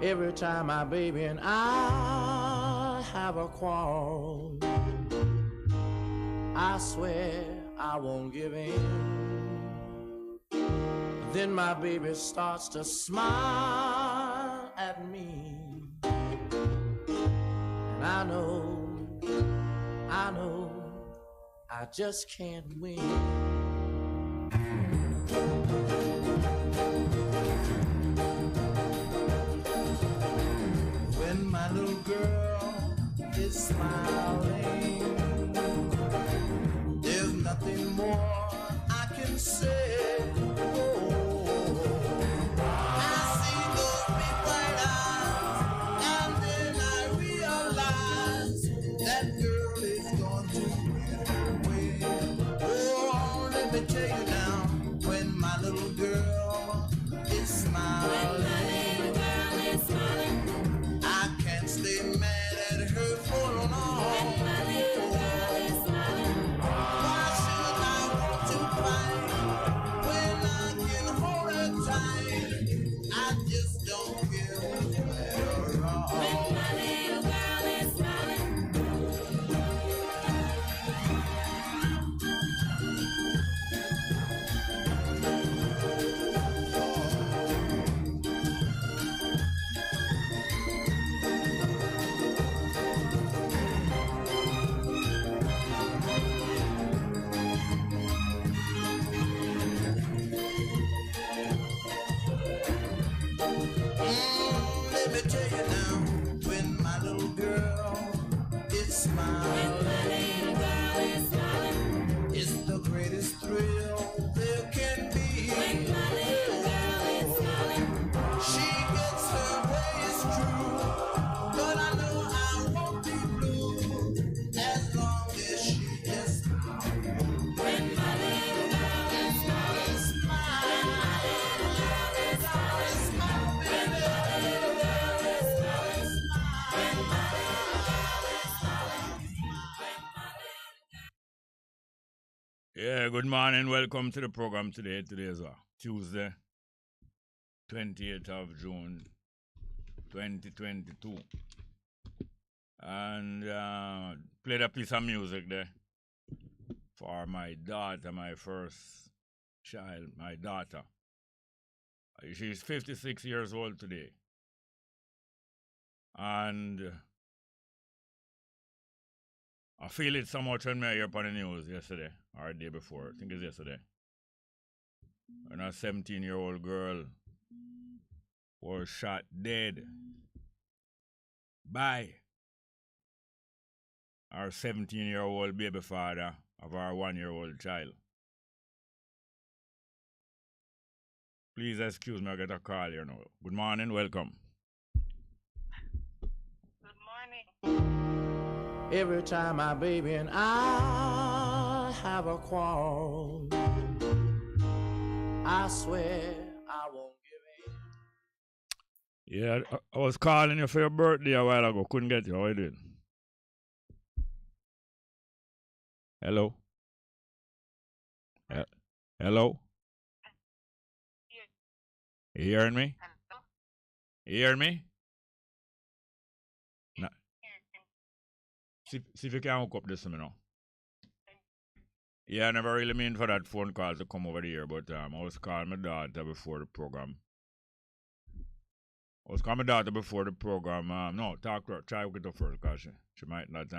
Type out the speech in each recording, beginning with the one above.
Every time my baby and I have a quarrel, I swear I won't give in. Then my baby starts to smile at me, and I know, I just can't win. When my little girl is smiling, there's nothing more I can say. I see those big white eyes, and then I realize that girl is going to get away. Oh, let me tell you now, when my little girl is smiling, stay mad at her for long. Why should I want to fight when I can hold her tight? I just don't feel better off. When my little girl is smiling. Let me tell you now, when my little girl is smiling, it's the greatest thrill there can be. When my little girl is smiling, she gets her way, it's true, but I know I won't be blue as long as she just smiles. When my little girl is smiling, smile. When my little girl is smiling, yeah, good morning. Welcome to the program today. Today is Tuesday, 28th of June, 2022. And played a piece of music there for my daughter, my first child, my daughter. She's 56 years old today. And I feel it so much when I hear upon the news yesterday, or the day before. I think it's yesterday. And a 17-year-old girl was shot dead by our 17-year-old baby father of our 1-year-old child. Please excuse me, I get a call here now. Good morning, welcome. Good morning. Every time my baby and I have a quarrel, I swear I won't give in. Yeah, I was calling you for your birthday a while ago. Couldn't get you. How are you doing? Hello? Hello? You hearing me? You hearing me? No. See if you can hook up this to me now. Yeah, I never really mean for that phone call to come over here, but I was calling my daughter before the program. No, talk to her, try with her first, because she might not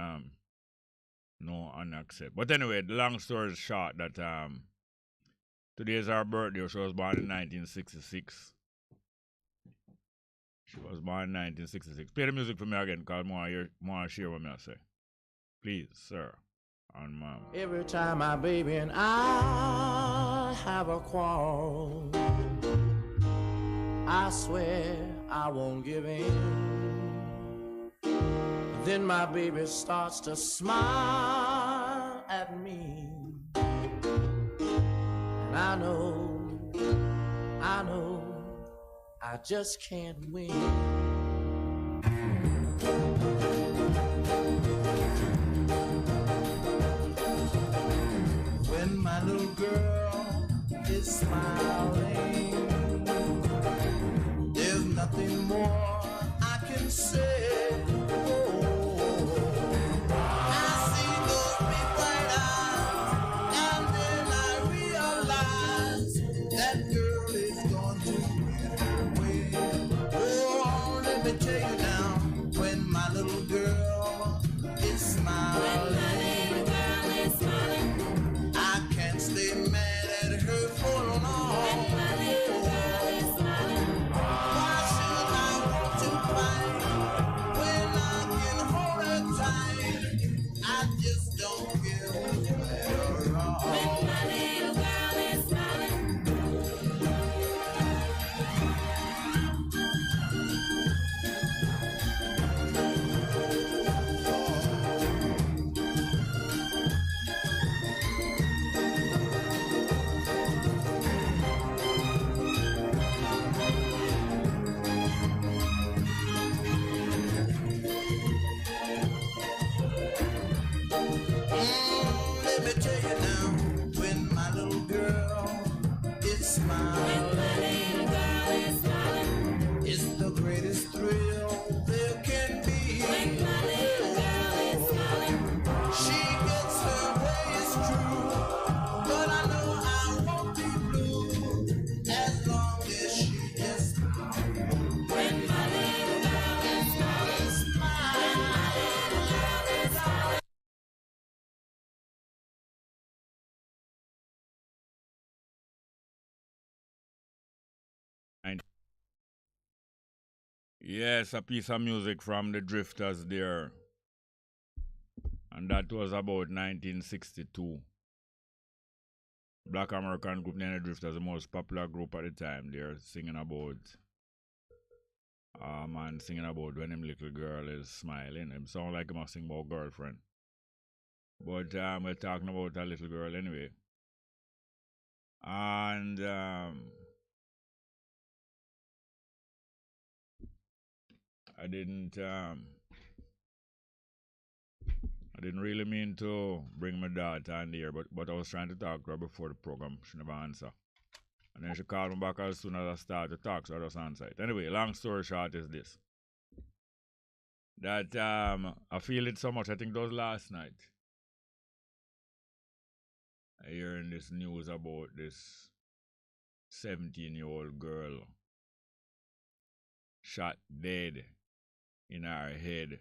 know and accept. But anyway, the long story is short that today is her birthday. She was born in 1966. She was born in 1966. Play the music for me again, because I want to share what I say. Please, sir. And mom. Every time my baby and I have a quarrel, I swear I won't give in. Then my baby starts to smile at me, and I know, I just can't win. When my little girl is smiling, there's nothing more I can say. I see those big bright eyes, and then I realize that girl is going to win away. Oh, let me tell you now, when my little girl is smiling, I can't stay mad at her for long. Why should I want to fight when I can hold her tight? I just don't feel better off. When my little girl is smiling. Let me tell you now, when my little girl is smiling, it's the greatest thrill there can be. When my little girl is smiling, she gets her way, it's true, but I know I won't be blue as long as she is smiling. When my little girl is smiling, when my little girl is smiling. Yes, a piece of music from the Drifters there. And that was about 1962. Black American group named the Drifters, the most popular group at the time. They're singing about man singing about when him little girl is smiling. Him sound like he must sing about girlfriend. But we're talking about a little girl anyway. And I didn't really mean to bring my daughter on here, but I was trying to talk to her before the program. She never answered. And then she called me back as soon as I started to talk, so I just answered it. Anyway, long story short is this. That I feel it so much, I think it was last night. I hearing this news about this 17-year-old girl shot dead in her head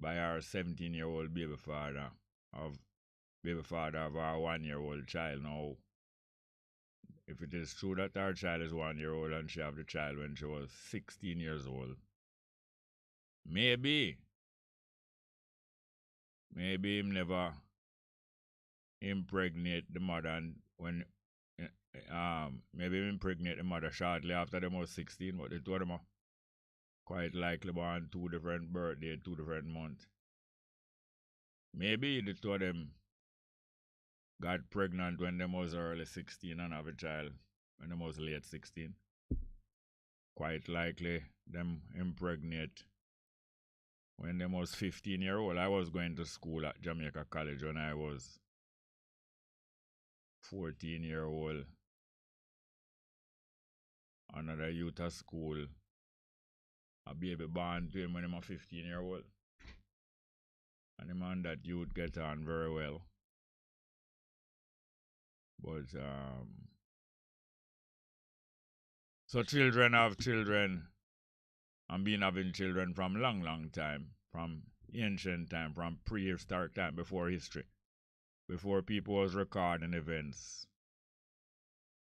by her 17-year-old baby father of our 1-year-old child. Now, if it is true that our child is 1 year old and she had the child when she was 16 years old, maybe him never impregnate the mother, and when maybe him impregnate the mother shortly after them was 16, but the two of them are quite likely born 2 different birthdays, 2 different months. Maybe the two of them got pregnant when them was early 16 and have a child when them was late 16. Quite likely them impregnate when them was 15-year-old. I was going to school at Jamaica College when I was 14-year-old. Another youth at school, a baby born to him when he was 15-year-old. And him and that youth get on very well. But so children have children and been having children from long time, from ancient time, from prehistoric time, before history, before people was recording events,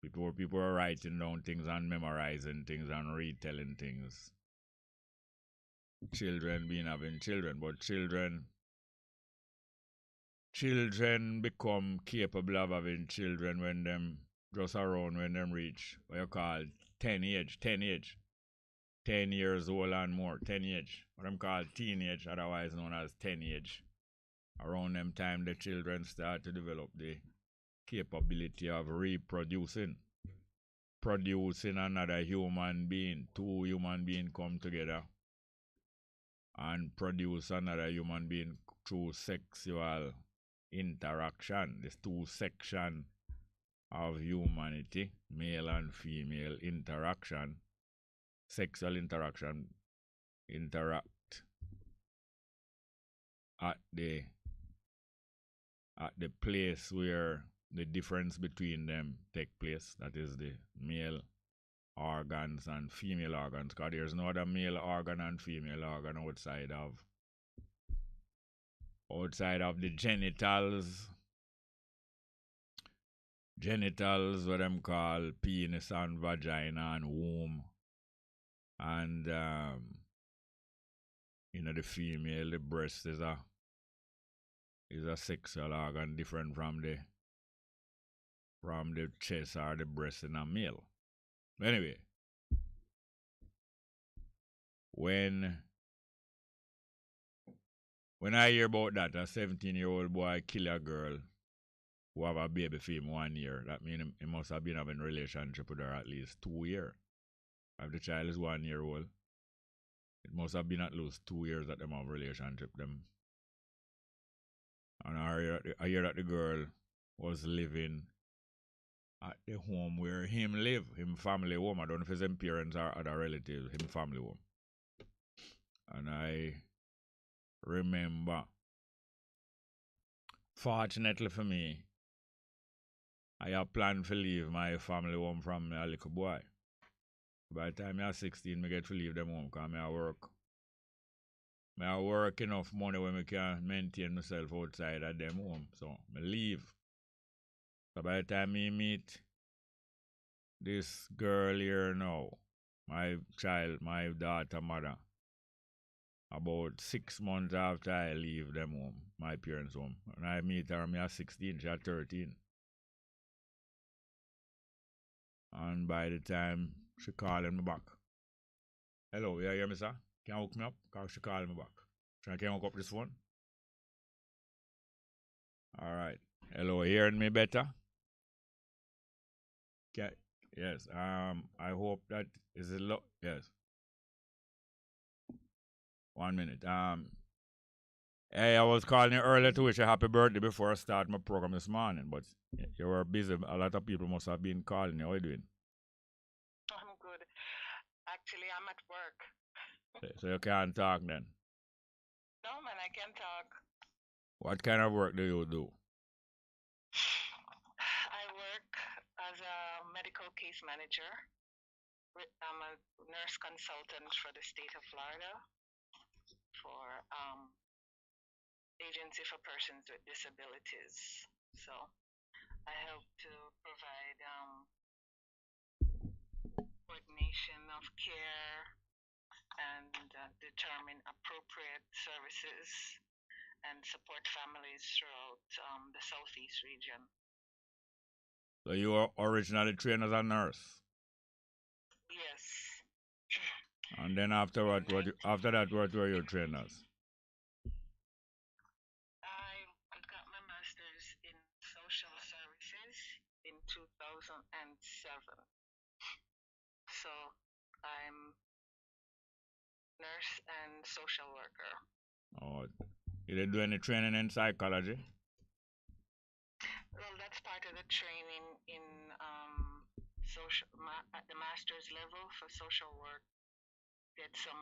before people were writing down things and memorizing things and retelling things. Children been having children, but children become capable of having children when them just around when them reach what you call 10 age, 10 years old and more, 10 age, what them call teenage, otherwise known as 10 age. Around them time the children start to develop the capability of reproducing, producing another human being. Two human beings come together and produce another human being through sexual interaction. This two section of humanity, male and female interaction, sexual interaction, interact at the place where the difference between them take place. That is the male organs and female organs, because there's no other male organ and female organ outside of the genitals, what them call penis and vagina and womb, and the female, the breast is a sexual organ different from the chest or the breast in a male. Anyway, when I hear about that, a 17-year-old boy kill a girl who have a baby for him 1 year, that means he must have been having a relationship with her at least 2 years. If the child is 1 year old, it must have been at least 2 years that them have a relationship. Them. And I hear that the girl was living at the home where him live, him family home. I don't know if it's his parents or other relatives, him family home. And I remember, fortunately for me, I have planned to leave my family home from a little boy. By the time I was 16, I get to leave them home because I work. I work enough money when I can maintain myself outside of them home. So I leave. So by the time I meet this girl here now, my daughter mother, about 6 months after I leave them home, my parents' home, and I meet her, I was 16, she was 13. And by the time she calling me back, hello, you hear me, sir? Can you hook me up? Because she calling me back. Can you hook up this phone? All right. Hello, hearing me better? Yes. I hope that is it. Yes. 1 minute. Hey, I was calling you earlier to wish you a happy birthday before I start my program this morning, but you were busy. A lot of people must have been calling you. How are you doing? I'm good. Actually, I'm at work. So you can't talk then? No, man, I can talk. What kind of work do you do? I work as a medical case manager. I'm a nurse consultant for the state of Florida for Agency for Persons with Disabilities. So I help to provide coordination of care and determine appropriate services and support families throughout the Southeast region. So you were originally trained as a nurse? Yes. And then after that, what were you trained as? I got my master's in social services in 2007. So I'm nurse and social worker. Oh, you did do any training in psychology? Well, that's part of the training in at the master's level for social work. Get some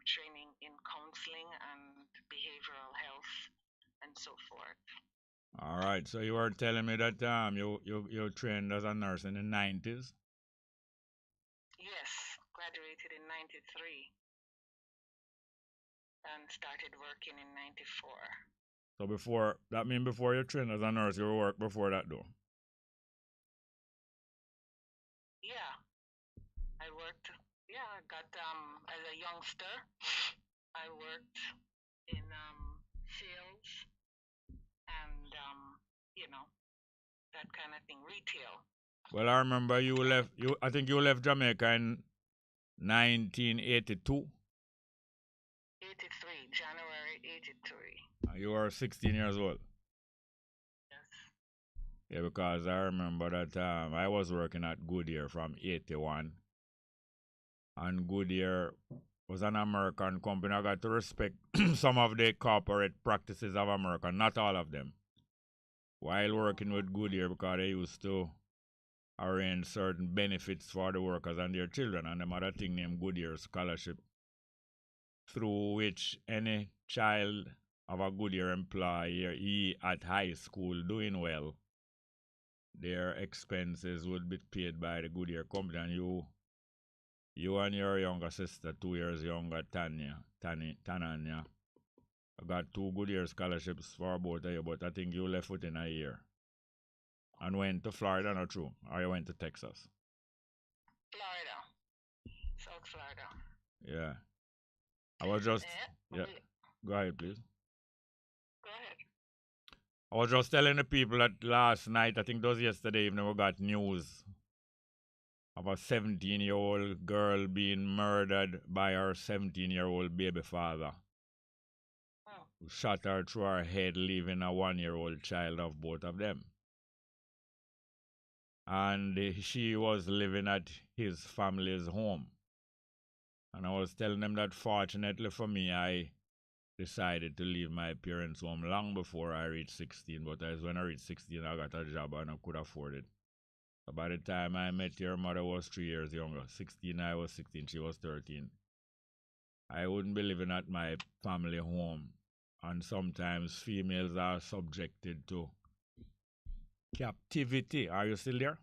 training in counseling and behavioral health and so forth. All right. So you were telling me that you trained as a nurse in the 90s. Yes, graduated in 93 and started working in 94. So before you trained as a nurse, you worked before that though. Yeah, I worked. Yeah, I got as a youngster, I worked in sales and you know that kind of thing, retail. Well, I remember you left. I think you left Jamaica in 1982. 83, January 83. You were 16 years old. Yes. Yeah, because I remember that I was working at Goodyear from 81. And Goodyear was an American company. I got to respect some of the corporate practices of America, not all of them. While working with Goodyear, because they used to arrange certain benefits for the workers and their children, and them other thing named Goodyear Scholarship, through which any child of a Goodyear employee at high school doing well, their expenses would be paid by the Goodyear company, and you and your younger sister, 2 years younger, Tananya, got 2 Goodyear scholarships for both of you, but I think you left within a year and went to Florida, not true, or you went to Texas. Florida, South Florida. Yeah. I was just, Yeah. Go ahead, please. Go ahead. I was just telling the people that last night, I think it was yesterday evening, we got news of a 17-year-old girl being murdered by her 17-year-old baby father, who shot her through her head, leaving a 1-year-old child of both of them. And she was living at his family's home. And I was telling them that fortunately for me, I decided to leave my parents' home long before I reached 16. But as when I reached 16, I got a job and I could afford it. So by the time I met your mother was 3 years younger. 16, I was 16, she was 13. I wouldn't be living at my family home. And sometimes females are subjected to captivity. Are you still there?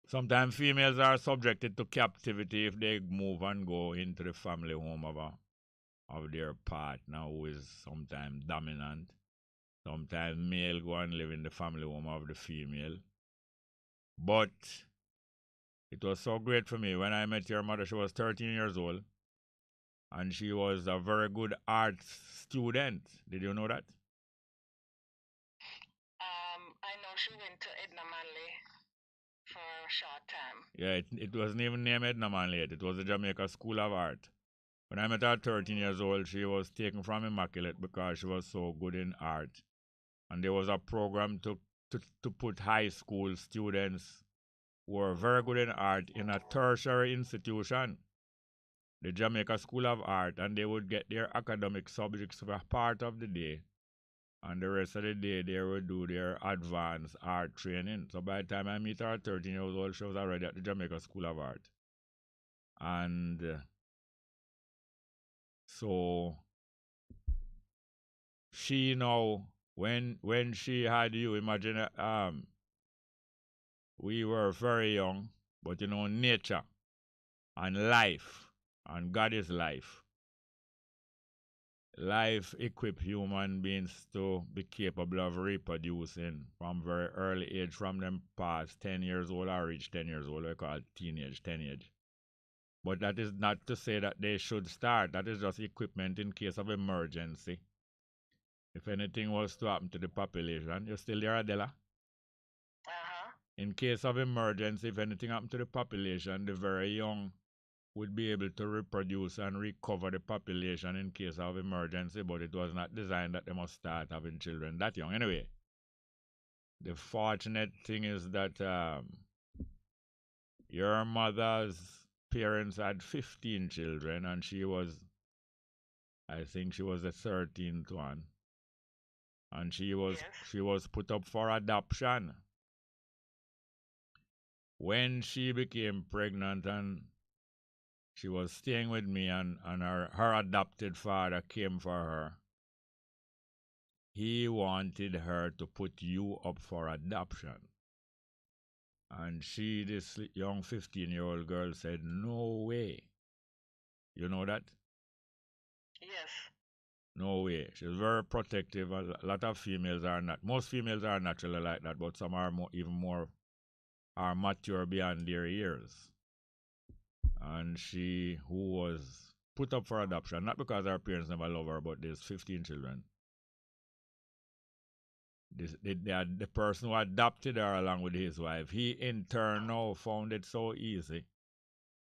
Sometimes females are subjected to captivity if they move and go into the family home of their partner who is sometimes dominant. Sometimes male go and live in the family home of the female. But it was so great for me. When I met your mother, she was 13 years old. And she was a very good art student. Did you know that? I know she went to Edna Manley for a short time. Yeah, it wasn't even named Edna Manley yet. It was the Jamaica School of Art. When I met her at 13 years old, she was taken from Immaculate because she was so good in art. And there was a program to put high school students who were very good in art in a tertiary institution, the Jamaica School of Art, and they would get their academic subjects for part of the day. And the rest of the day, they would do their advanced art training. So by the time I meet her at 13 years old, she was already at the Jamaica School of Art. And so she now, when she had you, imagine we were very young, but nature and life, and God is life. Life equip human beings to be capable of reproducing from very early age, from them past 10 years old or reach 10 years old, we call it teenage. But that is not to say that they should start. That is just equipment in case of emergency. If anything was to happen to the population, you still there, Adela? In case of emergency, if anything happened to the population, the very young would be able to reproduce and recover the population in case of emergency, but it was not designed that they must start having children that young. Anyway, the fortunate thing is that your mother's parents had 15 children, and I think she was the 13th one. And she was put up for adoption. When she became pregnant and she was staying with me, and her adopted father came for her, he wanted her to put you up for adoption. And she, this young 15-year-old girl, said, "No way." You know that? Yes. No way. She's very protective. A lot of females are not. Most females are naturally like that, but some are even more are mature beyond their years. And she, who was put up for adoption, not because her parents never love her, but there's 15 children. The person who adopted her along with his wife, he in turn now found it so easy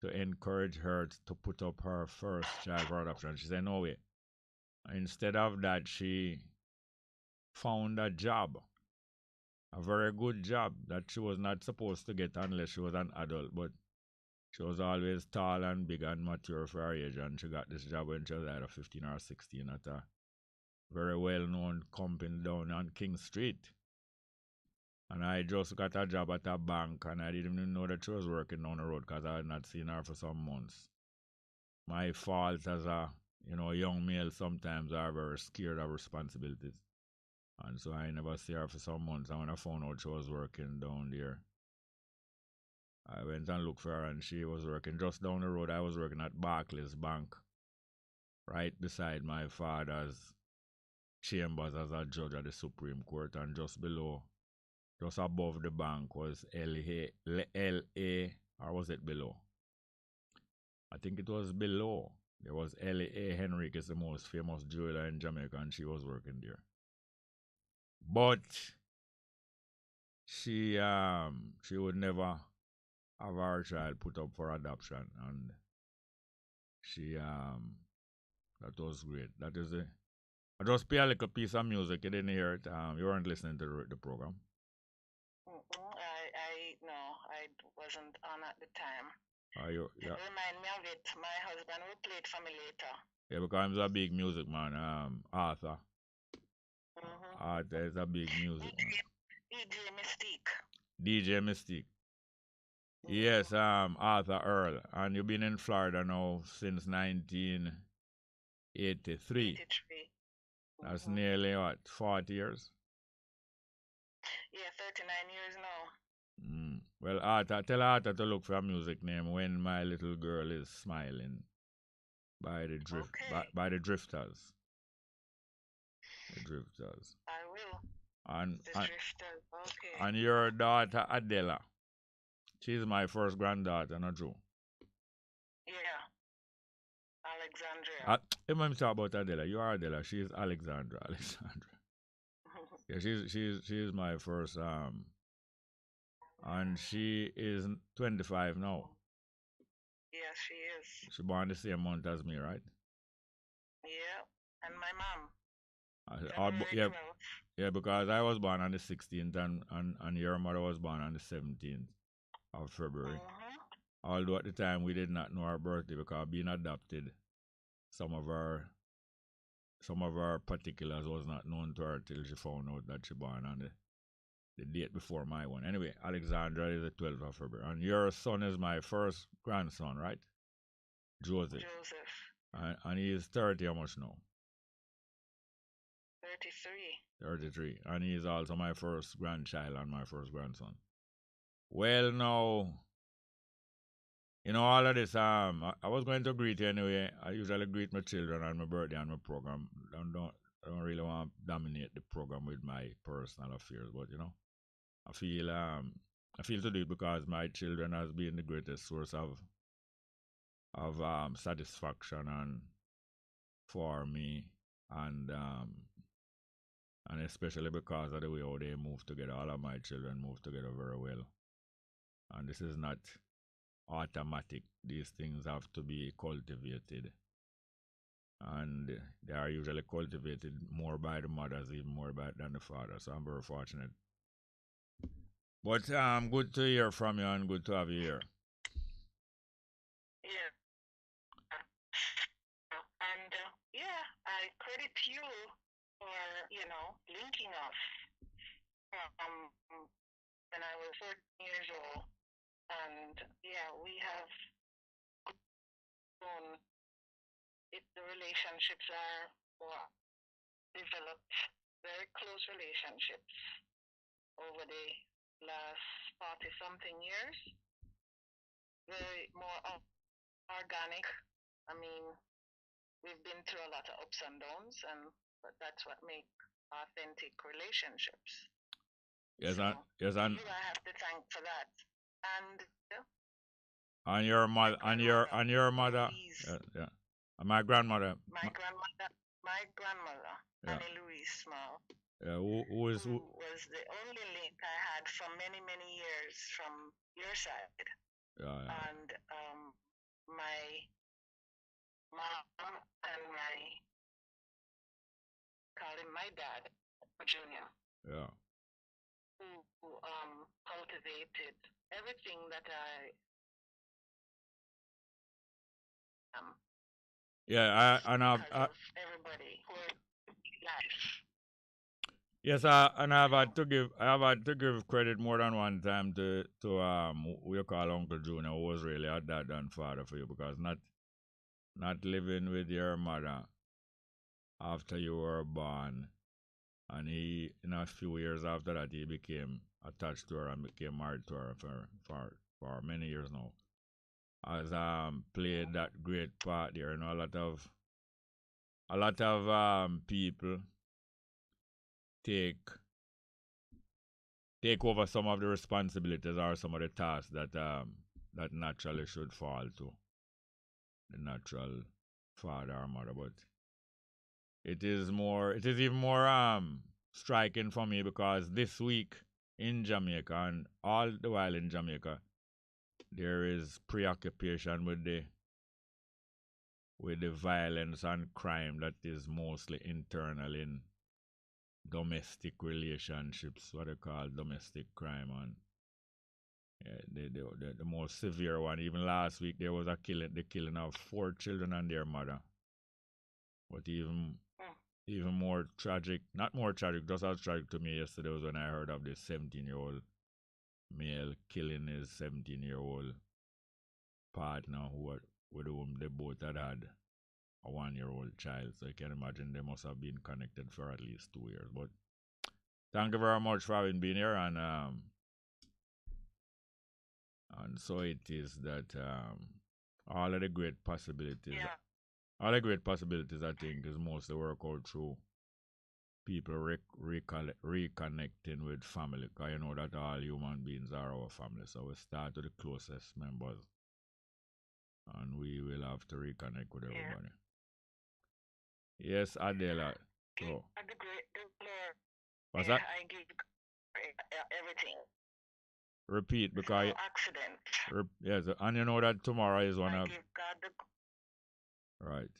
to encourage her to put up her first child for adoption. She said, "No way." Instead of that, she found a job, a very good job that she was not supposed to get unless she was an adult. But she was always tall and big and mature for her age, and she got this job when she was either 15 or 16 at a very well-known company down on King Street. And I just got a job at a bank, and I didn't even know that she was working down the road because I had not seen her for some months. My fault as a young male sometimes are very scared of responsibilities. And so I never see her for some months. And when I found out she was working down there, I went and looked for her, and she was working just down the road. I was working at Barclays Bank, right beside my father's chambers as a judge at the Supreme Court, and just above the bank was LA, or was it below? I think it was below. There was LA Henriquez, the most famous jeweler in Jamaica, and she was working there. But she would never have our child put up for adoption, and she that was great. That is it. I just play a little piece of music. You didn't hear it. You weren't listening to the program. I wasn't on at the time. Yeah. Remind me of it. My husband will play it for me later. Yeah, because I'm a big music man. Arthur. Arthur is a big music man. DJ Mystique. Yes, Arthur Earl. And you've been in Florida now since 1983. That's nearly, 40 years? Yeah, 39 years now. Well, Arthur, tell Arthur to look for a music name, When My Little Girl Is Smiling, by the by the Drifters. The Drifters. I will. And the Drifters, okay. And your daughter Adela. She's my first granddaughter, not true? Yeah. Alexandria. Let me talk about Adela. You are Adela. She's Alexandra. Yeah, she's my first and she is 25 now. Yes, she is. She born the same month as me, right? Yeah, and my mom. Yeah, because I was born on the 16th and your mother was born on the 17th of February. Although at the time we did not know her birthday because being adopted, some of her particulars was not known to her till she found out that she born on the date before my one. Anyway, Alexandra is the 12th of February. And your son is my first grandson, right? Joseph. And he is 30 how much now? 33. And he is also my first grandchild and my first grandson. Well, now, all of this, I was going to greet you anyway. I usually greet my children on my birthday and my program. I don't really want to dominate the program with my personal affairs, but I feel to do it because my children has been the greatest source of satisfaction and for me, and especially because of the way how they move together. All of my children move together very well, and this is not automatic. These things have to be cultivated, and they are usually cultivated more by the mothers, even more than the father. So I'm very fortunate. But good to hear from you and good to have you here. Yeah. And I credit you for, linking us when I was 14 years old. And we have grown. The relationships are more developed very close relationships over the last 40-something years. Very more organic. I mean, we've been through a lot of ups and downs, but that's what make authentic relationships. Yes, So yes, you I have to thank for that. And and your mother, and your mother, Louise, yeah, and my grandmother, my grandmother, yeah, Annie Louise Small, yeah, who was the only link I had for many, many years from your side. yeah, yeah. And my mom and call him my dad, Junior, Yeah. who cultivated everything that I am. Yeah, because of everybody who life. yes, and I've had to give credit more than one time to who you call Uncle Junior, who was really a dad and father for you, because not living with your mother after you were born, and he, in a few years after that, he became attached to her and became married to her for many years now. Has played that great part there. You know, a lot of people take over some of the responsibilities or some of the tasks that naturally should fall to the natural father or mother. But it is even more striking for me because this week in Jamaica, and all the while in Jamaica, there is preoccupation with the violence and crime that is mostly internal in domestic relationships, what they call domestic crime. And the most severe one, even last week, there was the killing of 4 children and their mother. But even more tragic, not more tragic, just as tragic to me yesterday was when I heard of this 17-year-old male killing his 17-year-old partner with whom they both had a 1-year-old child. So you can imagine they must have been connected for at least 2 years. But thank you very much for having been here, and so it is that all of the great possibilities, all the great possibilities, I think, is mostly work out through people reconnecting with family, because you know that all human beings are our family. So we start with the closest members, and we will have to reconnect with everybody. Yes, Adela. So, what's that? I give everything. Repeat, because no accident. yes, and you know that tomorrow is one I of give God the right.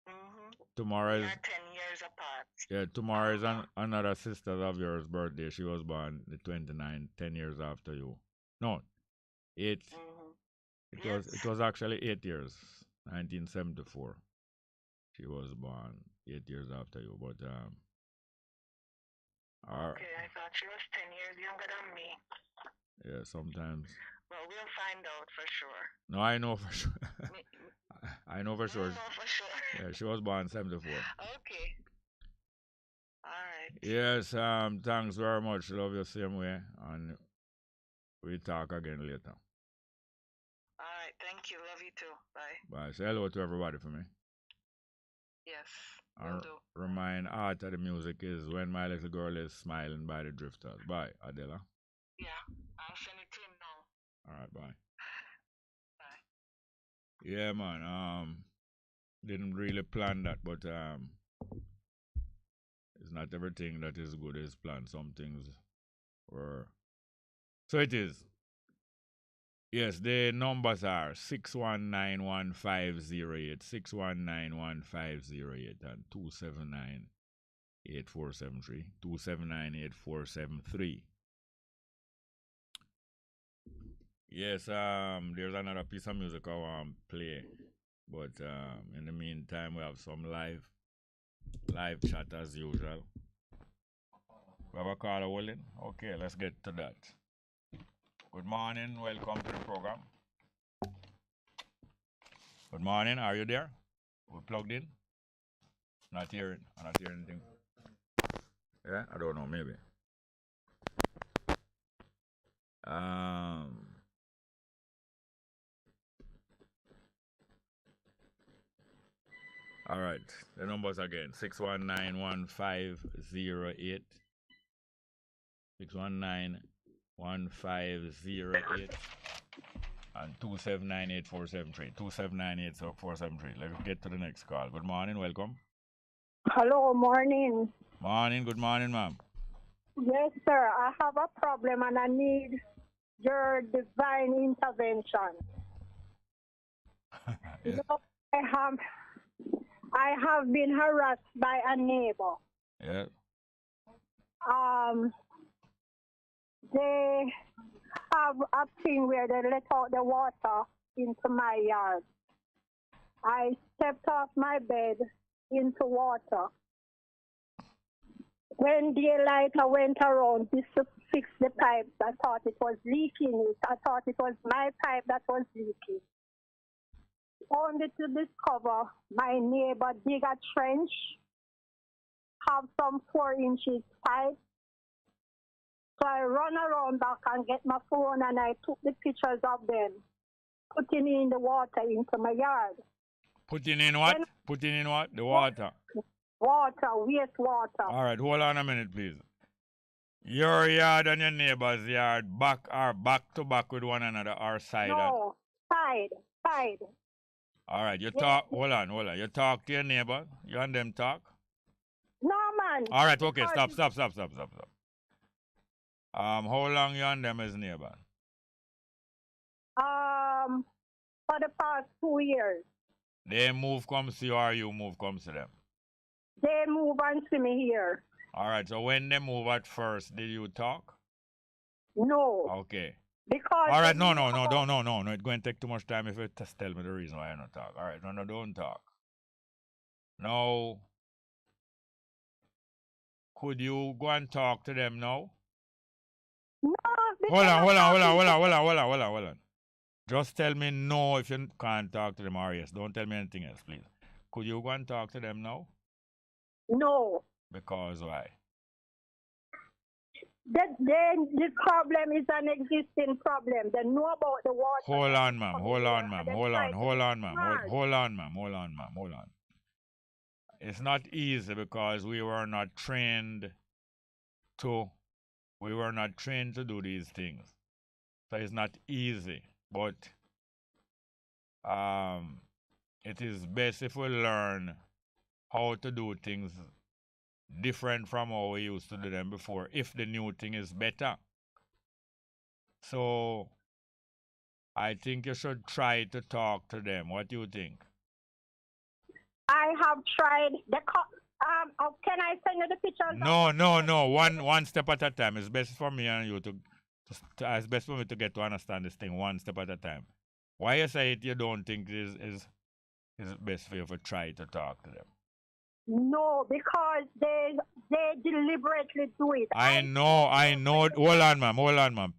mm-hmm. Tomorrow We is are 10 years apart. yeah. Tomorrow is another sister of yours' birthday. She was born the 29th, 10 years after you. No, 8. Mm-hmm. It was actually 8 years, 1974. She was born 8 years after you, but okay, I thought she was 10 years younger than me. Yeah, sometimes. Well, we'll find out for sure. No, I know for sure. I know for sure. You know for sure. Yeah, she was born 74. Okay. All right. Yes, thanks very much. Love you same way, and we talk again later. All right, thank you. Love you too. Bye. Bye. Say hello to everybody for me. Yes, And remind Art of the music is When My Little Girl Is Smiling by the Drifters. Bye, Adela. Yeah, I'll send it to him now. All right, bye. Bye. Yeah, man. Didn't really plan that, but it's not everything that is good is planned. Some things were. So it is. Yes, the numbers are 6191508, 6191508, and 2798473, 2798473. Yes, there's another piece of music I want to play, but in the meantime, we have some live chat as usual. We have a caller holding. Okay, let's get to that. Good morning, welcome to the program. Good morning, are you there? We plugged in? Not hearing anything. Yeah, I don't know, maybe. All right, the numbers again: 619-1508, 619-1508, and 279-8473. 279-8473. Let's get to the next call. Good morning, welcome. Hello, morning. Morning, good morning, ma'am. Yes, sir. I have a problem and I need your divine intervention. Yes. You know, I have been harassed by a neighbor. Yeah. They have a thing where they let out the water into my yard. I stepped off my bed into water. When daylight, I went around just to fix the pipes. I thought it was leaking. I thought it was my pipe that was leaking. Only to discover my neighbor dig a trench, have some 4 inches pipe. So I run around back and get my phone and I took the pictures of them, putting in the water into my yard. Putting in what? Putting in what? The water. Water, wastewater. All right, hold on a minute, please. Your yard and your neighbor's yard back to back with one another or side? No, side. All right, you talk. Hold on. You talk to your neighbor. You and them talk. No, man. All right, okay. Stop. How long you and them as neighbor? For the past 2 years. They move come see you or you move come see them? They move and see me here. All right, so when they move at first, did you talk? No. Okay. Because all right, no. It's going to take too much time if you just tell me the reason why I don't talk. All right, no, don't talk. No. Could you go and talk to them now? No. Hold on. Just tell me no if you can't talk to them or yes. Don't tell me anything else, please. Could you go and talk to them now? No. Because why? The problem is an existing problem. They know about the water. Hold on, ma'am. Hold on. It's not easy because we were not trained to do these things. So it's not easy. But it is best if we learn how to do things different from how we used to do them before, if the new thing is better. So I think you should try to talk to them. What do you think? I have tried. Can I send you the pictures? No. One step at a time. It's best for me and you it's best for me to get to understand this thing one step at a time. Why you say it you don't think is best for you to try to talk to them? No, because they deliberately do it. I know. Hold on, ma'am.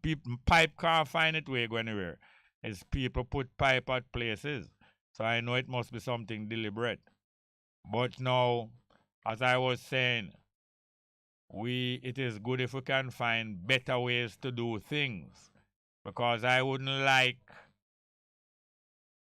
Pipe can't find its way go anywhere. It's people put pipe at places. So I know it must be something deliberate. But now, as I was saying, it is good if we can find better ways to do things. Because I wouldn't like...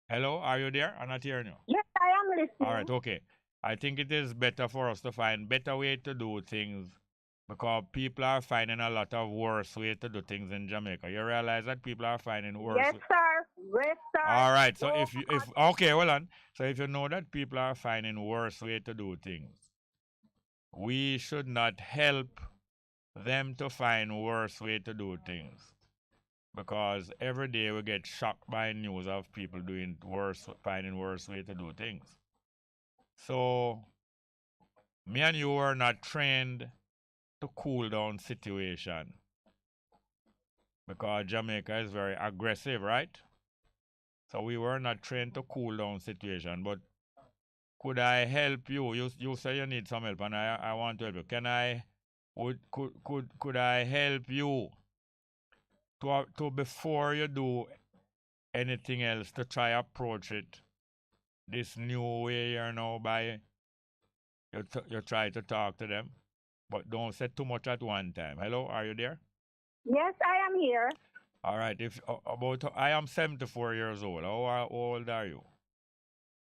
Hello, are you there? I'm not hearing you. Yes, I am listening. All right, okay. I think it is better for us to find better way to do things because people are finding a lot of worse way to do things in Jamaica. You realize that people are finding worse. Yes, sir. All right. So hold on. So if you know that people are finding worse way to do things, we should not help them to find worse way to do things. Because every day we get shocked by news of people finding worse way to do things. So, me and you were not trained to cool down situation. Because Jamaica is very aggressive, right? So we were not trained to cool down situation. But could I help you? You say you need some help and I want to help you. Could I help you to before you do anything else to try approach it this new way now by you try to talk to them but don't say too much at one time. Hello, are you there? Yes, I am here. All right. If about I am 74 years old. How old are you?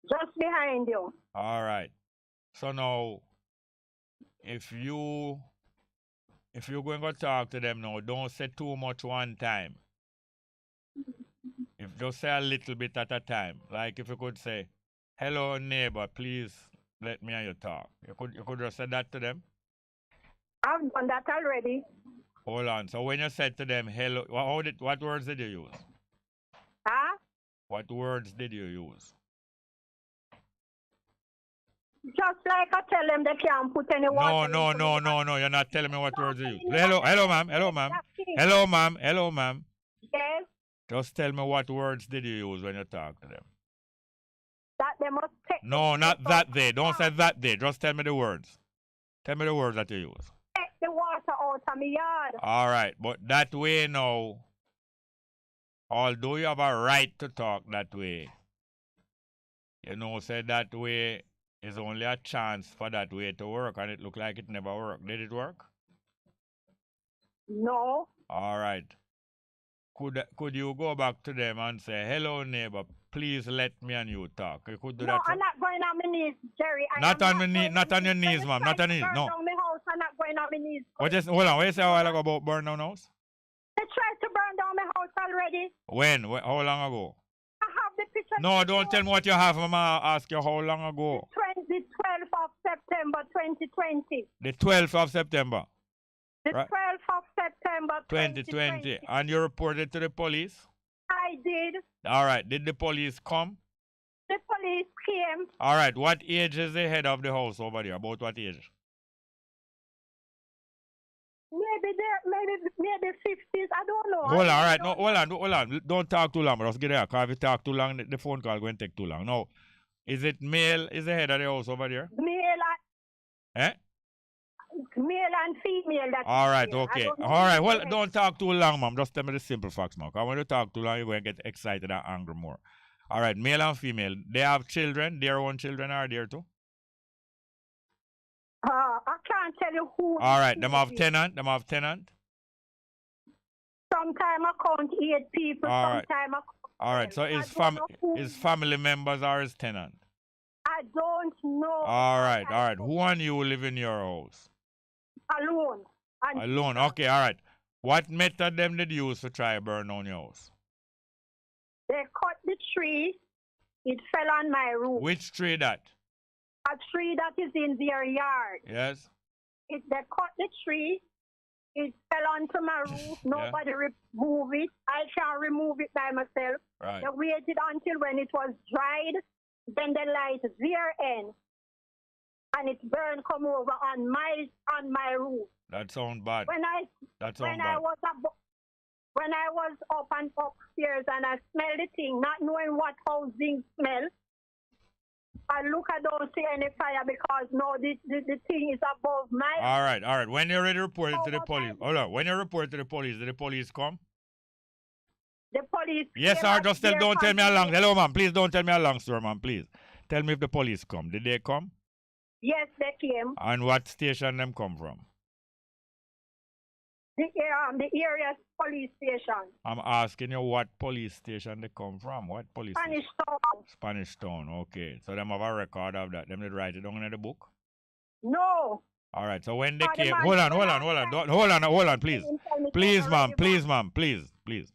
Just behind you. All right. So now, if you're going to talk to them now, don't say too much one time. If just say a little bit at a time. Like if you could say, "Hello neighbor, please let me hear you talk." You could just say that to them. I've done that already. Hold on. So when you said to them, "Hello," what words did you use? Huh? What words did you use? Just like I tell them they can't put any water. No. You're not telling me what words you use. Hello, ma'am. Hello, ma'am. Yes. Just tell me what words did you use when you talk to them. That they must take. No, not that they. Don't say that they. Just tell me the words. Tell me the words that you use. Take the water out of my yard. All right, but that way now, although you have a right to talk that way, say that way is only a chance for that way to work, and it looked like it never worked. Did it work? No. All right. Could you go back to them and say, "Hello, neighbor, please let me and you talk"? You could do that. No, I'm not going on my knees, Jerry. Not on your knees, ma'am. Not on your knees. No. Burn down my house. I'm not going on my knees. Hold on. What you say a while ago about burn down house? They tried to burn down my house already. When? How long ago? I have the picture. No, don't tell me what you have. Mama ask you how long ago. The 12th of September 2020. The 12th of September. The Right. 12th of September 2020. And you reported to the police? I did. All right. Did the police come? The police came. All right. What age is the head of the house over there? About what age? Maybe 50s. I don't know. Hold on. All right. No, hold on. Don't talk too long. Just get there. Because if you talk too long, the phone call going to take too long. No. Is it male? Is the head of the house over there? Male and female. All right, okay. All right, well, don't talk too long, ma'am. Just tell me the simple facts, ma'am. Because when you talk too long, you're going to get excited and angry more. All right, male and female. They have children. Their own children are there too? I can't tell you who. All right, them have tenant. Sometime I count 8 people. All right. Sometime I count. All right, so his family members are his tenant? I don't know. All right. Who and you live in your house? Alone. Alone, okay, all right. What method them did you use to try burn down your house? They cut the tree. It fell on my roof. Which tree that? A tree that is in their yard. Yes? They cut the tree. It fell onto my roof. Nobody removed it. I can't remove it by myself. Right. They waited until when it was dried. Then they light their end. And it burned come over on my roof. That sounds bad. When I was up and upstairs and I smelled the thing, not knowing what housing smell, I look, I don't see any fire because no, the thing is above my. All right. When you're ready to report it to the police, hold on. When you report to the police, did the police come? The police. Yes, sir. Just don't tell me how long. Hello, ma'am. Please don't tell me how long, sir, ma'am. Please tell me if the police come. Did they come? Yes, they came. And what station them come from? The area police station. I'm asking you what police station they come from. What police Spanish station? Town. Spanish Town, okay. So them have a record of that. Them did write it down in the book? No. All right, so when they came... Hold on, please. Please, ma'am. Please.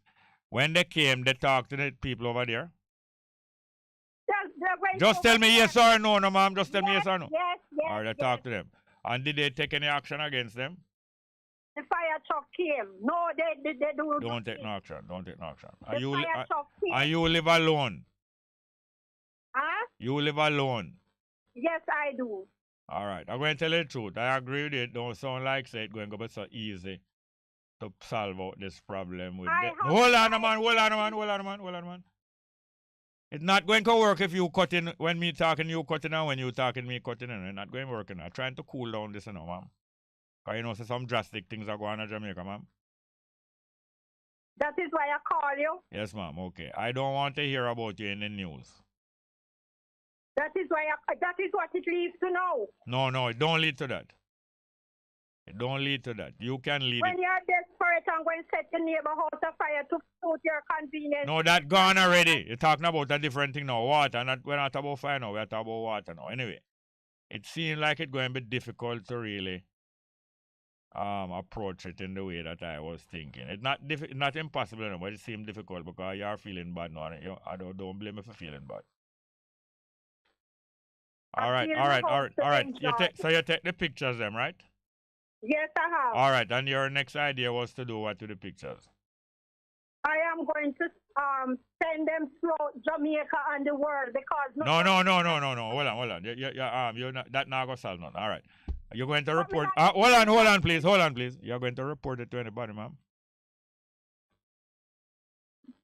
When they came, they talked to the people over there? Just tell me yes or no, ma'am. Just tell me yes or no. Yes. All right, talk to them. And did they take any action against them? The fire truck came. No, they do. Don't take no action. Fire truck came. And you live alone? Huh? You live alone? Yes, I do. All right, I'm going to tell you the truth. I agree with it. Don't sound like it's going to be so easy to solve out this problem with them. Hold on, man. It's not going to work if you cut in when me talking, you cutting, and when you talking, me cutting. It's not going to work. I'm trying to cool down this, ma'am. Because some drastic things are going on in Jamaica, ma'am. That is why I call you. Yes, ma'am. Okay. I don't want to hear about you in the news. That is what it leads to now. No, it don't lead to that. It don't lead to that. You can lead When it. you're desperate and going to set your neighbor house afire to suit your convenience. No, that gone already. You're talking about a different thing now. Water. We're not about fire now. We're talking about water now. Anyway, it seemed like it's going to be difficult to really approach it in the way that I was thinking. It's not impossible, no, but it seemed difficult because you are feeling bad now. And I don't blame you for feeling bad. All right. You take the pictures, them, right? Yes, I have. All right. And your next idea was to do what to the pictures? I am going to send them throughout Jamaica and the world because No. Hold on. You're not, that now go solve nothing. All right. You're going to report. Hold on, please. You're going to report it to anybody, ma'am?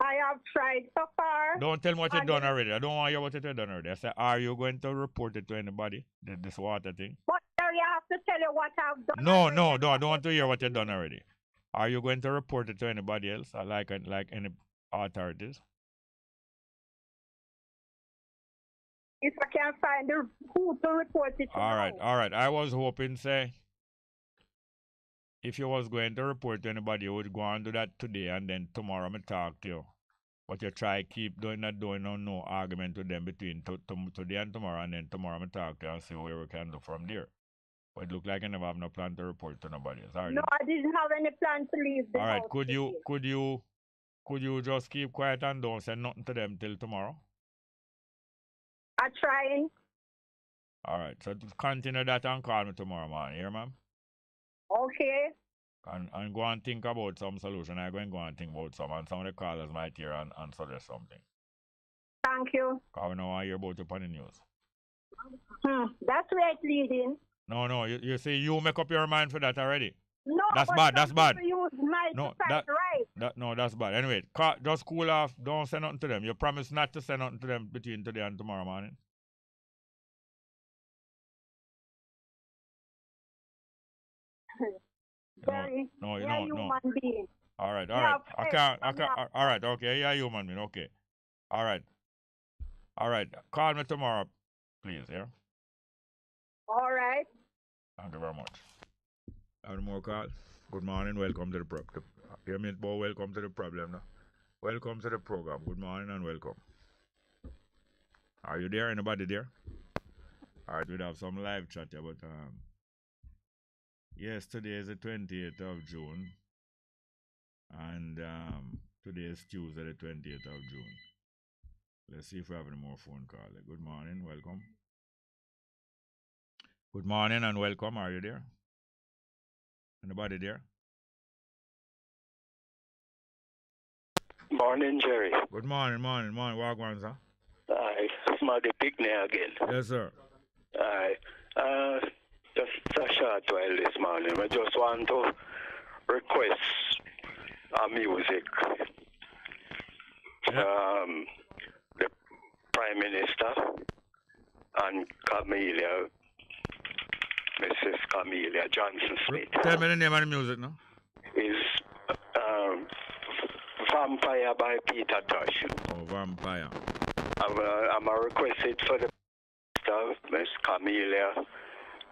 I have tried so far. Don't tell me what you've done already. I don't want to hear what you've done already. I said, are you going to report it to anybody? This water thing? But you have to tell you what I've done. No. I don't want to hear what you've done already. Are you going to report it to anybody else, like any authorities? If I can find who to report it to. All right. I was hoping, say, if you was going to report to anybody, you would go and do that today, and then tomorrow I'm talk to you. But you try keep doing no argument with them between today and tomorrow, and then tomorrow I'm talk to you and see where we can do from there. But it look like I never have no plan to report to nobody else. No, I didn't have any plan to leave the all right, house could you just keep quiet and don't say nothing to them till tomorrow? I'm trying. All right, so continue that and call me tomorrow morning, here, ma'am? Okay. And go and think about some solution. I'm going to go and think about some, and some of the callers might hear and suggest something. Thank you. Because we don't want to hear about it on the news. That's where it's leading. No, you see, you make up your mind for that already. No, that's bad. Use right. No, that's bad. Anyway, just cool off. Don't say nothing to them. You promise not to say nothing to them between today and tomorrow morning. No. Human being. All right. I can't. All right. Okay. Yeah, human being. Okay. All right. Call me tomorrow, please. Yeah. All right. Thank you very much. Have more call. Good morning. Welcome to the program. Hear me, boy. Welcome to the problem. Now. Welcome to the program. Good morning and welcome. Are you there? Anybody there? All right. We'd have some live chat here, but yes, today is the 28th of June, and today is Tuesday, the 20th of June. Let's see if we have any more phone calls. Good morning. Welcome. Good morning and welcome. Are you there? Anybody there? Morning, Jerry. Good morning. Wagwan, sir. Aye, Smuggy Picnic again. Yes, sir. Aye. Just a short while this morning. I just want to request music. Yeah. The Prime Minister and Camellia, Mrs. Camellia Johnson Smith. Tell me the name of the music now. Is Vampire by Peter Tosh. Oh, Vampire. I'm a requested for the Miss Camellia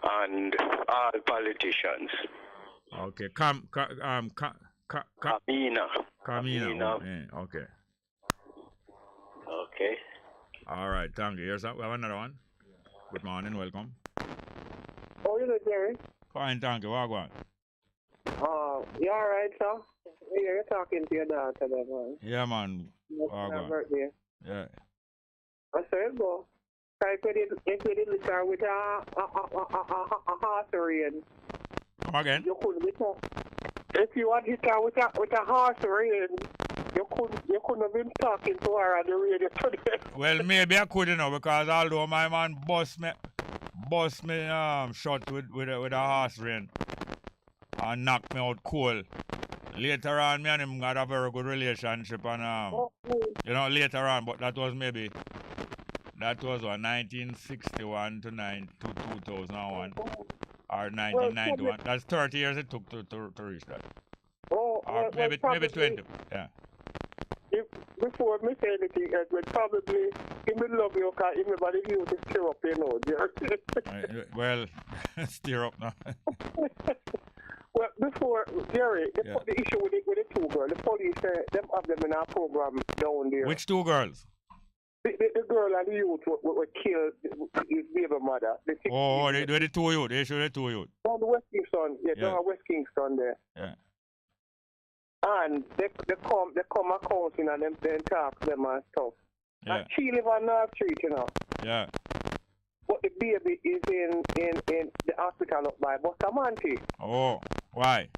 and all politicians. Okay. Camina. Oh, yeah. Okay. Okay. All right. Thank you. Here's we have another one. Good morning. Welcome. Oh, you good, Jerry? Fine. Thank you. Wagwan. You all right, sir? Yeah, you're talking to your daughter, there, man. Yeah, man. Her birthday. Yeah. I said, go. Try to get in the car with a horse rain. Come again? You couldn't get her. If you want to hit her with a horse rain, you couldn't have been talking to her on the radio today. Well, maybe I could, because although my man bust me shot with a horse rain and knocked me out cold. Later on, me and him got a very good relationship, and later on, but that was 1961 to 2001 or 1991. That's 30 years it took to reach that. Or maybe 20. Yeah. Before me say anything, Edward, probably he will love you because everybody you to stir up, Jerry. Well, stir up now. Well, before, Jerry, Yeah. the issue with the two girls, the police, them have them in our program down there. Which two girls? The girl and the youth were killed, his baby mother. The The two youth. They show the two youth. down the West Kingston, down West Kingston there. Yeah. And they come accounting and them talk to them and stuff. Yeah. And she live on North Street, you know. Yeah. But the baby is in the hospital up by Bustamante. Oh, why?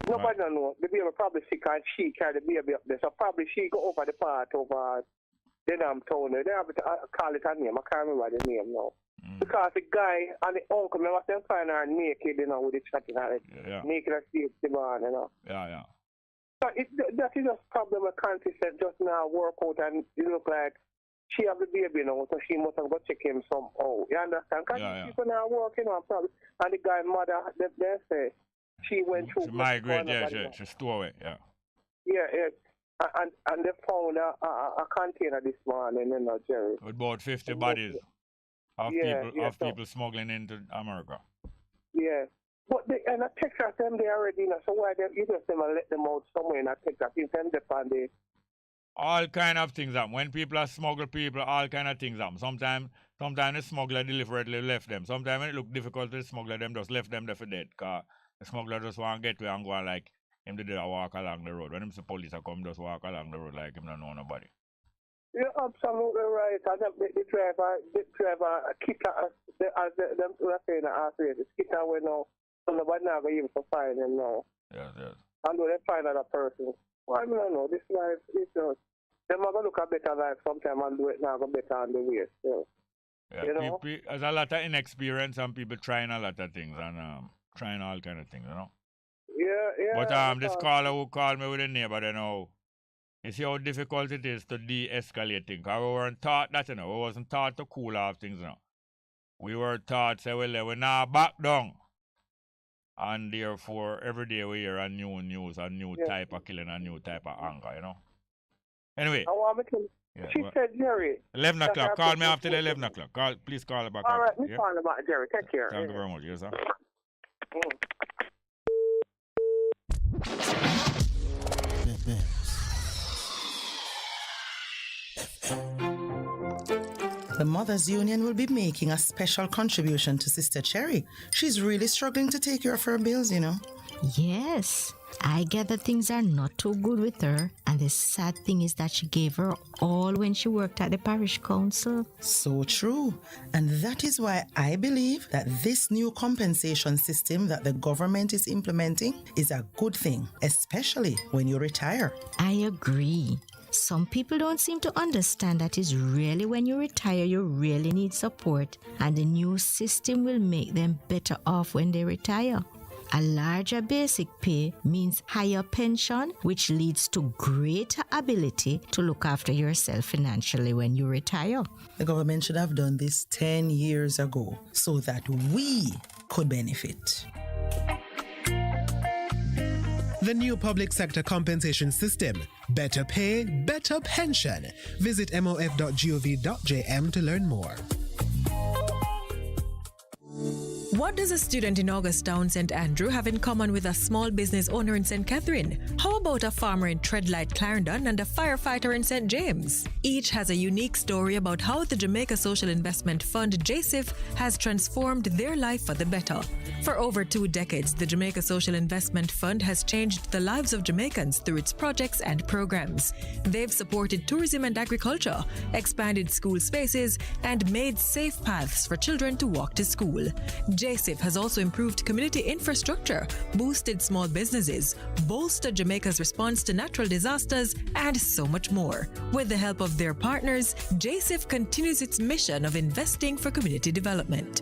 Nobody don't know. The baby probably sick and she carry the baby up there. So probably she go over the part over the damn town. They have to call it a name. I can't remember the name now. Because the guy and the uncle, remember them find her naked, you know, with the chatting her naked and see the barn, you know. Yeah. So that is just problem with consistent just now work out and it look like she have the baby now, so she must have got check him somehow. You understand? Because people now work, you know, probably. And the guy mother, they say, she went through. She migrated, she stole away, yeah. Yeah. And they found a container this morning, you know, Jerry. With about 50 bodies of people smuggling into America. Yeah. But in Texas, them they already, you know, so why you just let them out somewhere in Texas, in them depend they. All kind of things happen. When people are smuggle people, all kind of things happen. Sometimes the smuggler deliberately left them. Sometimes when it look difficult to the smuggler, them just left them there for dead. Because the smuggler just want to get away and go on like him to walk along the road. When him see police come, just walk along the road like him don't know nobody. You're absolutely right. And the driver, as them were saying, the skitter went now, so nobody now going to find him now. Yes. And when they find another person, well, I don't know, this life is just, they're going to look at better life sometime and do it now, go better on the way. So, yeah, you know? There's a lot of inexperience and people trying a lot of things and trying all kind of things, you know? Yeah. But this caller who called me with a neighbor, you know, you see how difficult it is to de-escalate things. Because we weren't taught that, you know. We wasn't taught to cool off things, you know. We were taught, say, well, we're now back down. And therefore, every day we hear a new news, a new type of killing, a new type of anger, you know. Anyway. I want to tell she said, Jerry. 11 o'clock. Call me after the 11 o'clock. Please call back. All right, me call about Jerry. Take care. Thank you very much. Yes, sir. The Mothers Union will be making a special contribution to Sister Cherry. She's really struggling to take care of her bills, you know. Yes, I get that things are not too good with her, and the sad thing is that she gave her all when she worked at the parish council. So true. And that is why I believe that this new compensation system that the government is implementing is a good thing, especially when you retire. I agree. Some people don't seem to understand that it's really when you retire you really need support, and the new system will make them better off when they retire. A larger basic pay means higher pension, which leads to greater ability to look after yourself financially when you retire. The government should have done this 10 years ago so that we could benefit. The new public sector compensation system. Better pay, better pension. Visit mof.gov.jm to learn more. What does a student in Augustown, St. Andrew have in common with a small business owner in St. Catherine? How about a farmer in Treadlight, Clarendon, and a firefighter in St. James? Each has a unique story about how the Jamaica Social Investment Fund, JSIF, has transformed their life for the better. For over 2 decades, the Jamaica Social Investment Fund has changed the lives of Jamaicans through its projects and programs. They've supported tourism and agriculture, expanded school spaces, and made safe paths for children to walk to school. JSIF has also improved community infrastructure, boosted small businesses, bolstered Jamaica's response to natural disasters, and so much more. With the help of their partners, JSIF continues its mission of investing for community development.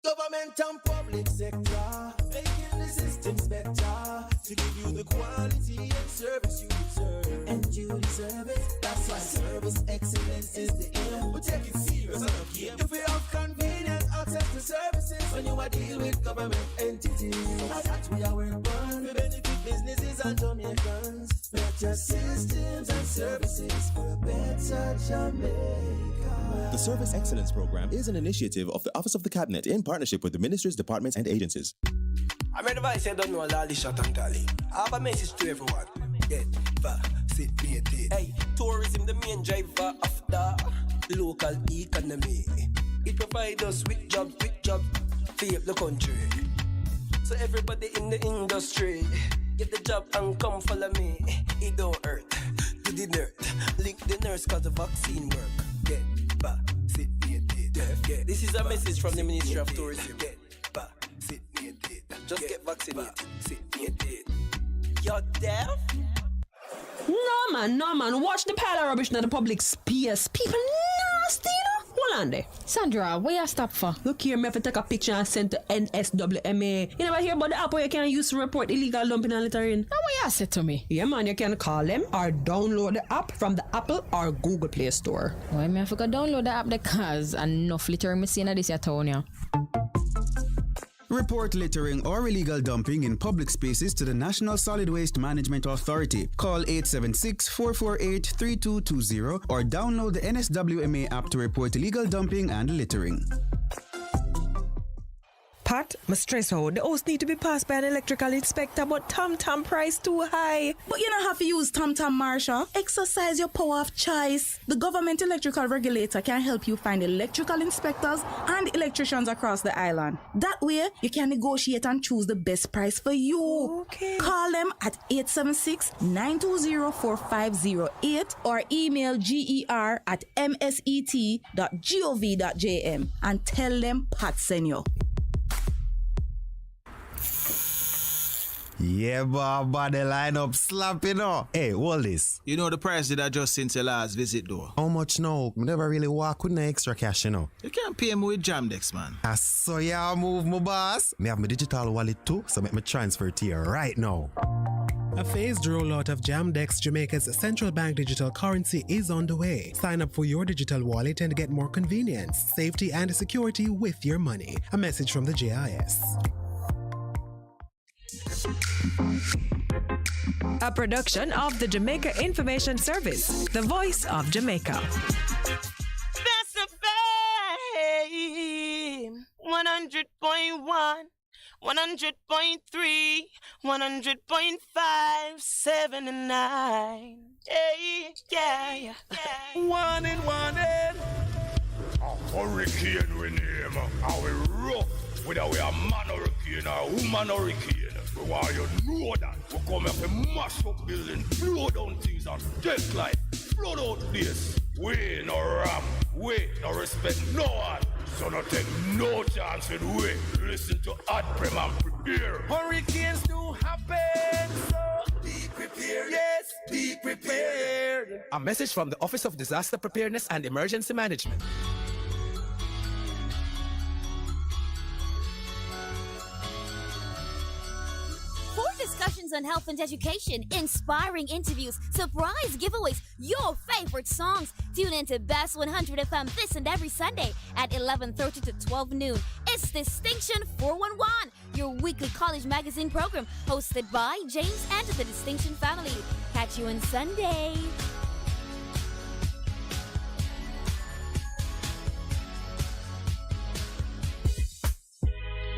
Government and public sector, making the systems better to give you the quality and service you deserve. And you deserve it. That's why service excellence is the aim. We take it serious, I don't care. If we have convenient access to services when you are dealing with government entities, that's we are work on. We benefit businesses and Jamaicans. Better systems and services for a better Jamaica. The Service Excellence Program is an initiative of the Office of the Cabinet in partnership with the ministries, departments, and agencies. I'm advice I don't know all the shot and tally. I have a message to everyone. Get vaccinated. Hey, tourism the main driver of the local economy. It provides us with jobs, feed the country. So everybody in the industry, get the job and come follow me. It don't hurt. Do the nerd. Link the nurse cause the vaccine work. Get vaccinated. This is a message from the Ministry of Tourism. Get vaccinated. Just get vaccinated. You're deaf? No man. Watch the pile of rubbish in the public space. People nasty, you know? Hold on there. Sandra, where you stop for? Look here, me have to take a picture and send to NSWMA. You never hear about the app where you can use to report illegal dumping and littering? Now what you said to me? Yeah man, you can call them or download the app from the Apple or Google Play Store. Why me have to go download the app because enough littering me see in this here town, yeah. Report littering or illegal dumping in public spaces to the National Solid Waste Management Authority. Call 876-448-3220 or download the NSWMA app to report illegal dumping and littering. Pat, my stress out. The house need to be passed by an electrical inspector, but Tom price too high. But you don't have to use Tom, Marsha. Exercise your power of choice. The government electrical regulator can help you find electrical inspectors and electricians across the island. That way, you can negotiate and choose the best price for you. Okay. Call them at 876-920-4508 or email ger@mset.gov.jm and tell them Pat sent you. Yeah, but the lineup slap, you know. Hey, hold this. You know the price did I just since your last visit, though? How much now? I never really walk with no extra cash, you know. You can't pay me with Jamdex, man. I saw ya move, my boss. Me have my digital wallet too, so make me transfer it to you right now. A phased rollout of Jamdex, Jamaica's central bank digital currency, is on the way. Sign up for your digital wallet and get more convenience, safety, and security with your money. A message from the JIS. A production of the Jamaica Information Service, the voice of Jamaica. Best of fame, 100.1, 100.3, 100.5, 7 and 9. Hey, yeah. One and a hurricane we name. How we rough, whether we are man hurricane or woman hurricane. We want you know that we come here to mash up building, blow down things and just like flood out place. We no rap, we no respect no one. So no take no chance with we. Listen to Ad Prem and prepare. Hurricanes do happen, so be prepared. Yes, be prepared. A message from the Office of Disaster Preparedness and Emergency Management. Discussions on health and education, inspiring interviews, surprise giveaways, your favorite songs. Tune in to Bess 100 FM this and every Sunday at 11:30 to 12 noon. It's Distinction 411, your weekly college magazine program hosted by James and the Distinction family. Catch you on Sunday.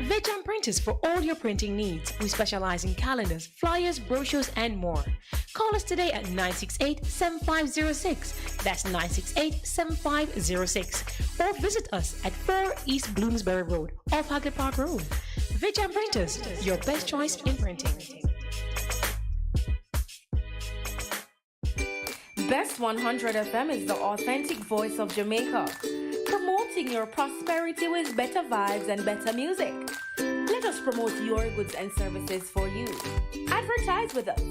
Veteran Printers for all your printing needs. We specialize in calendars, flyers, brochures, and more. Call us today at 968-7506. That's 968-7506. Or visit us at 4 East Bloomsbury Road, off Hagley Park Road. Veteran Printers, your best choice in printing. Best 100 FM is the authentic voice of Jamaica, promoting your prosperity with better vibes and better music. Let us promote your goods and services for you. Advertise with us.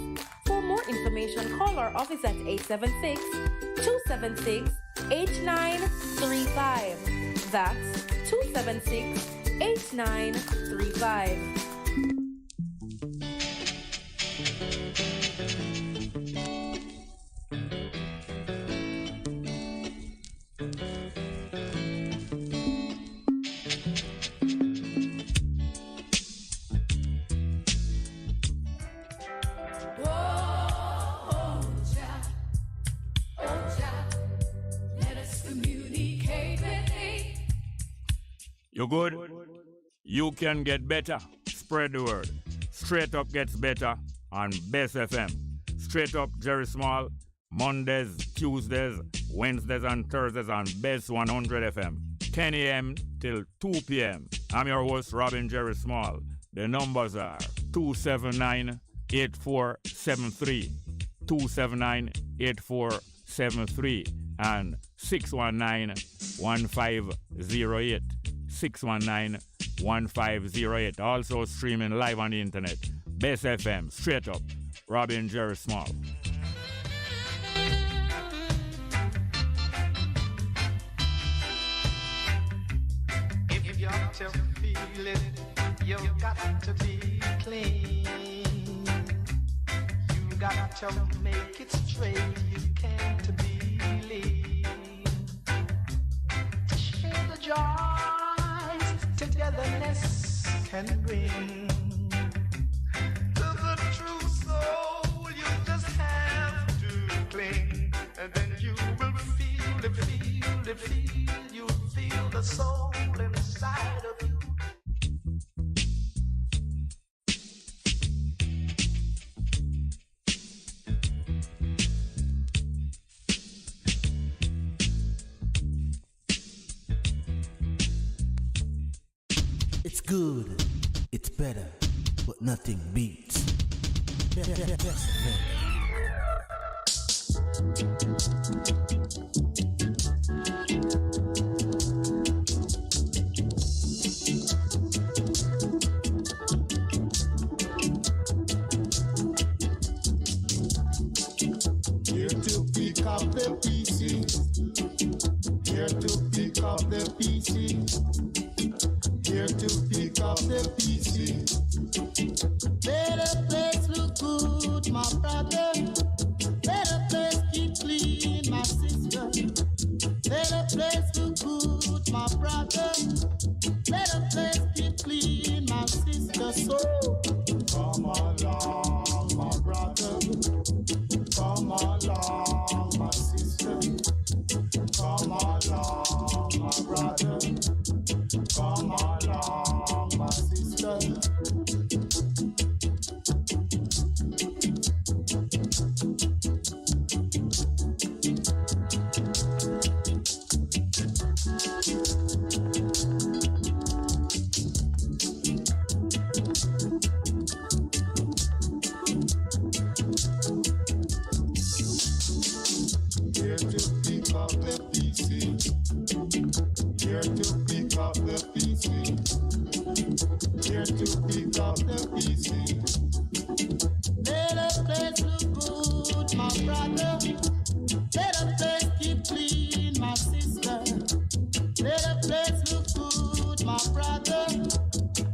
For more information, call our office at 876-276-8935. That's 276-8935. You good? You can get better. Spread the word. Straight Up gets better on Bess FM. Straight Up, Jerry Small, Mondays, Tuesdays, Wednesdays, and Thursdays on Bess 100 FM. 10 a.m. till 2 p.m. I'm your host, Robin Jerry Small. The numbers are 279-8473, 279-8473, and 619-1508, 619-1508. Also streaming live on the internet. Bess FM, Straight Up, Robin Jerry Small. If you got to feel it, you got to be clean. You got to make it straight. You can't be lean. Share the joys togetherness can bring. To the true soul, you just have to cling, and then you will feel it, feel it, feel. You'll feel the soul inside of you. It's good, it's better, but nothing beats. Best Here to pick up the pieces. Here to pick up the pieces. Here to pick up the pieces. Better place look good, my brother. Better place keep clean, my sister. Better place look good, my brother. Better place keep clean, my sister. So come along, my brother. Come along, my sister. Come along, my brother. Come along, my sister. Here to pick up the pieces. Here to pick up the pieces. Here to pick up the pieces. Let a place look good, my brother. Let a place keep clean, my sister. Let a place look good, my brother.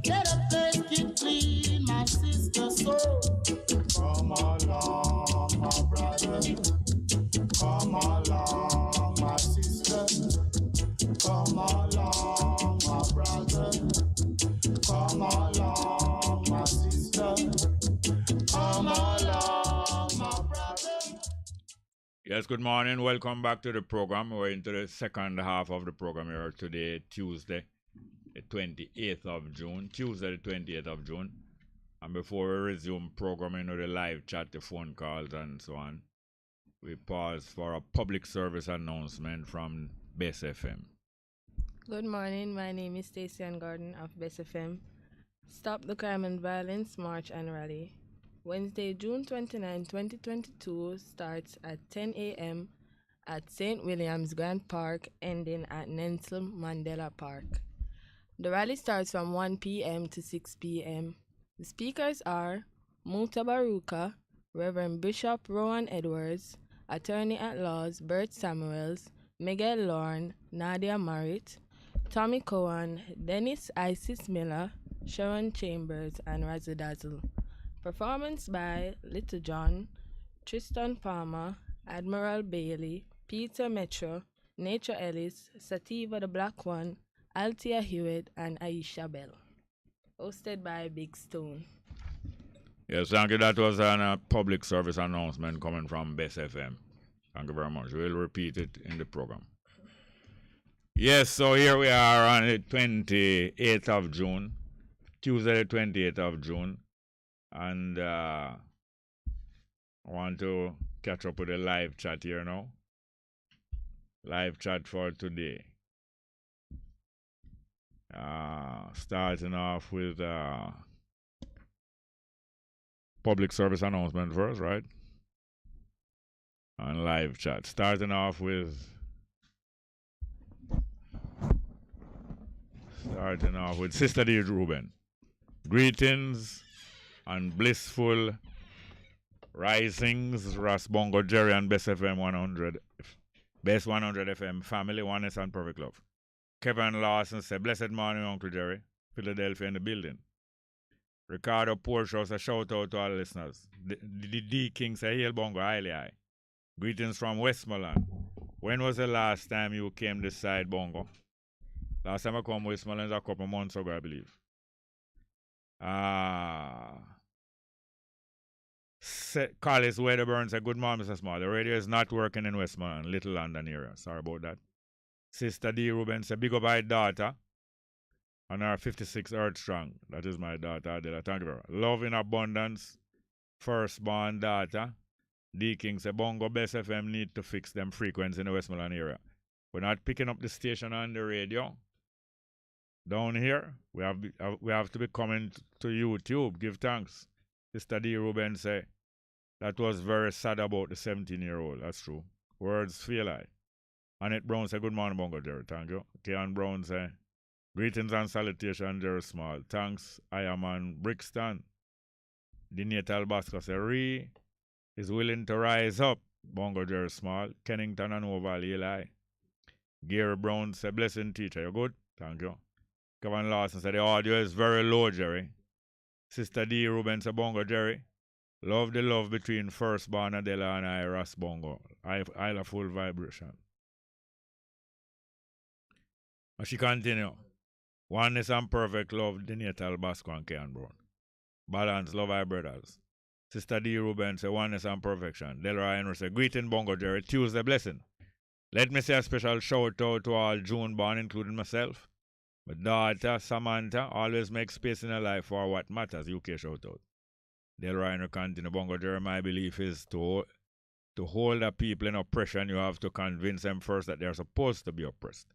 Let a place keep clean, my sister. So come along, my brother. Come along, my sister. Come along, my brother. Come along, my sister. Come along, my brother. Yes, good morning. Welcome back to the program. We're into the second half of the program here today, Tuesday, the 28th of June. Tuesday, the 28th of June. And before we resume programming with the live chat, the phone calls, and so on, we pause for a public service announcement from Bess FM. Good morning. My name is Stacey Ann Gordon of Bess FM. Stop the Crime and Violence March and Rally. Wednesday, June 29, 2022 starts at 10 a.m. at St. William's Grand Park, ending at Nelson Mandela Park. The rally starts from 1 p.m. to 6 p.m. The speakers are Muta Baruka, Reverend Bishop Rowan Edwards, Attorney at Laws Bert Samuels, Miguel Lorne, Nadia Merritt, Tommy Cohen, Dennis Isis Miller, Sharon Chambers, and Razzle-Dazzle. Performance by Little John, Tristan Palmer, Admiral Bailey, Peter Metro, Nature Ellis, Sativa the Black One, Althea Hewitt, and Aisha Bell. Hosted by Big Stone. Yes, thank you. That was a public service announcement coming from Bess FM. Thank you very much. We'll repeat it in the program. Yes, so here we are on the 28th of June, Tuesday the 28th of June. And I want to catch up with the live chat here now. Live chat for today. Starting off with public service announcement first, right? And live chat. Starting off with Sister D. Ruben. Greetings and blissful risings, Ras Bongo, Jerry, and Bess FM 100. Bess 100 FM family, oneness and perfect love. Kevin Lawson said, blessed morning, Uncle Jerry. Philadelphia in the building. Ricardo Porsche a shout out to all listeners. The D King say, hail Bongo, highly high. Greetings from Westmoreland. When was the last time you came this side, Bongo? Last time I come to Westmoreland a couple months ago, I believe. Carlos Wedderburn said, good morning, Mr. Small. The radio is not working in Westmoreland, Little London area. Sorry about that. Sister D. Ruben said, big up my daughter and her 56 Earth Strong. That is my daughter, Adela. Thank you very much. Love in abundance, firstborn daughter. D. King said, Bongo Bess FM need to fix them frequencies in the Westmoreland area. We're not picking up the station on the radio. Down here, we have to be coming to YouTube. Give thanks. Sister D. Ruben say, that was very sad about the 17-year-old. That's true. Words feel I. Annette Brown say, good morning, Bongo Jerry. Thank you. Keon Brown say, greetings and salutation, Jerry Small. Thanks, I am on Brixton. The Natal Basco say, Ree is willing to rise up, Bongo Jerry Small. Kennington and Oval, Eli. Gary Brown say, blessing teacher. You good? Thank you. Kevin Lawson said, the audio is very low, Jerry. Sister D. Ruben said, Bongo Jerry. Love the love between firstborn Adela and I, Ras Bongo. I a full vibration. And she continue. Oneness and perfect love, the Natal Basco and Kean Brown. Balance, love our brothers. Sister D. Ruben say, oneness and perfection. Delroy Henry say, greeting Bongo Jerry, Tuesday blessing. Let me say a special shout out to all June born, including myself. My daughter, Samantha, always make space in her life for what matters. UK shout out. Delroy Henry continue. Bongo Jerry, my belief is to hold the people in oppression, you have to convince them first that they're supposed to be oppressed.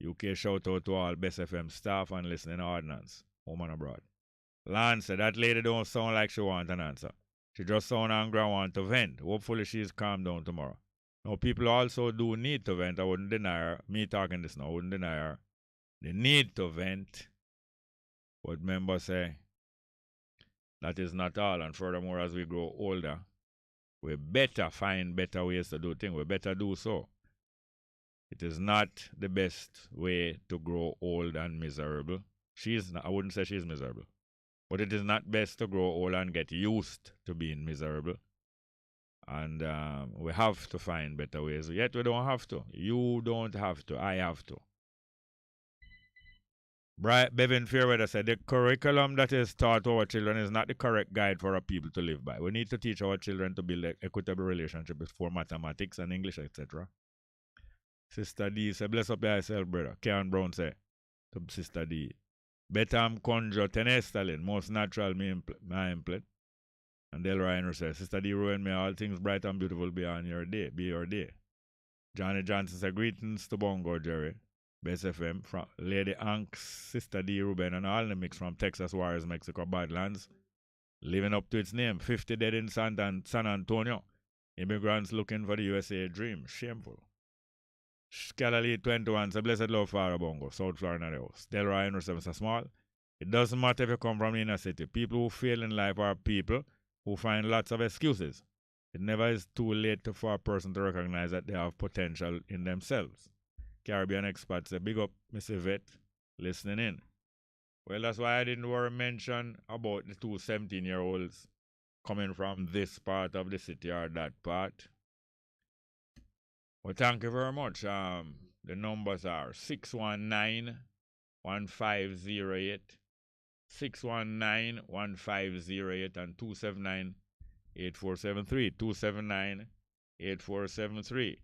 UK shout out to all Bess FM staff and listening audience, home and abroad. Lance said, that lady don't sound like she want an answer. She just sound angry and want to vent. Hopefully she's calmed down tomorrow. Now, people also do need to vent. I wouldn't deny her. Me talking this now, I wouldn't deny her. They need to vent. But members say, that is not all. And furthermore, as we grow older, we better find better ways to do things. We better do so. It is not the best way to grow old and miserable. I wouldn't say she's miserable. But it is not best to grow old and get used to being miserable. And we have to find better ways. Yet we don't have to. You don't have to. I have to. Bevan Fairweather said, the curriculum that is taught to our children is not the correct guide for our people to live by. We need to teach our children to build equitable relationships for mathematics and English, etc. Sister D said, bless up yourself, brother. Karen Brown said to Sister D, Betam conjure tenestalin, most natural me implant. And Delroy Henry said, Sister D ruin may all things bright and beautiful be on your day, be your day. Johnny Johnson said, greetings to Bongo Jerry, Bess FM, from Lady Anks, Sister D Ruben, and all the mix from Texas Warriors, Mexico, Badlands. Living up to its name, 50 dead in San Antonio. Immigrants looking for the USA dream. Shameful. Galilee 21 said, blessed love for Bongo, South Florida house. Delroy Henry said, Mr. Small, it doesn't matter if you come from the inner city. People who fail in life are people who find lots of excuses. It never is too late for a person to recognize that they have potential in themselves. Caribbean expat said, big up, Miss Yvette, listening in. Well, that's why I didn't want to mention about the two 17-year-olds coming from this part of the city or that part. Well, thank you very much. The numbers are 619-1508, 619-1508, and 279-8473, 279-8473.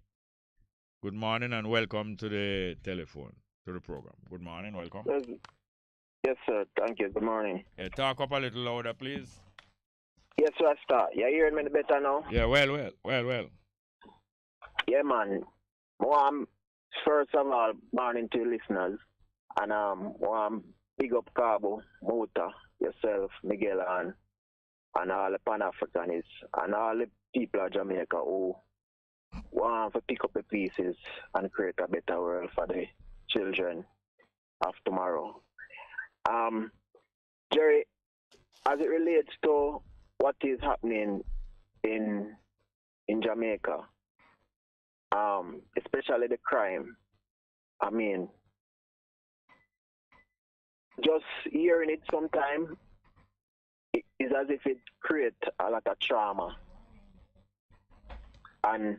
Good morning and welcome to the telephone, to the program. Good morning, welcome. Yes, sir. Thank you. Good morning. Talk up a little louder, please. Yes, Rasta. You hearing me better now? Yeah, well. Yeah, man. First of all, morning to your listeners. And big up Cabo, Mota, yourself, Miguel, and all the Pan-Africanists, and all the people of Jamaica who want to pick up the pieces and create a better world for the children of tomorrow. Jerry, as it relates to what is happening in Jamaica, especially the crime, I mean, just hearing it sometimes is as if it creates a lot of trauma. And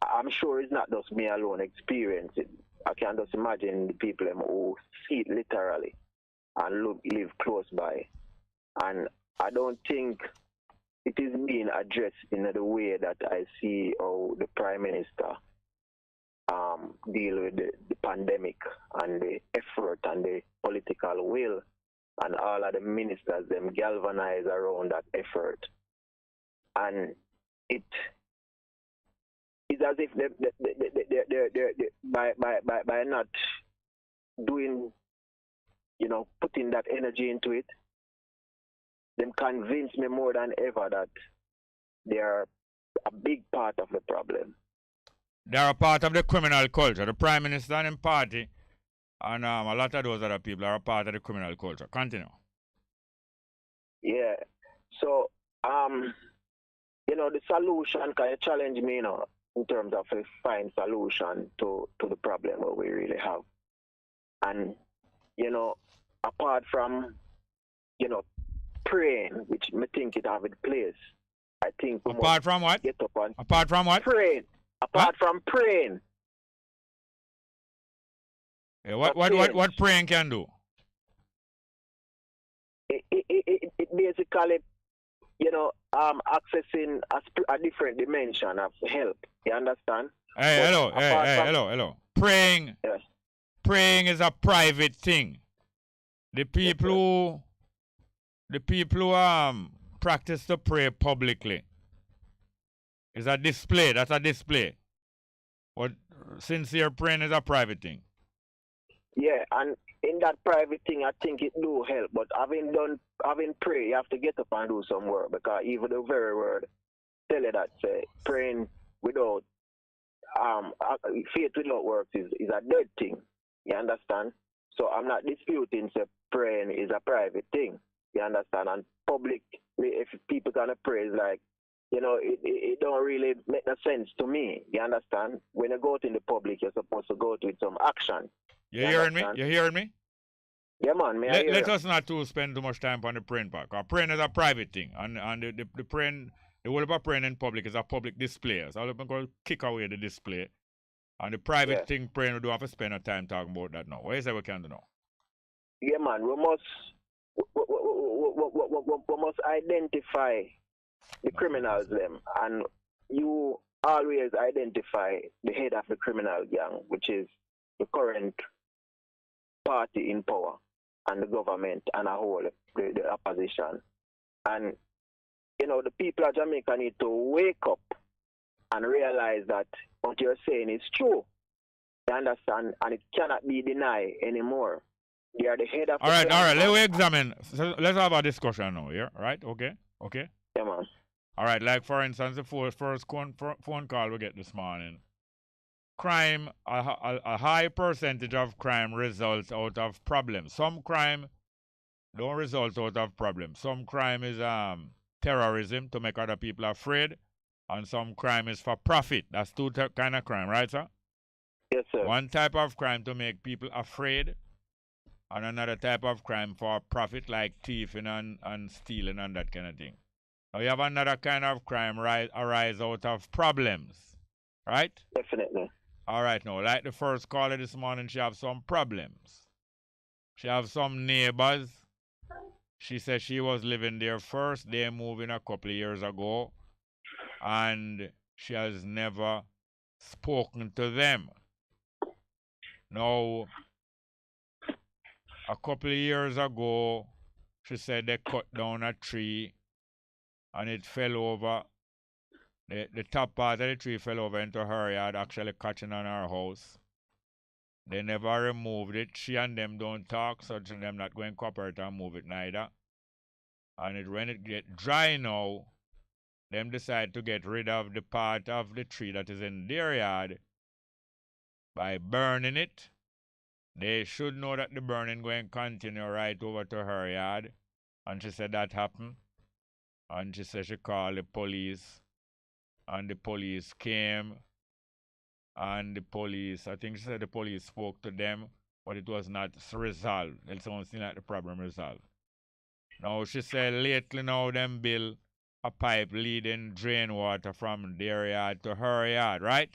I'm sure it's not just me alone experience it. I can just imagine the people who see it literally and live close by. And I don't think it is being addressed in the way that I see how the Prime Minister deal with the pandemic and the effort and the political will, and all of the ministers them galvanize around that effort. And it is as if they by not doing, putting that energy into it, them convince me more than ever that they are a big part of the problem. They are a part of the criminal culture. The Prime Minister and his party and a lot of those other people are a part of the criminal culture. Continue. Yeah. So, the solution, can you challenge me, in terms of a find solution to the problem that we really have? And, apart from, praying, which I think it have its place, I think we apart from what? Get up and apart from what? Praying. Apart from praying. Yeah, what praying can do? It basically, accessing a different dimension of help. You understand? Hey, hello. Praying. Yes. Praying is a private thing. The people who practice to pray publicly is a display. That's a display. But sincere praying is a private thing. Yeah, and in that private thing, I think it do help. But having pray, you have to get up and do some work, because even the very word tell you that praying without faith without works is a dead thing. You understand? So I'm not disputing praying is a private thing. You understand? And public, if people gonna pray, is like, it don't really make no sense to me. You understand? When you go out in the public, you're supposed to go out with some action. You hearing me? You hearing me? Yeah, man. Let us not spend too much time on the praying part. Because praying is a private thing. And the praying, the whole about praying in public is a public display. So I'm going to kick away the display. And the private thing, praying, we don't have to spend our time talking about that now. What is it we can do now? Yeah, man. We must identify the criminals them, and you always identify the head of the criminal gang, which is the current party in power and the government and a whole the opposition. And the people of Jamaica need to wake up and realize that what you're saying is true. You understand? And it cannot be denied anymore. They are the head of all right, let me examine. So let's have a discussion now, yeah? Right? Okay? Yeah, man. All right, like for instance, the first phone call we get this morning. Crime, a high percentage of crime results out of problems. Some crime don't result out of problems. Some crime is terrorism, to make other people afraid, and some crime is for profit. That's two kind of crime, right, sir? Yes, sir. One type of crime to make people afraid, and another type of crime for profit, like thieving and stealing and that kind of thing. Now you have another kind of crime arise out of problems, right? Definitely. All right, now, like the first caller this morning, she have some problems. She have some neighbors. She said she was living there first. They moved in a couple of years ago, and she has never spoken to them. Now, a couple of years ago, she said they cut down a tree and it fell over. The top part of the tree fell over into her yard, actually catching on her house. They never removed it. She and them don't talk, so them not going to cooperate and move it neither. And when it get dry now, them decide to get rid of the part of the tree that is in their yard by burning it. They should know that the burning going to continue right over to her yard. And she said that happened. And she said she called the police. And the police came. And the police, I think she said the police spoke to them, but it was not resolved. It don't seem like the problem resolved. Now she said lately now them build a pipe leading drain water from their yard to her yard, right?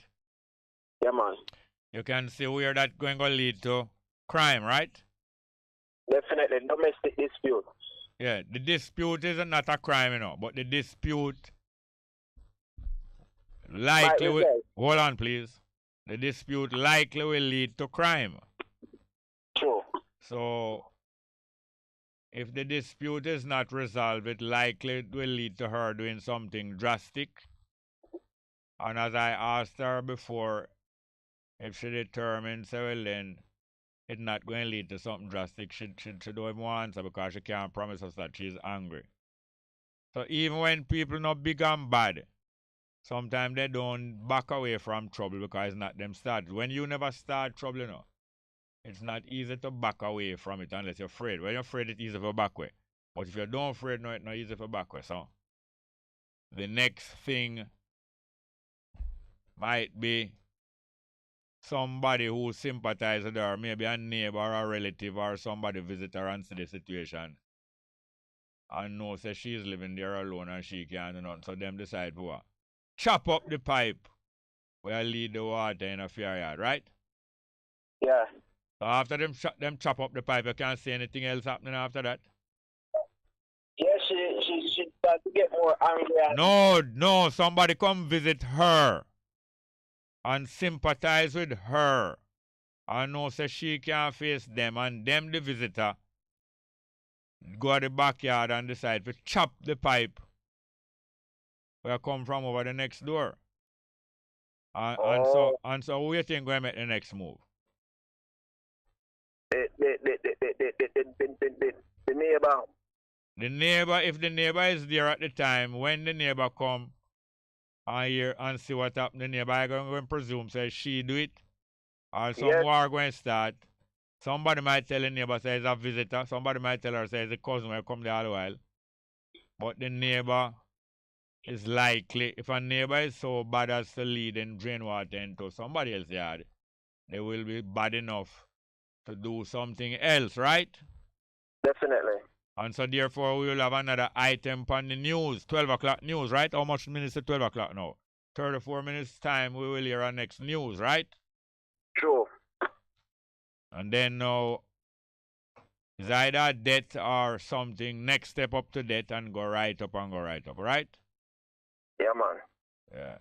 Yeah, man. You can see where that going to lead to crime, right? Definitely domestic dispute. Yeah, the dispute is not a crime, you know, but the dispute likely will, hold on please. The dispute likely will lead to crime. True. So if the dispute is not resolved, it likely will lead to her doing something drastic. And as I asked her before, if she determines, so well then, it's not going to lead to something drastic. She don't even answer because she can't promise us that she's angry. So even when people not big and bad, sometimes they don't back away from trouble because it's not them started. When you never start trouble, you know, it's not easy to back away from it unless you're afraid. When you're afraid, it's easy for back away. But if you don't afraid, no, it's not easy for back away. So the next thing might be somebody who sympathizes with her, maybe a neighbor or a relative or somebody visit her and see the situation and know say she's living there alone and she can't do nothing. So them decide for what? Chop up the pipe where lead the water in a fair yard, right? Yeah. So after them chop up the pipe, you can't see anything else happening after that? Yeah, she starts to get more angry. No, somebody come visit her and sympathize with her and know say she can't face them and them the visitor go to the backyard and decide to chop the pipe where come from over the next door. And so who you think going to make the next move? The neighbor. The neighbor, if the neighbor is there at the time, when the neighbor come and hear and see what happened, the neighbor is going to presume say she do it or some war going to start. Somebody might tell the neighbor say it's a visitor. Somebody might tell her say it's a cousin will come there all the while. But the neighbor is likely, if a neighbor is so bad as to lead and drain water into somebody else's yard, they will be bad enough to do something else, right? Definitely. And so therefore we will have another item on the news, 12 o'clock news, right? How much minutes to 12 o'clock now? 34 minutes time we will hear our next news, right? True. And then now it's either death or something, next step up to death and go right up, right? Yeah, man. Yeah.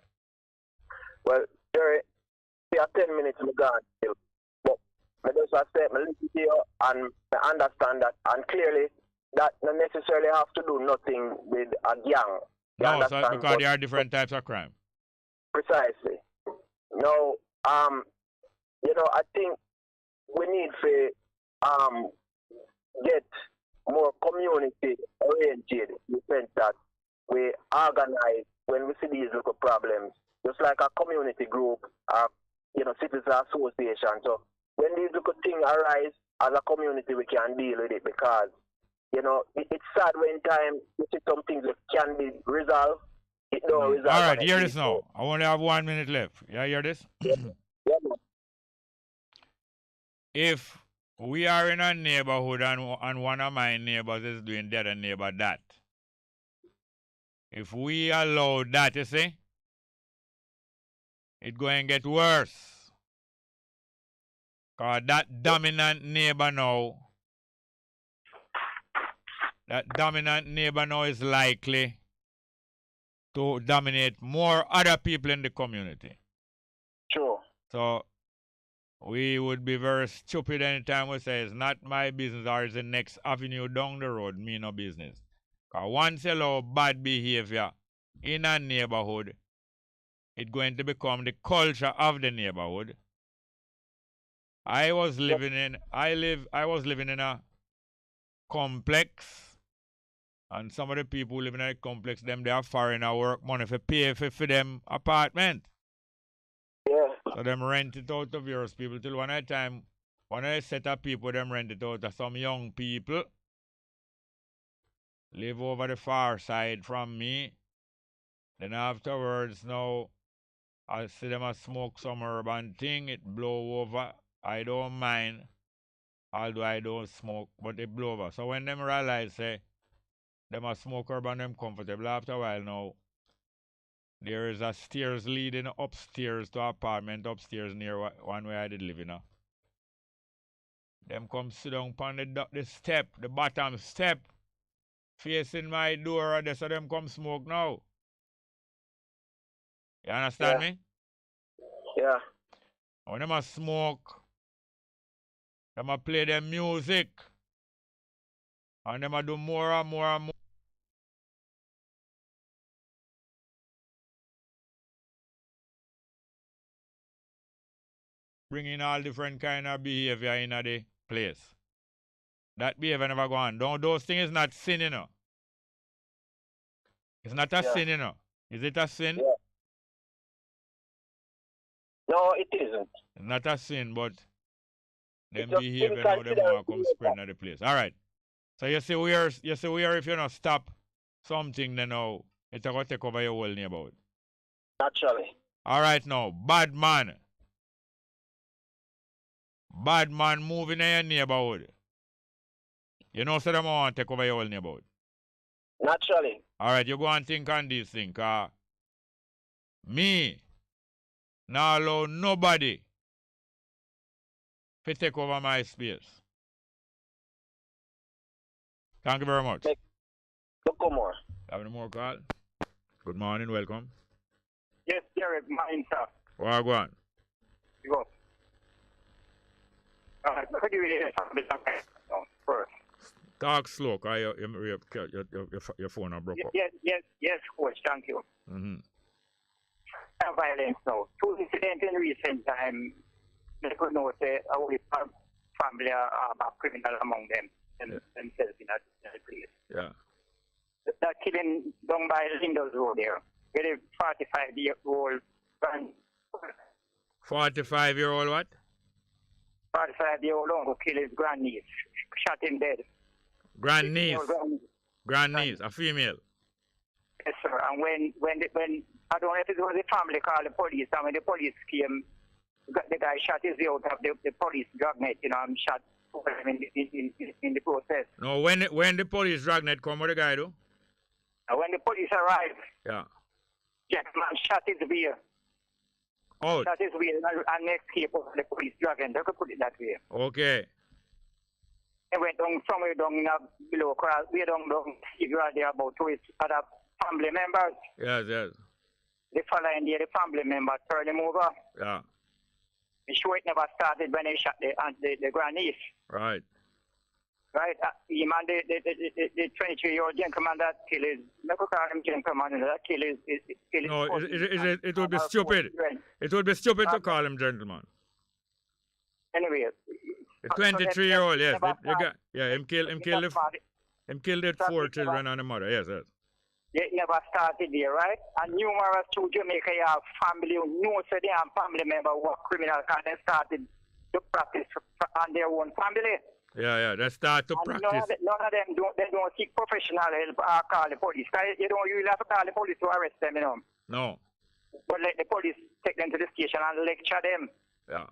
Well, Jerry, we are 10 minutes in the gone still. But I just want to say, I listen to you and I understand that. And clearly, that not necessarily have to do nothing with a gang. No, so because there are different types of crime. Precisely. No, I think we need to get more community oriented in the sense that we organize when we see these little problems, just like a community group, citizens association. So when these little things arise as a community, we can deal with it because, it's sad when time you see some things that can be resolved. It don't resolve. All right, hear this now. I only have 1 minute left. Yeah, hear this? If we are in a neighborhood and one of my neighbors is doing that and neighbor that, if we allow that, you see, it's going to get worse. Because that dominant neighbor now is likely to dominate more other people in the community. Sure. So we would be very stupid anytime we say it's not my business or it's the next avenue down the road, me no business. Because once you allow bad behavior in a neighborhood, it's going to become the culture of the neighborhood. I was living in a complex, and some of the people who live in a complex, they are foreigner work money for pay for them apartment. Yeah. So them rent it out of yours people till one at a time. One of the set of people them rent it out to some young people. Live over the far side from me. Then afterwards now I see them a smoke some urban thing, it blow over. I don't mind. Although I don't smoke, but it blow over. So when them realize say them a smoke urban, them comfortable after a while now. There is a stairs leading upstairs to apartment upstairs near one where I did live in. Them come sit down on the step, the bottom step, facing my door, and so them come smoke now. You understand me? Yeah. When them a smoke, them a play them music, and them a do more and more and more. Bringing all different kind of behavior in the place. That behavior never go on. Those things is not sin, you know. It's not a sin, you know. Is it a sin? Yeah. No, it isn't. It's not a sin, but them It's behavior now them want to come spread in the place. All right. So you see where if you not stop something, then now it's going to take over your whole neighborhood. Naturally. All right now, bad man. Bad man moving in your neighborhood. You know, so them want to take over your whole neighborhood. Naturally. All right, you go and think on this thing, cause me now allow nobody to take over my space. Thank you very much. Look more. Have any more call? Good morning, welcome. Yes, Jared, mine, sir. Well, go on. You go. Could you read it first? Talk slow, cause your phone are broke up. Yes, coach, thank you. Mm-hmm. Violence now. Two incidents in recent time, they could know say our family are criminal among them themselves in that place. Yeah. That killing done by Linda's Road there. Get a 45-year-old grand. 45-year-old what? 45-year-old uncle killed his grandniece. Shot him dead. Grandniece. Grandniece, a female. Yes, sir. And when I don't know if it was the family called the police, and when the police came, the guy shot his out of the police dragnet, and shot him in the process. No, when the police dragnet come, what the guy do? And when the police arrived, yeah, gentleman shot his beer. Oh. Shot his beer and escaped over the police dragnet. They could put it that way. Okay. He went down somewhere down in a below cross, way down if you are there about to his other family members. Yes. The following day, the family member turned him over. Yeah. The show it never started when they shot the grandniece. Right. Right? Him and the 23-year-old gentleman that killed his, never call him gentleman, that killed his No, it would be stupid. It would be stupid to call him gentleman. Anyway. The 23-year-old, yes. Him killed the 4 children and the mother, yes. It never started there, right? And numerous to Jamaica have family who know so they have family member who are criminal and they started to practice on their own family. Yeah, they start to practice. None of them don't seek professional help or call the police. You don't really have to call the police to arrest them, No. But let the police take them to the station and lecture them. Yeah.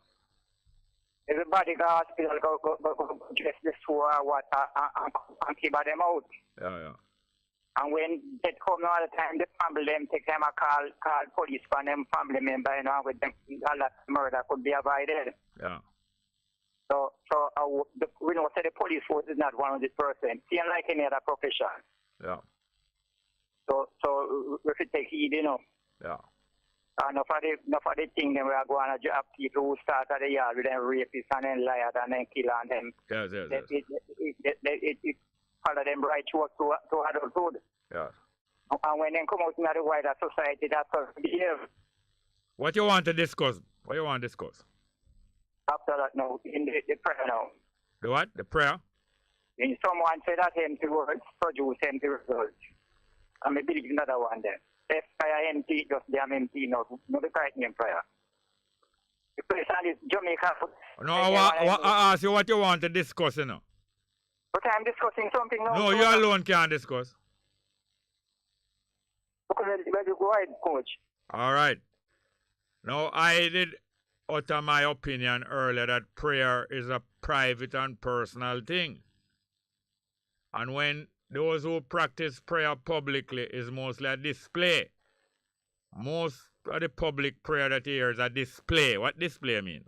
Everybody go to hospital, go dress this for what, and keep them out. Yeah. And when they come all the time, the family them take them a call police for them family member, with them, all that murder could be avoided. Yeah. So we know that the police force is not 100%. Same like any other profession. Yeah. So we should take heed, Yeah. Enough of the thing then we are going to have people who start at the yard with them rapists and then liars and then kill and them. Yes. It follow them right to adulthood. Yeah. And when they come out in the wider society, that's how they behave. What you want to discuss? What you want to discuss? After that, now, in the prayer now. The what? The prayer? And someone said that empty words produce empty results. And I believe another one there. If prayer empty, just damn empty, not the correct name prayer. The question is Jamaica. No, I ask you what you want to discuss, you know. But I'm discussing something now. No, you alone can't discuss. Because where you go ahead, coach. All right. Now, I did utter my opinion earlier that prayer is a private and personal thing. And when those who practice prayer publicly is mostly a display. Most of the public prayer that you hear is a display. What display mean?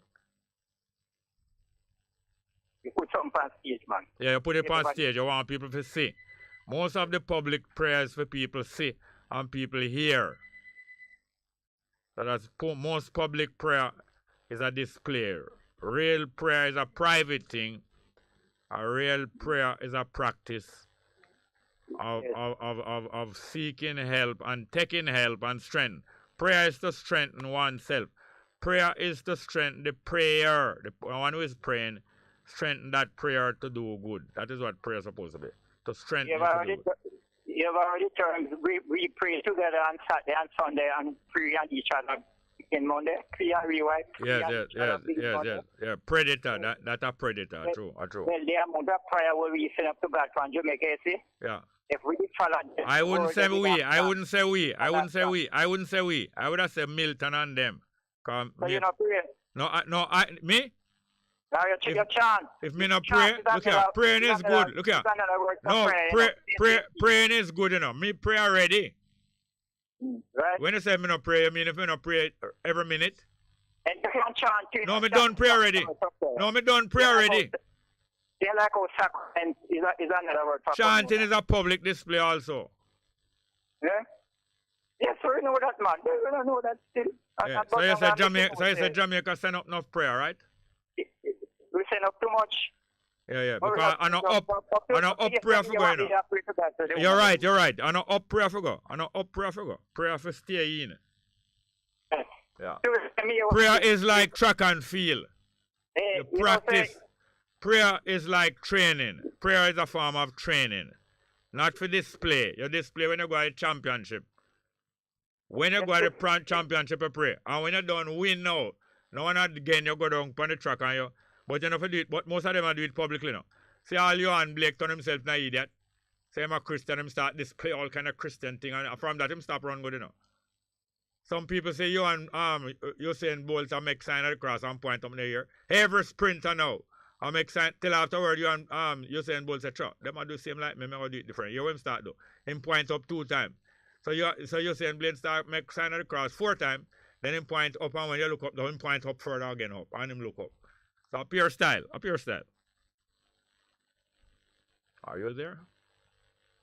You put something on stage, man. Yeah, you put it on stage. You want people to see. Most of the public prayers for people see and people hear. So that's most public prayer is a display. Real prayer is a private thing. A real prayer is a practice of seeking help and taking help and strength. Prayer is to strengthen oneself. Prayer is to strengthen the prayer. The one who is praying, strengthen that prayer to do good. That is what prayer is supposed to be. To strengthen You have already termed we pray together on Saturday and Sunday and pray on each other in Monday. Pray and rewind. Yes. Predator. That's a predator. True. Well, the amount of prayer we send up to God from Jamaica, you see? Yeah. If we follow I wouldn't say we. I wouldn't say we. I would have said Milton and them. So you not pray? No, me? Now you your chance. If me not pray, look here, praying is good. Look here. No, praying is good, you know. Me pray already. Right. When you say me not pray, you mean if me not pray every minute? And you can chant too. No, me done pray already. No, me done pray already. They like how sacrament is another word for chanting is a public display also. Yeah? Yes, we know that, man. We don't know that still. Yeah. So you said Jamaica send up enough prayer, right? We send up too much. Yeah. Because I know up prayer for go, you know. You're right. I know up prayer for go. Prayer for stay in. Yeah. Prayer is like track and field. You practice. Prayer is like training. Prayer is a form of training. Not for display. You display when you go to the championship. When you go to the championship, you pray. And when you don't win now, no one again you go down on the track and you. But you know, do it, but most of them do it publicly now. See, all you and Blake turn himself an idiot. Say I'm a Christian, him start display all kind of Christian thing, and from that him stop run good, you know. Some people say you and Usain Bolt and make sign of the cross and point up in the ear. Every sprinter now. I make sign till afterward you and Usain Bolt say, "Chuck, them a do same like me, I do it different." You him start though. Him point up 2 times. So Usain Bolt start make sign of the cross 4 times. Then him point up, and when you look up, him point up further again up, and him look up. So up your style. Are you there?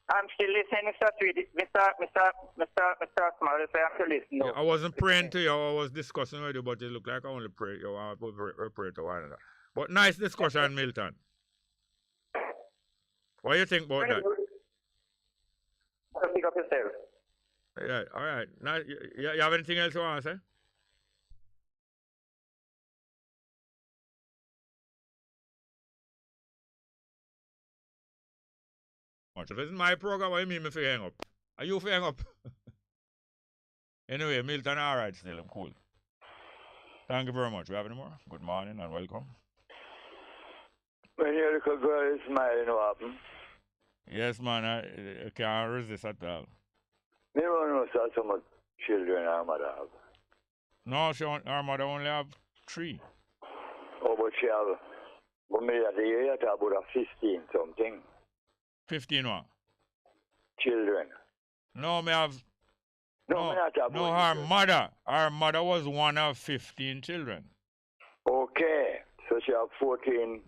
I'm still listening, Mr. Tweedy. Mr. Smart, I'm still listening. Yeah, I wasn't praying to you, I was discussing with you, but it looked like I only pray. You want to pray to one another. But nice discussion, Milton. What do you think about that? Pick up yourself. Yeah, all right. Now, you have anything else you want to say? If it's my program, what do you mean if you hang up? Are you hang up? Anyway, Milton, all right, still, I'm cool. Thank you very much. We have any more? Good morning and welcome. When your little girl is smiling, what happens? Yes, man, I can't resist at all. Me don't know so much children her mother have. No, her mother only have 3. Oh, but she have, but me at the year talk about 15 something. 15 what? Children. No, me have. No, her mother was one of 15 children. Okay, so she have 14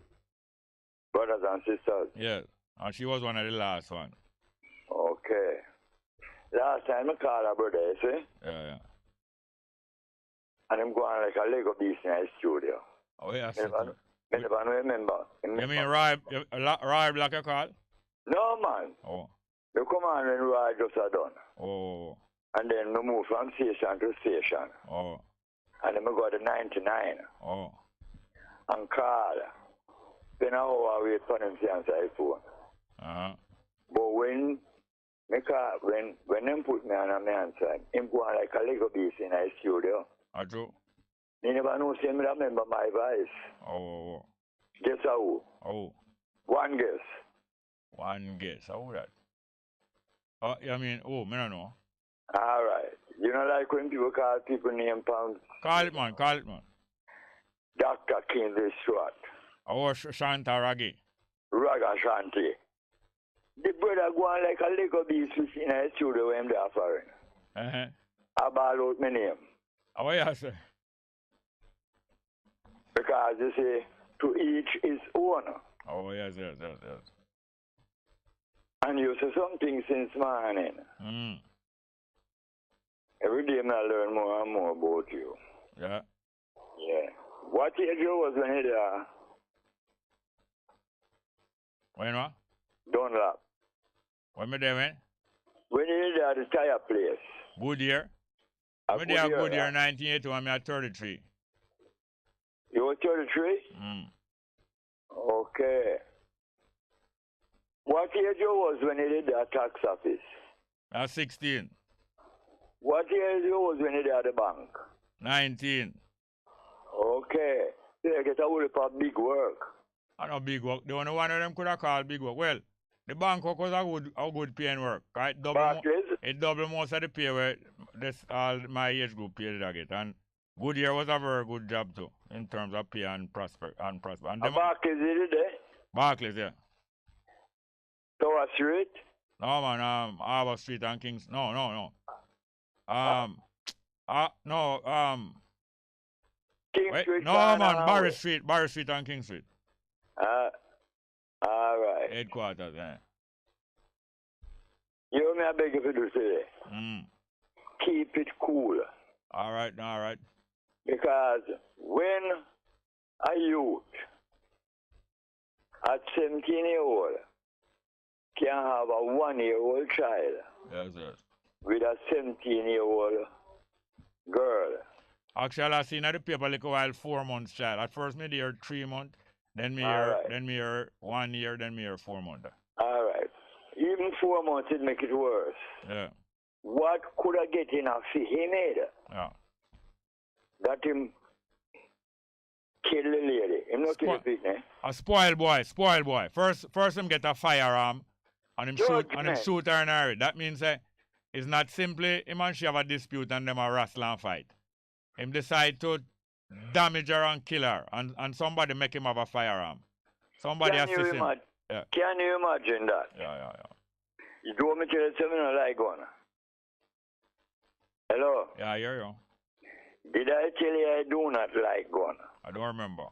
brothers and sisters. Yeah, and she was one of the last one. Okay. Last time I called her brother, you see? Yeah. And I'm going like a Lego business in the studio. Oh, yeah. I never remember. You mean Roy Black you call? No, man. Oh. You come on when Roy just are done. Oh. And then we move from station to station. Oh. And then we go to 99. Oh. And call. Then I wait for them to answer his phone. Uh-huh. But when them put me on my answer, him go on like a Lego beast in a studio. True. You never know, say me remember my voice. Oh. Guess how? Oh. One guess. One guess. How that? Oh, I mean, I don't know. All right. You know, like when people call people name pounds. Call it, man. Dr. Kingsley Stewart. Oh, Shanta Raggy. Raga Shanti. The brother go on like a Lego beast in a studio when they are foreign. Uh-huh. I ball out my name. Oh, yeah, sir. Because you say, to each his own. Oh, yes. And you say something since morning. Mm. Every day I learn more and more about you. Yeah. Yeah. What age you was when you there? When what? Dunlop. When me there when? When you there at the tire place. Good year. Me there good year 1981, me at 33. You were 33? Okay. What age you was when you did the tax office? I was 16. What age you was when you did at the bank? 19. Okay. You get a whole lot of big work. I know big work. The only one of them could have called big work. Well, the bank work was a good paying work. Right? It double most of the pay where all my age group paid I get. And Goodyear was a very good job too, in terms of pay and prosper. And Barclays is it there? Barclays, yeah. Tower Street? No man, Harbour Street and Kings. No. King Street. No man, Barry Street and King Street. All right. Headquarters, yeah. You may I beg you to do today. Keep it cool. All right. Because when a youth at 17 years old can have a 1-year-old child yes. with a 17-year-old girl. Actually, I seen at the paper like a while 4 months child. At first me there 3 months, then me here 1 year, then me here 4 months. All right. Even 4 months it make it worse. Yeah. What could I get in a fee he made? Yeah. That him kill the lady. Him not kill the pig, eh? A spoiled boy. First him get a firearm and him shoot her in her head. That means it's not simply him and she have a dispute and them a wrestle and fight. Him decide to damage her and kill her and somebody make him have a firearm. Somebody assist him. Yeah. Can you imagine that? Yeah. You do want me to tell you something I like one? Hello? Yeah, I hear you. Did I tell you I do not like gun? I don't remember.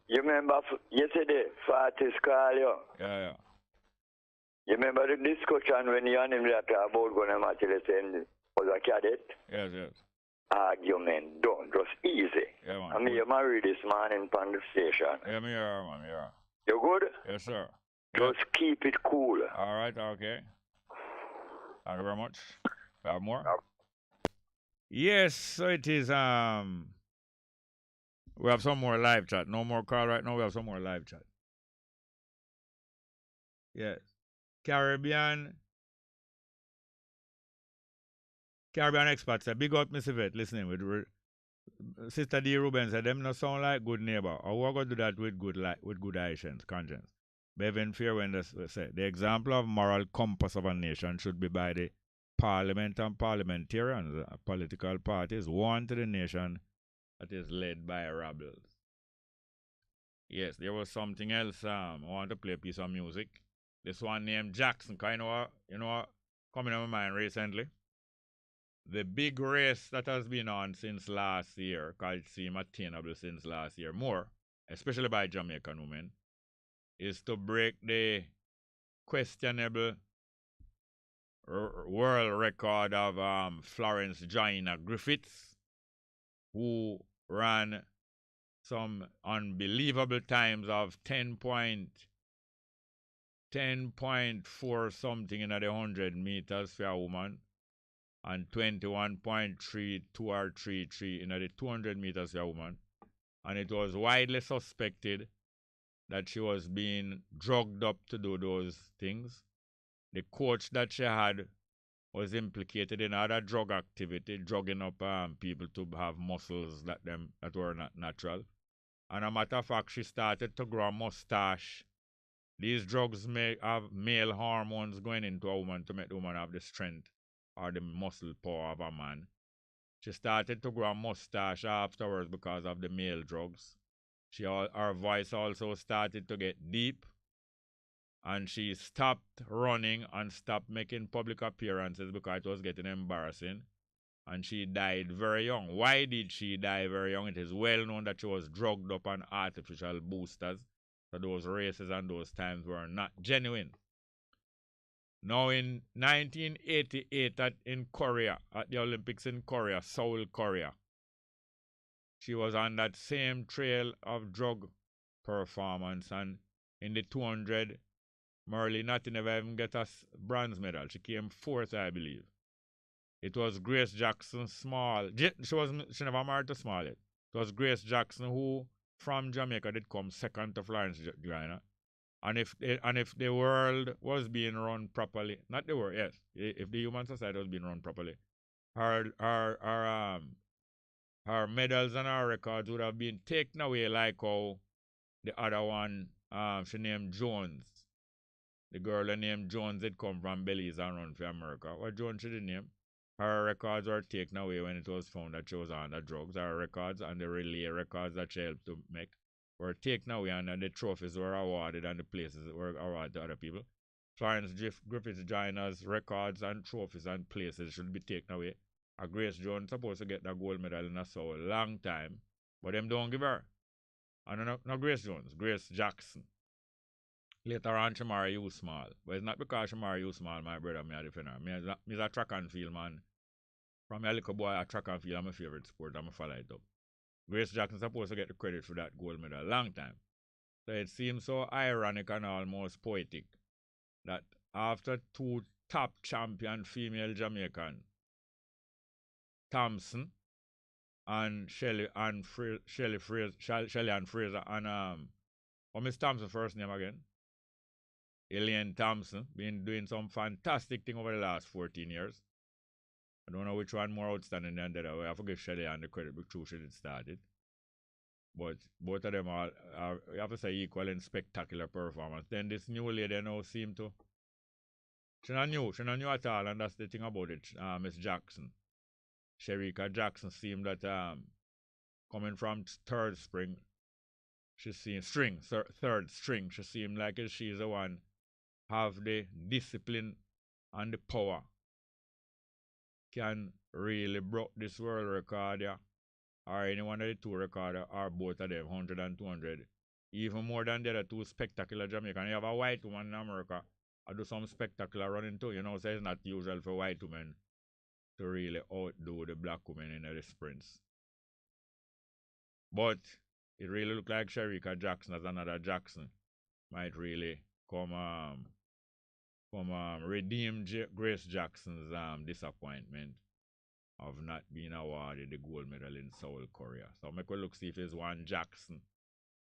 You remember yesterday, Fatis called you? Yeah. You remember the discussion when you and him talked about gun and actually saying was a cadet? Yes. Argument done, just easy. Yeah, man. I mean, you married this man in the station. Yeah, me here, man. You good? Yes, sir. Just keep it cool. All right, okay. Thank you very much. We have more? Yes, so it is, we have some more live chat. No more call right now, we have some more live chat. Yes. Caribbean expert said, big up Miss Yvette, listening with Sister D. Ruben said, them no sound like good neighbor. Or we're going to do that with good conscience. Bevan Fairwind said, the example of moral compass of a nation should be by the parliament and parliamentarians, political parties, one to the nation that is led by rebels. Yes, there was something else. I want to play a piece of music. This one named Jackson. You know what coming to my mind recently? The big race that has been on since last year, because it seemed attainable since last year, more, especially by Jamaican women, is to break the questionable world record of Florence Joyner Griffiths, who ran some unbelievable times of 10.8 10.4 something in the 100 meters for a woman and 21.32 or 33 in the 200 meters for a woman. And it was widely suspected that she was being drugged up to do those things. The coach that she had was implicated in other drug activity, drugging up people to have muscles that were not natural. And a matter of fact, she started to grow a mustache. These drugs may have male hormones going into a woman to make the woman have the strength or the muscle power of a man. She started to grow a mustache afterwards because of the male drugs. Her voice also started to get deep. And she stopped running and stopped making public appearances because it was getting embarrassing. And she died very young. Why did she die very young? It is well known that she was drugged up on artificial boosters. So those races and those times were not genuine. Now in 1988 in Korea, at the Olympics in Korea, Seoul, Korea, she was on that same trail of drug performance. And in the 200, Merle Natty never even get a bronze medal. She came fourth, I believe. It was Grace Jackson Small. She never married to Small yet. It was Grace Jackson who, from Jamaica, did come second to Florence Joyner. And if the world was being run properly, not the world, yes, if the human society was being run properly, her medals and her records would have been taken away like how the other one, she named Jones. The girl named Jones had come from Belize and run for America. What Jones should name? Her records were taken away when it was found that she was under drugs. Her records and the relay records that she helped to make were taken away, and the trophies were awarded and the places were awarded to other people. Florence Griffith Joyner's records and trophies and places should be taken away. Grace Jones supposed to get the gold medal in a so long time, but them don't give her. And no Grace Jones, Grace Jackson. Later on, she married you small. But it's not because she married you small, my brother, me a defend her. Me a track and field man. From a little boy, a track and field is my favorite sport. I'm a follow it up. Grace Jackson supposed to get the credit for that gold medal a long time. So it seems so ironic and almost poetic that after two top champion female Jamaican, Thompson and Shelly Ann Fraser and what Miss Thompson's first name again? Elaine Thompson, been doing some fantastic thing over the last 14 years. I don't know which one more outstanding than the other. I have to give Shelly Ann the credit because she did started. But both of them are you have to say, equal in spectacular performance. Then this new lady now seem to, she's not new at all, and that's the thing about it, Miss Jackson. Sherika Jackson seemed that coming from third string, she seemed third string, she seemed like she's the one have the discipline and the power can really broke this world record, yeah, or any one of the two records, or both of them, 100 and 200, even more than the other two spectacular Jamaican. You have a white woman in America, I do some spectacular running too, so it's not usual for white women to really outdo the black women in the sprints. But it really looked like Sherika Jackson as another Jackson might really come redeem Grace Jackson's disappointment of not being awarded the gold medal in Seoul, Korea. So I could look see if it's one Jackson.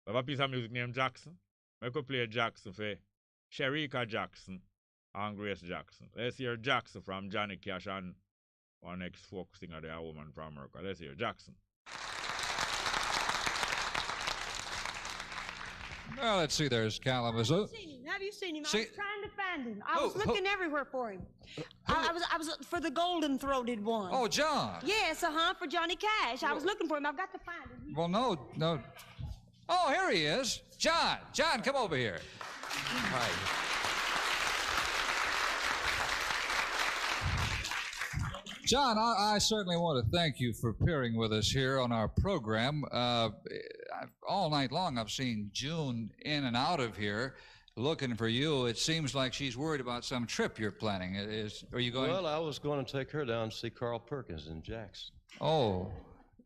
We have a piece of music named Jackson. I could play Jackson for Sherika Jackson and Grace Jackson. Let's hear Jackson from Johnny Cash and one ex-folk singer, the woman from America. Let's hear Jackson. Well, let's see. There's Kalamazoo. Have you seen him? See- I was trying to find him. I was looking everywhere for him. I was for the golden-throated one. Oh, John. Yes, for Johnny Cash. I was looking for him. I've got to find him. Well, no. Oh, here he is. John, come over here. Hi. John, I certainly want to thank you for appearing with us here on our program. All night long, I've seen June in and out of here looking for you. It seems like she's worried about some trip you're planning. Are you going? Well, I was going to take her down to see Carl Perkins in Jackson. Oh,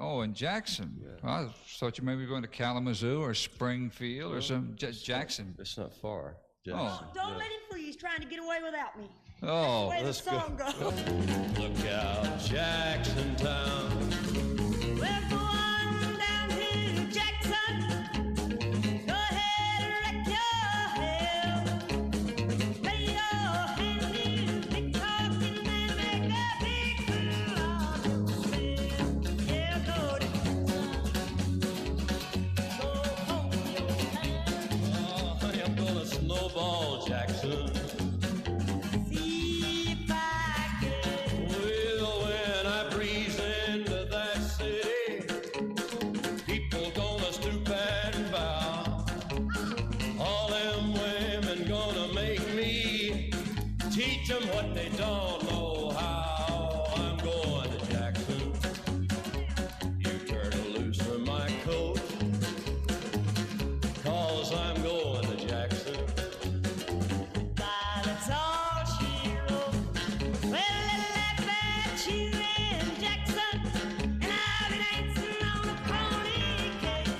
in Jackson. Yeah. Well, I thought you maybe were going to Kalamazoo or Springfield or some Jackson. It's not far. Jackson. Don't let him free. He's trying to get away without me. Oh, That's the way the song goes. Look out, Jackson Town. We'll go on down to Jackson. Go ahead and wreck your hell. Play your handy, big talking, and make a big fool of yourself. Yeah, go to go home your Oh, I am gonna snowball Jackson. See if I can. Well, when I breeze into that city, people gonna stoop and bow. All them women gonna make me teach them what they don't know how. I'm going to Jackson. You turn loose from my coat, 'cause I'm going to Jackson. That's all she wrote. Well, let that you in Jackson, and I'll be dancing on a pony cake.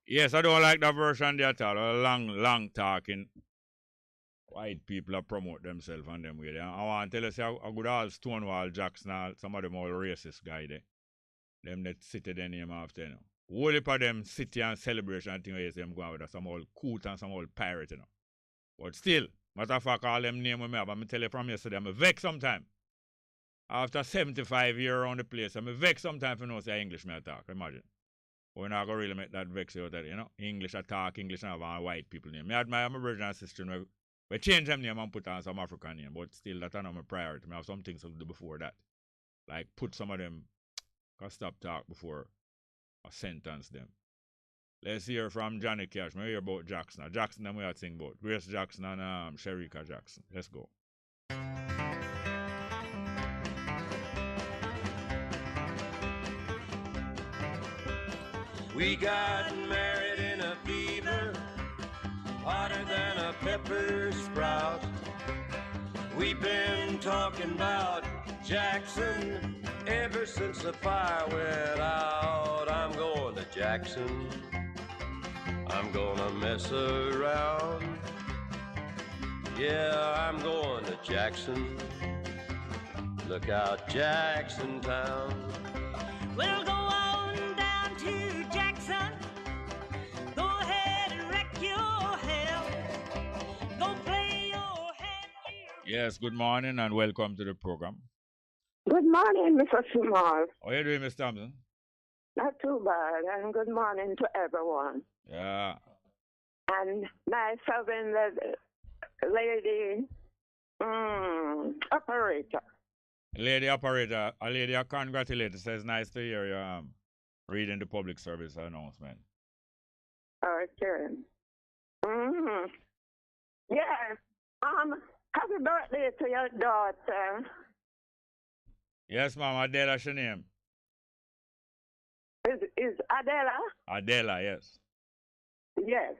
Yes, I don't like that version there at all. Long talking. White people are promote themselves and them way there. I want to tell you, say, I good all Stonewall Jackson, all, some of them all racist guy there. Them that city their name after, you know. Whole heap of them city and celebration and thing where you see them going with some old coot and some old pirate, you know. But still, matter of fact, all them name we have, I'm tell you from yesterday, I'm vex sometime. After 75 years around the place, I'm vex sometime for no say English me attack, imagine. We're not going to really make that vex out of that, you know. English attack, English and have a white people name. I admire my brother and sister, you know, we change them name and put on some African name, but still that's not my priority. I have some things to do before that. Like put some of them, can stop talk before I sentence them. Let's hear from Johnny Cash. We hear about Jackson. Jackson and we are sing about Grace Jackson and Sherika Jackson. Let's go. We got married in a fever, hotter than a pepper sprout. We've been talking about Jackson ever since the fire went out. I'm going to Jackson. I'm gonna mess around. Yeah, I'm going to Jackson. Look out, Jackson Town. We'll go on down to Jackson. Go ahead and wreck your hell. Go play your hand. Yes, good morning and welcome to the program. Good morning, Mr. Small. How are you doing, Miss Thompson? Not too bad, and good morning to everyone. Yeah. And myself and the lady operator. Lady operator, a lady I congratulate. It says nice to hear you reading the public service announcement. Okay. Yeah. Happy birthday to your daughter. Yes, ma'am. Adela, she name. Is Adela? Adela, yes. Yes.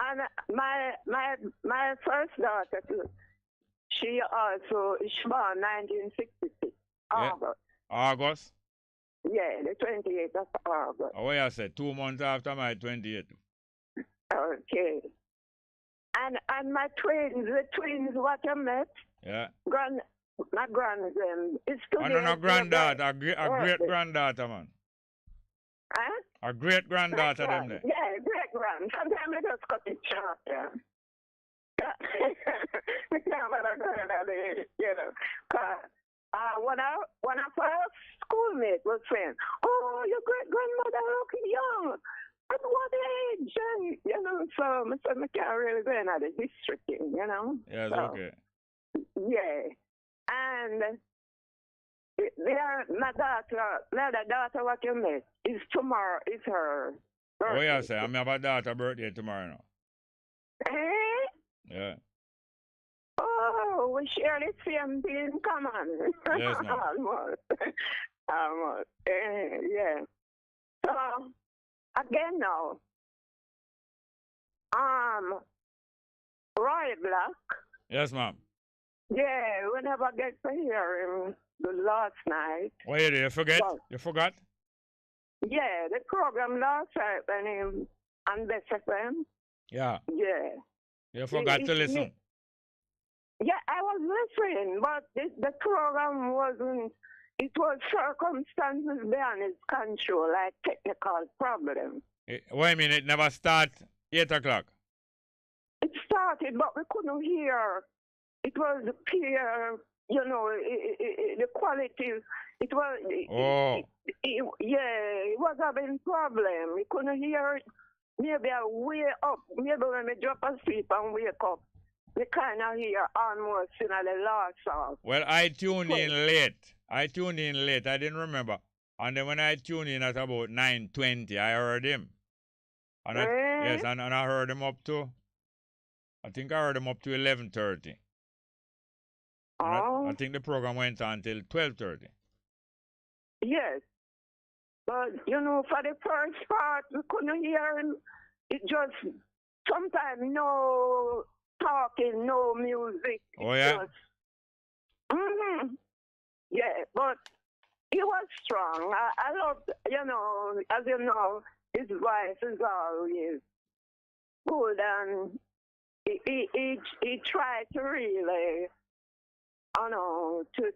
And my first daughter too. She born 1966. August. August? Yeah, the 28th of August. Oh, I said 2 months after my 28th. Okay. And my twins, the twins what I met. Yeah. My grandson is today. Oh, no, granddaughter, a great granddaughter, man. Huh? A great granddaughter, them there. Yeah, great grand. Sometimes I just cut it short, yeah. You know, one of our schoolmates was saying, "Oh, your great grandmother look young. At what age?" And, you know, so I can't really go into the history thing, you know. Yes, so, okay. Yeah, and my daughter, what you met is tomorrow. Is her birthday. Oh, yeah, say I have a daughter birthday tomorrow now. Eh? Yeah. Oh, we share the same thing. Come on. Yes, ma'am. Almost. Yeah. So, again now, Roy Black. Yes, ma'am. Yeah, we never get to hear him the last night. What you do? You forget? Well, you forgot? Yeah, the program last night when him on Bess FM. Yeah. Yeah. You forgot to listen. Yeah, I was listening, but the program wasn't. It was circumstances beyond its control, like technical problems. Wait a minute, it never start 8 o'clock. It started, but we couldn't hear. It was clear, you know, the quality. It was. It was having problem. We couldn't hear it. Maybe I wake up. Maybe when we drop asleep and wake up, we kind of hear almost in the last song. Well, I tuned in late. I didn't remember. And then when I tuned in at about 9:20, I heard him. And yes, and I heard him up to, I think I heard him up to 11:30. I think the program went on till 12:30. Yes. But, you know, for the first part, we couldn't hear him. It just, sometimes no talking, no music. Oh, yeah? Yeah, but he was strong. I love, you know, as you know, his voice is always good, and he tried to really, you know, to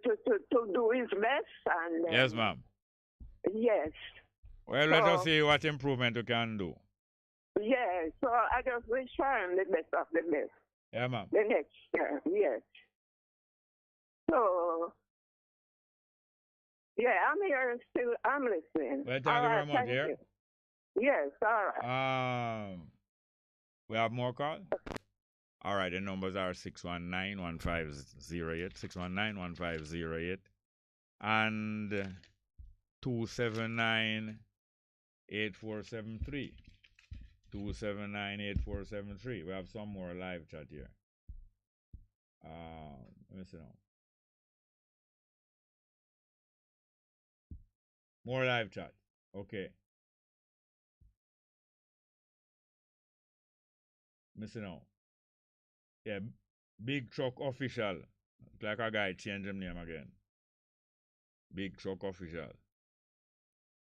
do his best. And yes, ma'am. Yes. Well, let us see what improvement we can do. Yeah, so I just wish him the best of the best. Yeah, ma'am. The next year, yes. So, yeah, I'm here still. I'm listening. Well, thank you very much, dear. You. Yes, all right. We have more calls? All right, the numbers are 619-1508, 619-1508, and 279-8473. 279-8473. We have some more live chat here. Let me see now. More live chat. Okay. Let me see now. Yeah, Big Truck Official. It's like a guy changed his name again. Big Truck Official.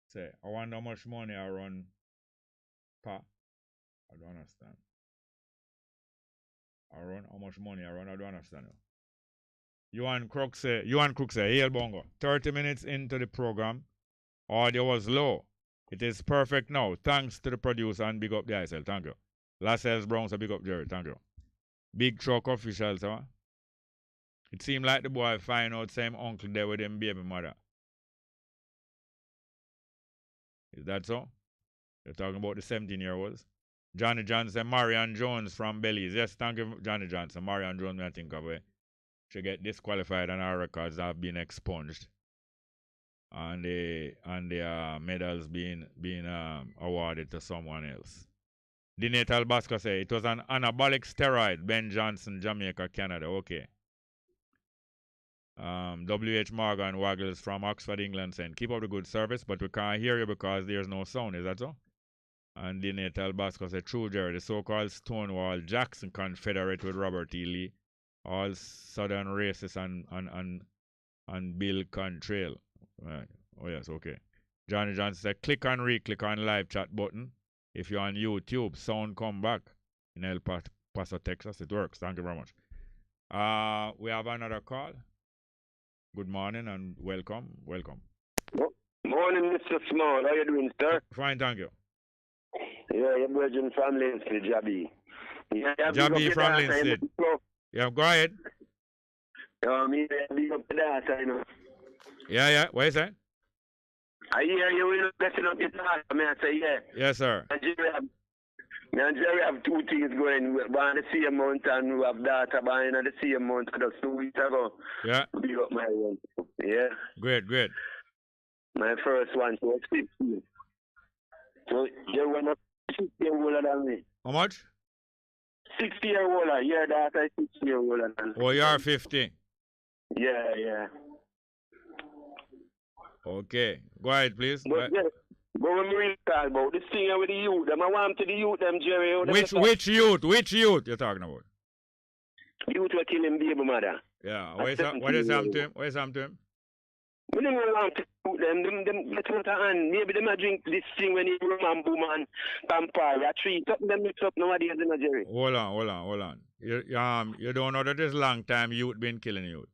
Say, I wonder how much money I run per. I don't understand. How much money I run? I don't understand. You and Crook say, hey, Bongo, 30 minutes into the program, audio was low. It is perfect now. Thanks to the producer and big up the ISL. Thank you. Lascelles Brown, so big up Jerry. Thank you. Big Truck Official, huh? It seemed like the boy find out same uncle there with him baby mother. Is that so? You're talking about the 17-year-olds? Johnny Johnson, Marion Jones from Belize. Yes, thank you, Johnny Johnson. Marion Jones, I think of it. She get disqualified and her records have been expunged. And the medals being awarded to someone else. The Natal Basco say it was an anabolic steroid. Ben Johnson, Jamaica, Canada. Okay. W.H. Morgan Waggles from Oxford, England saying, keep up the good service, but we can't hear you because there's no sound. Is that so? And the Natal Basco said, true, Jerry, the so-called Stonewall Jackson Confederate with Robert E. Lee, all Southern racists and Bill Contrail. Right. Oh, yes, okay. Johnny Johnson said, click and re-click on live chat button. If you're on YouTube, sound come back in El Paso, Texas. It works. Thank you very much. We have another call. Good morning and welcome. Welcome. Morning, Mr. Small. How you doing, sir? Fine, thank you. Yeah, your virgin from Linstead, Jabby. Yeah, Jabby from Linstead. Yeah, go ahead. Me, big up the dance, I know. Yeah. What is that? I hear you will blessing up your dance. I mean, I say, yeah. Yes, sir. Me and Jerry have two things going. We're on the same month and we have data buying at the same month. Just 2 weeks ago. Yeah. Big up my one. Yeah. Great. My first one, so it's 15. So you went up 60 years older than me. How much? 60 years older. Yeah, that is 60 years older than me. Oh, you are 50. Yeah. Okay. Go ahead, please. But when we talk about this thing with the youth, I want to the youth, them Jerry. Which youth? Which youth you're talking about? Youth were killing baby mother. Yeah. What is happening to him? We don't want to put them get out of hand. Maybe them a drink this thing when you rum boom and Campari. I treat them mix up nowadays in Jerry. Hold on. You don't know that this long time youth been killing youth.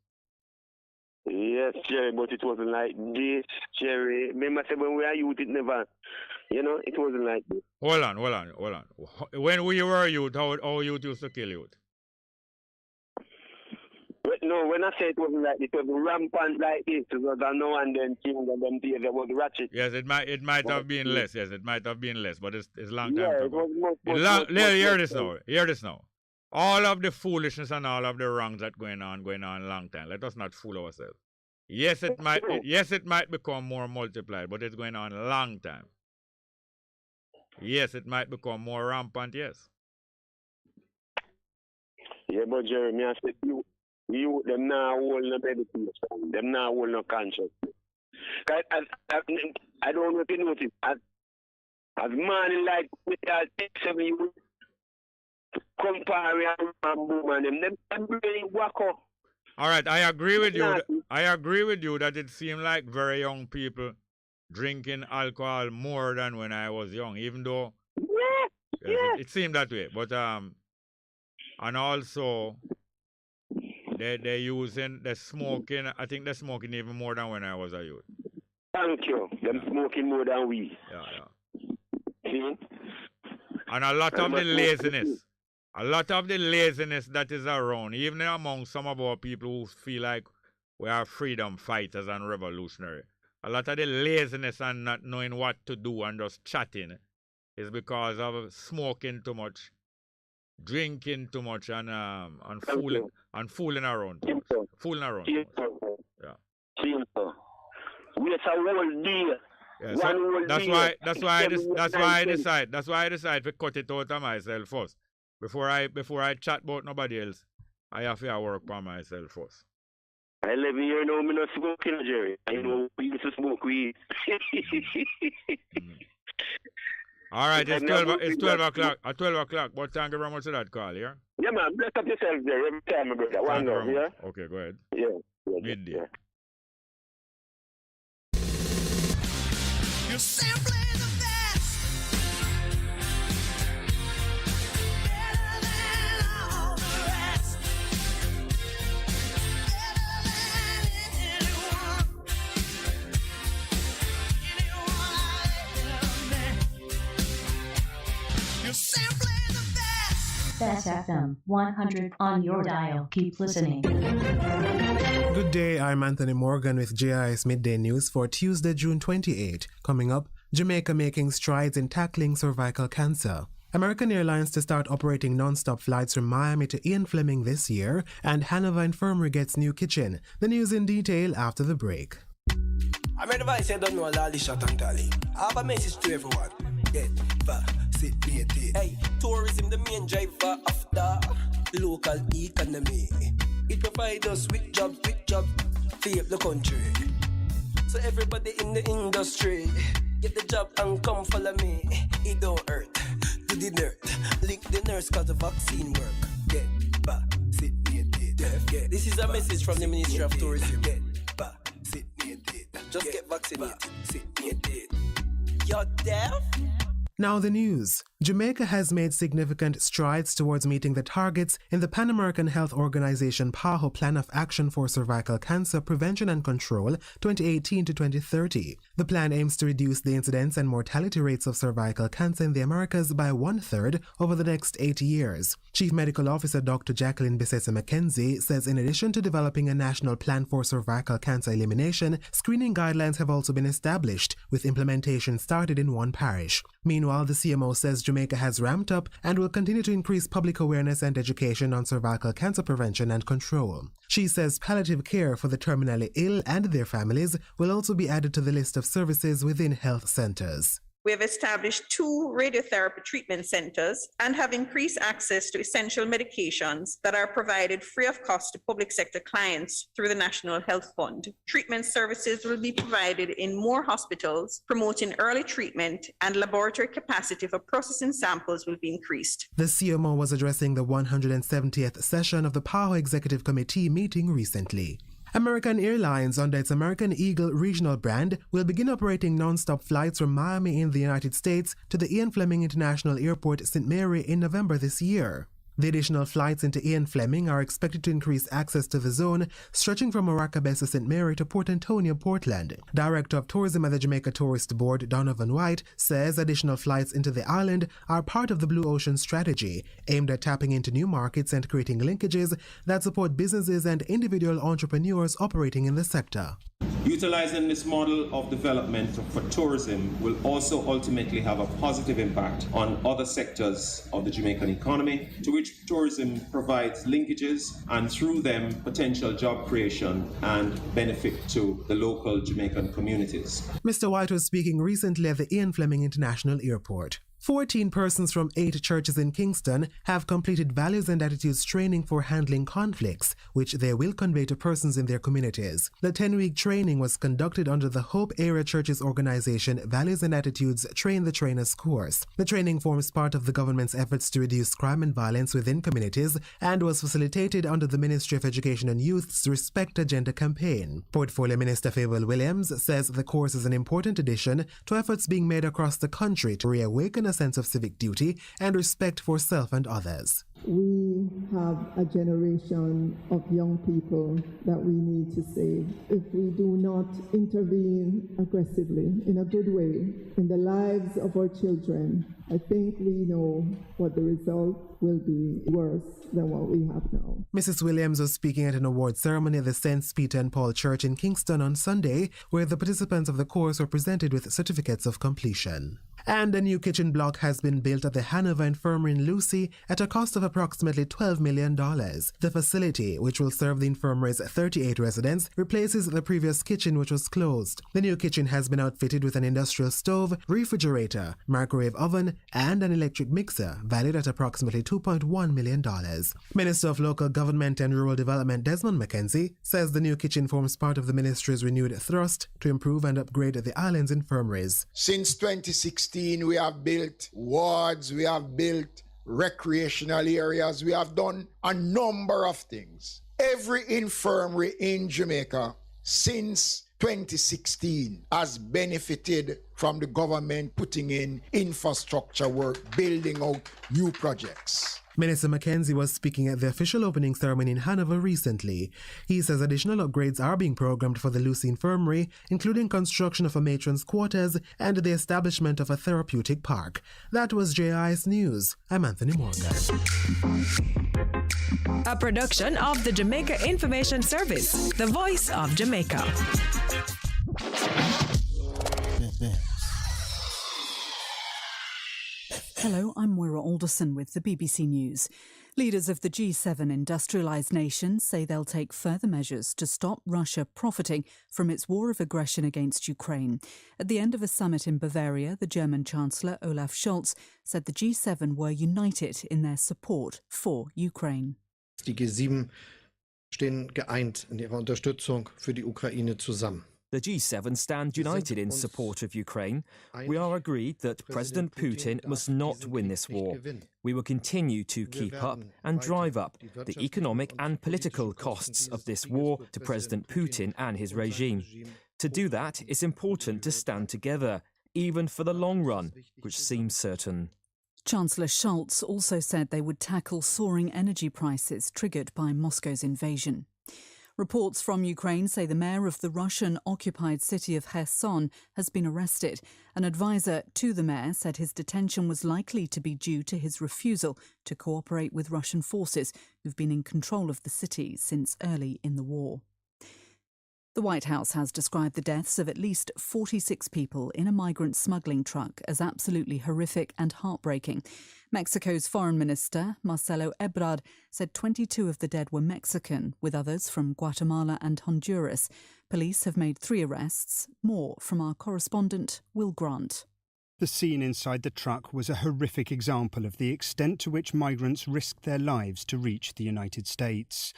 Yes, Jerry, but it wasn't like this, Jerry. Remember, say when we are youth, it never, it wasn't like this. Hold on. When we were youth, how youth used to kill youth? But no, when I say it wasn't like this, it was rampant like this. It was a now and then thing and them days there was ratchet. Yes, it might have been less. Yes, it might have been less, but it's long time Yeah, ago. Hear this now. All of the foolishness and all of the wrongs that going on a long time. Let us not fool ourselves. Yes, it might become more multiplied, but it's going on a long time. Yes, it might become more rampant, yes. Yeah, but Jeremy, I said you them now hold no meditation. Them now hold no consciousness. I don't know if you notice. As man like with that 7 you compare and boom and them brain wacko. All right, I agree with you. I agree with you that it seemed like very young people drinking alcohol more than when I was young, even though it seemed that way. But and also they're smoking. I think they're smoking even more than when I was a youth. Thank you. Them smoking more than we. Yeah. And a lot of the laziness that is around, even among some of our people who feel like we are freedom fighters and revolutionary, a lot of the laziness and not knowing what to do and just chatting is because of smoking too much, drinking too much, and fooling around too much. Fooling around too much. Yeah. It's a whole deal. Yeah, that's why I decide to cut it out of myself first. Before I chat about nobody else, I have to work for myself first. I live here now, I'm not smoking, Jerry. I know we used to smoke weed. All right, it's 12 o'clock. At 12 o'clock. But thank you very much for that call, yeah? Yeah, man. Bless up yourself there every time, my brother. One love, yeah? Okay, go ahead. Yeah. Midday. Yeah. You're simply the best. Better than all the rest. Better than anyone. Anyone I ever met. You're simply the best. Bess FM 100 on your dial. Keep listening. Good day, I'm Anthony Morgan with JIS Midday News for Tuesday, June 28. Coming up, Jamaica making strides in tackling cervical cancer. American Airlines to start operating non-stop flights from Miami to Ian Fleming this year, and Hanover Infirmary gets new kitchen. The news in detail after the break. I'm advice I don't know all the shot and tally. I have a message to everyone. Get vaccinated. Hey, tourism the main driver of the local economy. It provides us with jobs, to help the country. So everybody in the industry, get the job and come follow me. It don't hurt, do the nerd. Link the nurse cause the vaccine work. Get vaccinated. Yeah. This is a message from the Ministry of Tourism. Get vaccinated. Just get vaccinated. You're deaf? Now the news. Jamaica has made significant strides towards meeting the targets in the Pan American Health Organization PAHO Plan of Action for Cervical Cancer Prevention and Control 2018 to 2030. The plan aims to reduce the incidence and mortality rates of cervical cancer in the Americas by 1/3 over the next 8 years. Chief Medical Officer Dr. Jacqueline Bissessa McKenzie says in addition to developing a national plan for cervical cancer elimination, screening guidelines have also been established, with implementation started in one parish. Meanwhile, the CMO says Jamaica has ramped up and will continue to increase public awareness and education on cervical cancer prevention and control. She says palliative care for the terminally ill and their families will also be added to the list of services within health centers. We have established 2 radiotherapy treatment centers and have increased access to essential medications that are provided free of cost to public sector clients through the National Health Fund. Treatment services will be provided in more hospitals, promoting early treatment, and laboratory capacity for processing samples will be increased. The CMO was addressing the 170th session of the PAHO Executive Committee meeting recently. American Airlines, under its American Eagle regional brand, will begin operating non-stop flights from Miami in the United States to the Ian Fleming International Airport, St. Mary, in November this year. The additional flights into Ian Fleming are expected to increase access to the zone, stretching from Bess to St. Mary to Port Antonio, Portland. Director of Tourism at the Jamaica Tourist Board, Donovan White, says additional flights into the island are part of the Blue Ocean strategy, aimed at tapping into new markets and creating linkages that support businesses and individual entrepreneurs operating in the sector. Utilizing this model of development for tourism will also ultimately have a positive impact on other sectors of the Jamaican economy, to which tourism provides linkages and through them potential job creation and benefit to the local Jamaican communities. Mr. White was speaking recently at the Ian Fleming International Airport. 14 persons from 8 churches in Kingston have completed values and attitudes training for handling conflicts, which they will convey to persons in their communities. The 10-week training was conducted under the Hope Area Churches Organization Values and Attitudes Train the Trainers course. The training forms part of the government's efforts to reduce crime and violence within communities and was facilitated under the Ministry of Education and Youth's Respect Agenda campaign. Portfolio Minister Fable Williams says the course is an important addition to efforts being made across the country to reawaken a sense of civic duty and respect for self and others. We have a generation of young people that we need to save. If we do not intervene aggressively, in a good way, in the lives of our children, I think we know what the result will be worse than what we have now. Mrs. Williams was speaking at an award ceremony at the St. Peter and Paul Church in Kingston on Sunday, where the participants of the course were presented with certificates of completion. And a new kitchen block has been built at the Hanover Infirmary in Lucy at a cost of approximately $12 million. The facility, which will serve the infirmary's 38 residents, replaces the previous kitchen, which was closed. The new kitchen has been outfitted with an industrial stove, refrigerator, microwave oven, and an electric mixer, valued at approximately $2.1 million. Minister of Local Government and Rural Development Desmond McKenzie says the new kitchen forms part of the ministry's renewed thrust to improve and upgrade the island's infirmaries. Since 2016, we have built wards, we have built recreational areas, we have done a number of things. Every infirmary in Jamaica since 2016 has benefited from the government putting in infrastructure work, building out new projects. Minister McKenzie was speaking at the official opening ceremony in Hanover recently. He says additional upgrades are being programmed for the Lucy Infirmary, including construction of a matron's quarters and the establishment of a therapeutic park. That was JIS News. I'm Anthony Morgan. A production of the Jamaica Information Service, the voice of Jamaica. Hello, I'm Moira Alderson with the BBC News. Leaders of the G7 industrialised nations say they'll take further measures to stop Russia profiting from its war of aggression against Ukraine. At the end of a summit in Bavaria, the German Chancellor Olaf Scholz said the G7 were united in their support for Ukraine. Die G7 stehen geeint in ihrer Unterstützung für die Ukraine zusammen. The G7 stand united in support of Ukraine. We are agreed that President Putin must not win this war. We will continue to keep up and drive up the economic and political costs of this war to President Putin and his regime. To do that, it's important to stand together, even for the long run, which seems certain. Chancellor Scholz also said they would tackle soaring energy prices triggered by Moscow's invasion. Reports from Ukraine say the mayor of the Russian-occupied city of Kherson has been arrested. An advisor to the mayor said his detention was likely to be due to his refusal to cooperate with Russian forces who've been in control of the city since early in the war. The White House has described the deaths of at least 46 people in a migrant smuggling truck as absolutely horrific and heartbreaking. Mexico's Foreign Minister, Marcelo Ebrard, said 22 of the dead were Mexican, with others from Guatemala and Honduras. Police have made 3 arrests. More from our correspondent, Will Grant. The scene inside the truck was a horrific example of the extent to which migrants risked their lives to reach the United States.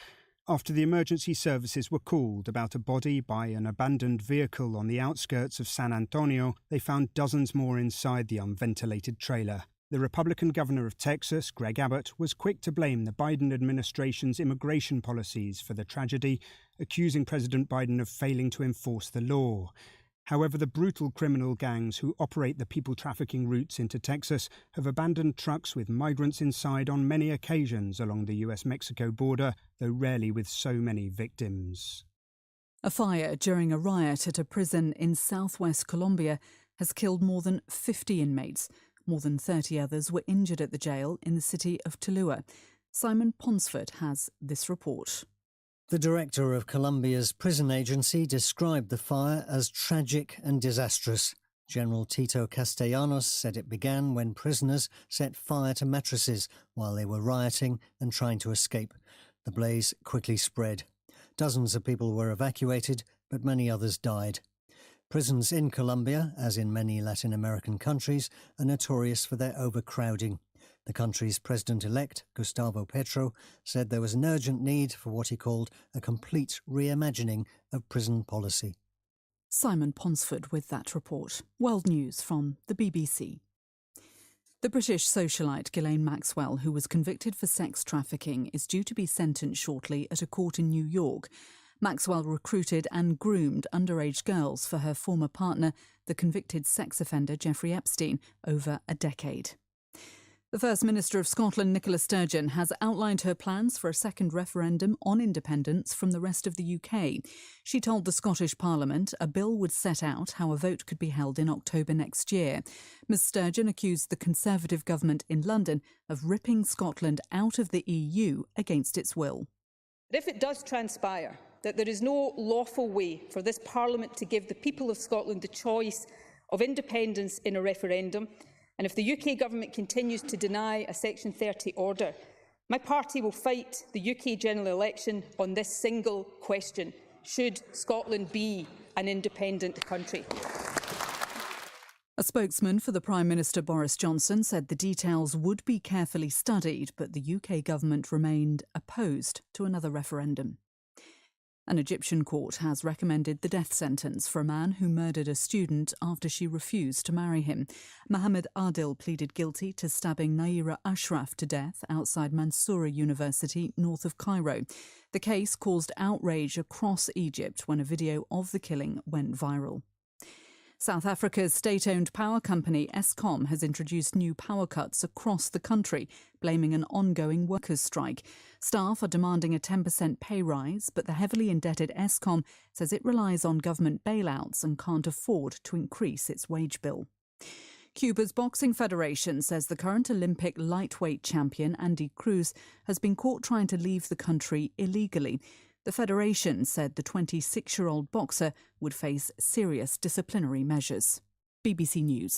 After the emergency services were called about a body by an abandoned vehicle on the outskirts of San Antonio, they found dozens more inside the unventilated trailer. The Republican governor of Texas, Greg Abbott, was quick to blame the Biden administration's immigration policies for the tragedy, accusing President Biden of failing to enforce the law. However, the brutal criminal gangs who operate the people trafficking routes into Texas have abandoned trucks with migrants inside on many occasions along the US-Mexico border, though rarely with so many victims. A fire during a riot at a prison in southwest Colombia has killed more than 50 inmates. More than 30 others were injured at the jail in the city of Tuluá. Simon Ponsford has this report. The director of Colombia's prison agency described the fire as tragic and disastrous. General Tito Castellanos said it began when prisoners set fire to mattresses while they were rioting and trying to escape. The blaze quickly spread. Dozens of people were evacuated, but many others died. Prisons in Colombia, as in many Latin American countries, are notorious for their overcrowding. The country's president-elect, Gustavo Petro, said there was an urgent need for what he called a complete reimagining of prison policy. Simon Ponsford with that report. World News from the BBC. The British socialite Ghislaine Maxwell, who was convicted for sex trafficking, is due to be sentenced shortly at a court in New York. Maxwell recruited and groomed underage girls for her former partner, the convicted sex offender Jeffrey Epstein, over a decade. The First Minister of Scotland, Nicola Sturgeon, has outlined her plans for a second referendum on independence from the rest of the UK. She told the Scottish Parliament a bill would set out how a vote could be held in October next year. Ms Sturgeon accused the Conservative government in London of ripping Scotland out of the EU against its will. If it does transpire that there is no lawful way for this Parliament to give the people of Scotland the choice of independence in a referendum, and if the UK government continues to deny a Section 30 order, my party will fight the UK general election on this single question: should Scotland be an independent country? A spokesman for the Prime Minister Boris Johnson said the details would be carefully studied, but the UK government remained opposed to another referendum. An Egyptian court has recommended the death sentence for a man who murdered a student after she refused to marry him. Mohammed Adil pleaded guilty to stabbing Naira Ashraf to death outside Mansoura University, north of Cairo. The case caused outrage across Egypt when a video of the killing went viral. South Africa's state-owned power company Eskom has introduced new power cuts across the country, blaming an ongoing workers' strike. Staff are demanding a 10% pay rise, but the heavily indebted Eskom says it relies on government bailouts and can't afford to increase its wage bill. Cuba's Boxing Federation says the current Olympic lightweight champion Andy Cruz has been caught trying to leave the country illegally. The federation said the 26-year-old boxer would face serious disciplinary measures. BBC News.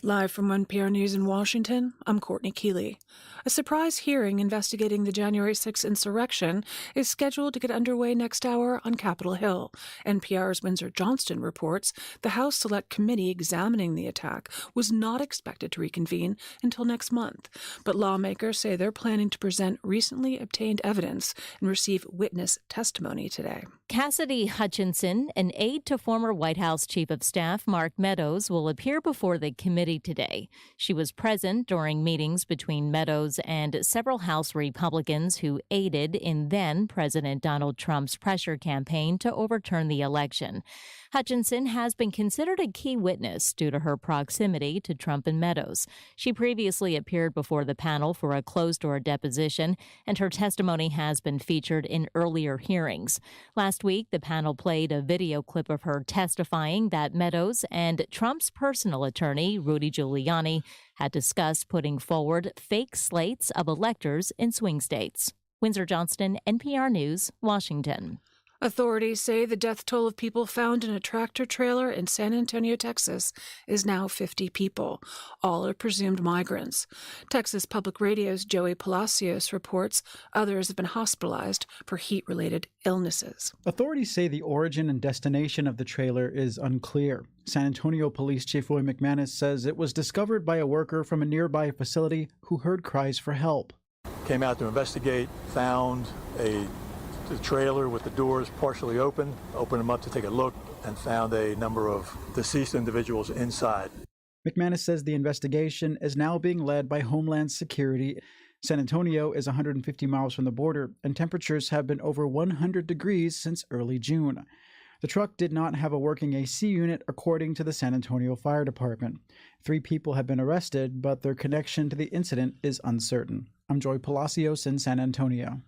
Live from NPR News in Washington, I'm Courtney Keeley. A surprise hearing investigating the January 6th insurrection is scheduled to get underway next hour on Capitol Hill. NPR's Windsor Johnston reports the House Select Committee examining the attack was not expected to reconvene until next month, but lawmakers say they're planning to present recently obtained evidence and receive witness testimony today. Cassidy Hutchinson, an aide to former White House Chief of Staff Mark Meadows, will appear before the committee today. She was present during meetings between Meadows and several House Republicans who aided in then-President Donald Trump's pressure campaign to overturn the election. Hutchinson has been considered a key witness due to her proximity to Trump and Meadows. She previously appeared before the panel for a closed-door deposition, and her testimony has been featured in earlier hearings. Last week, the panel played a video clip of her testifying that Meadows and Trump's personal attorney, Rudy Giuliani, had discussed putting forward fake slates of electors in swing states. Windsor Johnston, NPR News, Washington. Authorities say the death toll of people found in a tractor trailer in San Antonio, Texas, is now 50 people. All are presumed migrants. Texas Public Radio's Joey Palacios reports others have been hospitalized for heat-related illnesses. Authorities say the origin and destination of the trailer is unclear. San Antonio Police Chief Roy McManus says it was discovered by a worker from a nearby facility who heard cries for help. Came out to investigate, found a to the trailer with the doors partially open, opened them up to take a look, and found a number of deceased individuals inside. McManus says the investigation is now being led by Homeland Security. San Antonio is 150 miles from the border, and temperatures have been over 100 degrees since early June. The truck did not have a working AC unit, according to the San Antonio Fire Department. 3 people have been arrested, but their connection to the incident is uncertain. I'm Joy Palacios in San Antonio.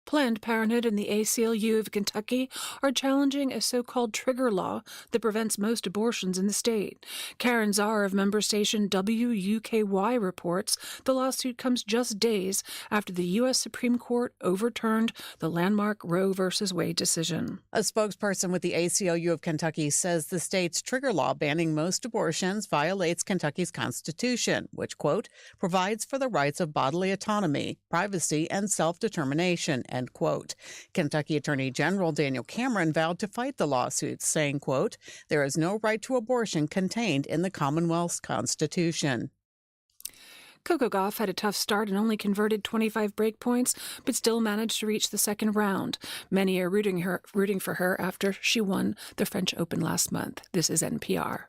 Planned Parenthood and the ACLU of Kentucky are challenging a so-called trigger law that prevents most abortions in the state. Karen Czar of member station WUKY reports the lawsuit comes just days after the U.S. Supreme Court overturned the landmark Roe v. Wade decision. A spokesperson with the ACLU of Kentucky says the state's trigger law banning most abortions violates Kentucky's Constitution, which, quote, provides for the rights of bodily autonomy, privacy, and self-determination, end quote. Kentucky Attorney General Daniel Cameron vowed to fight the lawsuits, saying, quote, there is no right to abortion contained in the Commonwealth's Constitution. Coco Gauff had a tough start and only converted 25 break points, but still managed to reach the second round. Many are rooting for her after she won the French Open last month. This is NPR.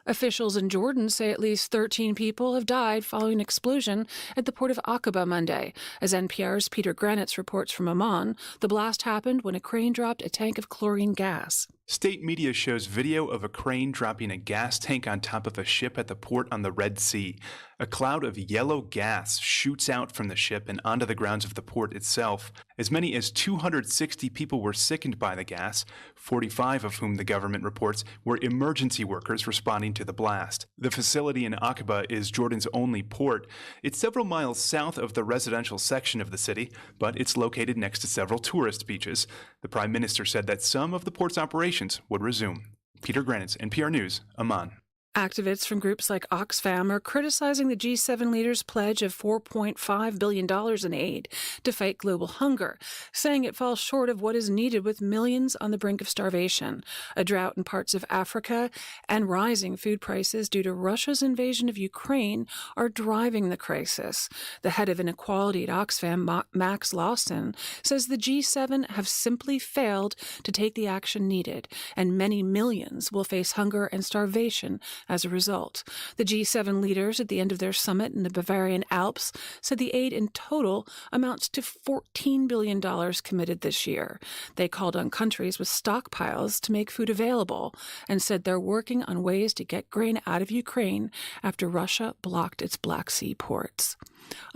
Officials in Jordan say at least 13 people have died following an explosion at the port of Aqaba Monday. As NPR's Peter Granitz reports from Amman, the blast happened when a crane dropped a tank of chlorine gas. State media shows video of a crane dropping a gas tank on top of a ship at the port on the Red Sea. A cloud of yellow gas shoots out from the ship and onto the grounds of the port itself. As many as 260 people were sickened by the gas, 45 of whom the government reports were emergency workers responding to the blast. The facility in Aqaba is Jordan's only port. It's several miles south of the residential section of the city, but it's located next to several tourist beaches. The Prime Minister said that some of the port's operations would resume. Peter Granitz, NPR News, Amman. Activists from groups like Oxfam are criticizing the G7 leaders' pledge of $4.5 billion in aid to fight global hunger, saying it falls short of what is needed with millions on the brink of starvation. A drought in parts of Africa and rising food prices due to Russia's invasion of Ukraine are driving the crisis. The head of inequality at Oxfam, Max Lawson, says the G7 have simply failed to take the action needed, and many millions will face hunger and starvation as a result. The G7 leaders at the end of their summit in the Bavarian Alps said the aid in total amounts to $14 billion committed this year. They called on countries with stockpiles to make food available and said they're working on ways to get grain out of Ukraine after Russia blocked its Black Sea ports.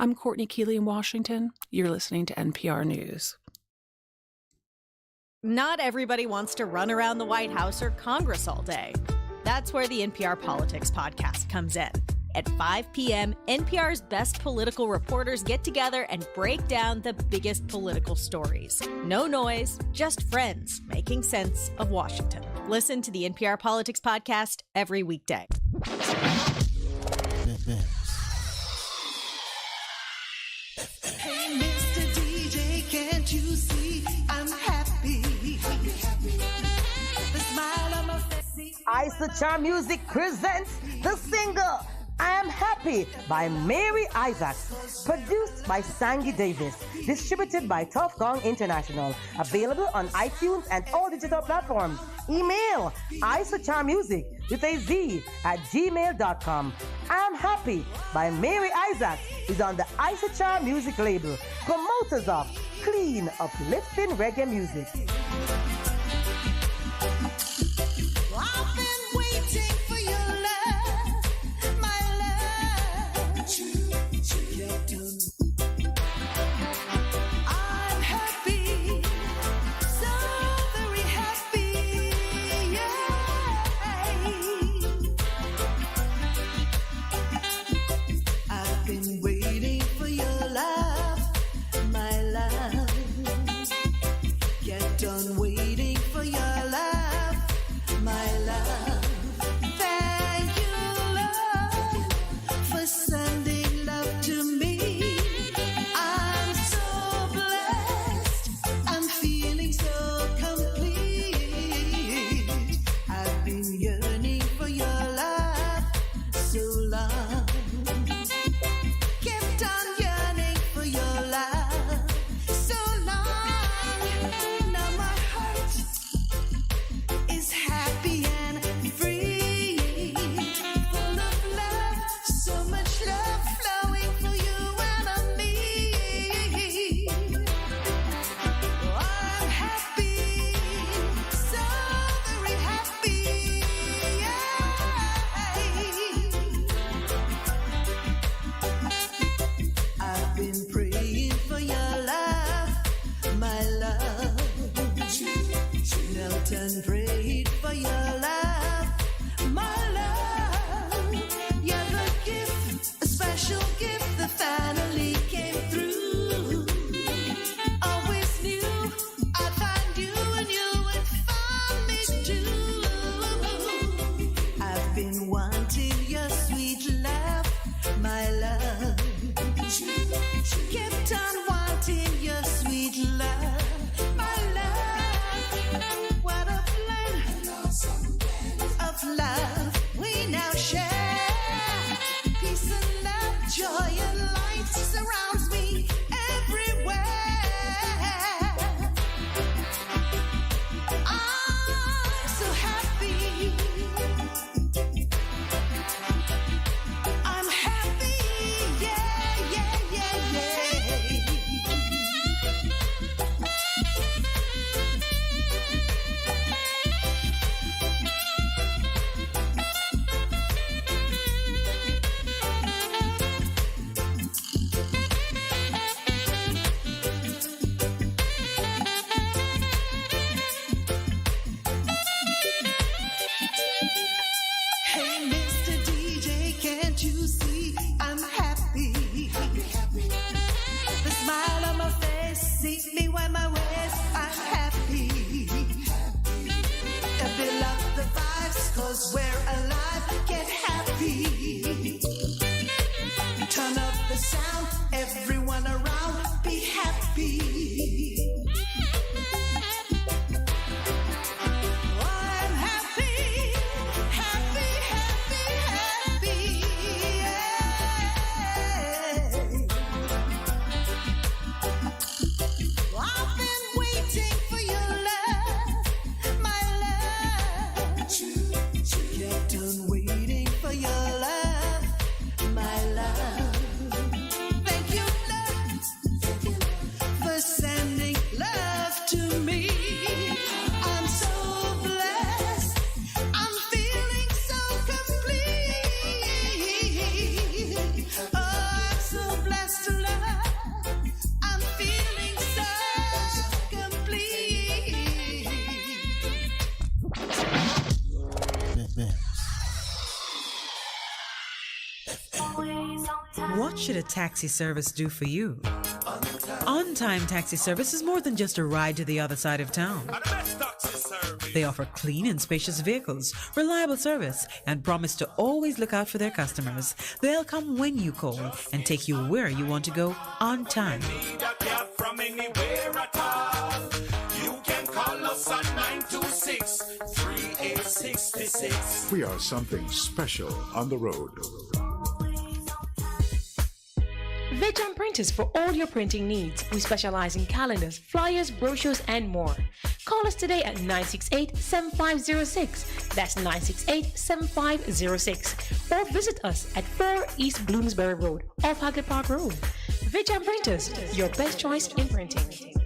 I'm Courtney Keeley in Washington. You're listening to NPR News. Not everybody wants to run around the White House or Congress all day. That's where the NPR Politics podcast comes in. At 5 p.m., NPR's best political reporters get together and break down the biggest political stories. No noise, just friends making sense of Washington. Listen to the NPR Politics podcast every weekday. Hey, Mr. DJ, can't you see I'm happy? The smile on my face. Isocharm Music presents the single I Am Happy by Mary Isaacs, produced by Sangy Davis, distributed by Tough Gong International, available on iTunes and all digital platforms. Email isocharmmusic with a Z at gmail.com. I Am Happy by Mary Isaacs is on the Isocharm Music label, promoters of clean, uplifting reggae music. I've been waiting for your love, my love. I'm happy, so very happy, yeah. I've been waiting for your love, my love. Get done. 'cause we're alive, get happy. Turn up the sound, everyone around, be happy. I'm happy, happy, happy, happy. Yeah. I've been waiting for your love, my love. Kept on waiting for your love, my love. Thank you, love, for sending love to me. I'm so blessed. I'm feeling so complete. Oh, I'm so blessed to love. I'm feeling so complete. What should a taxi service do for you? On-Time Taxi Service is more than just a ride to the other side of town. They offer clean and spacious vehicles, reliable service, and promise to always look out for their customers. They'll come when you call and take you where you want to go on time. From anywhere at all. You can call us on 926-3866. We are something special on the road. Vijam Printers for all your printing needs. We specialize in calendars, flyers, brochures, and more. Call us today at 968-7506. That's 968-7506. Or visit us at 4 East Bloomsbury Road, off Hagley Park Road. Vijam Printers, your best choice in printing.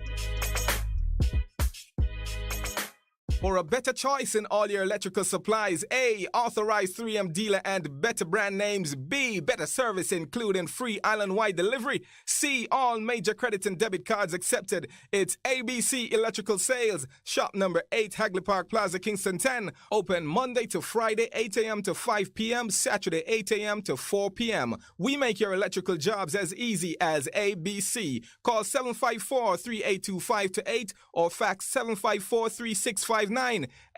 For a better choice in all your electrical supplies, A, authorized 3M dealer and better brand names. B, better service including free island-wide delivery. C, all major credit and debit cards accepted. It's ABC Electrical Sales. Shop number 8, Hagley Park Plaza, Kingston 10. Open Monday to Friday, 8 a.m. to 5 p.m., Saturday, 8 a.m. to 4 p.m. We make your electrical jobs as easy as ABC. Call 754-3825-8 or fax 754-3659.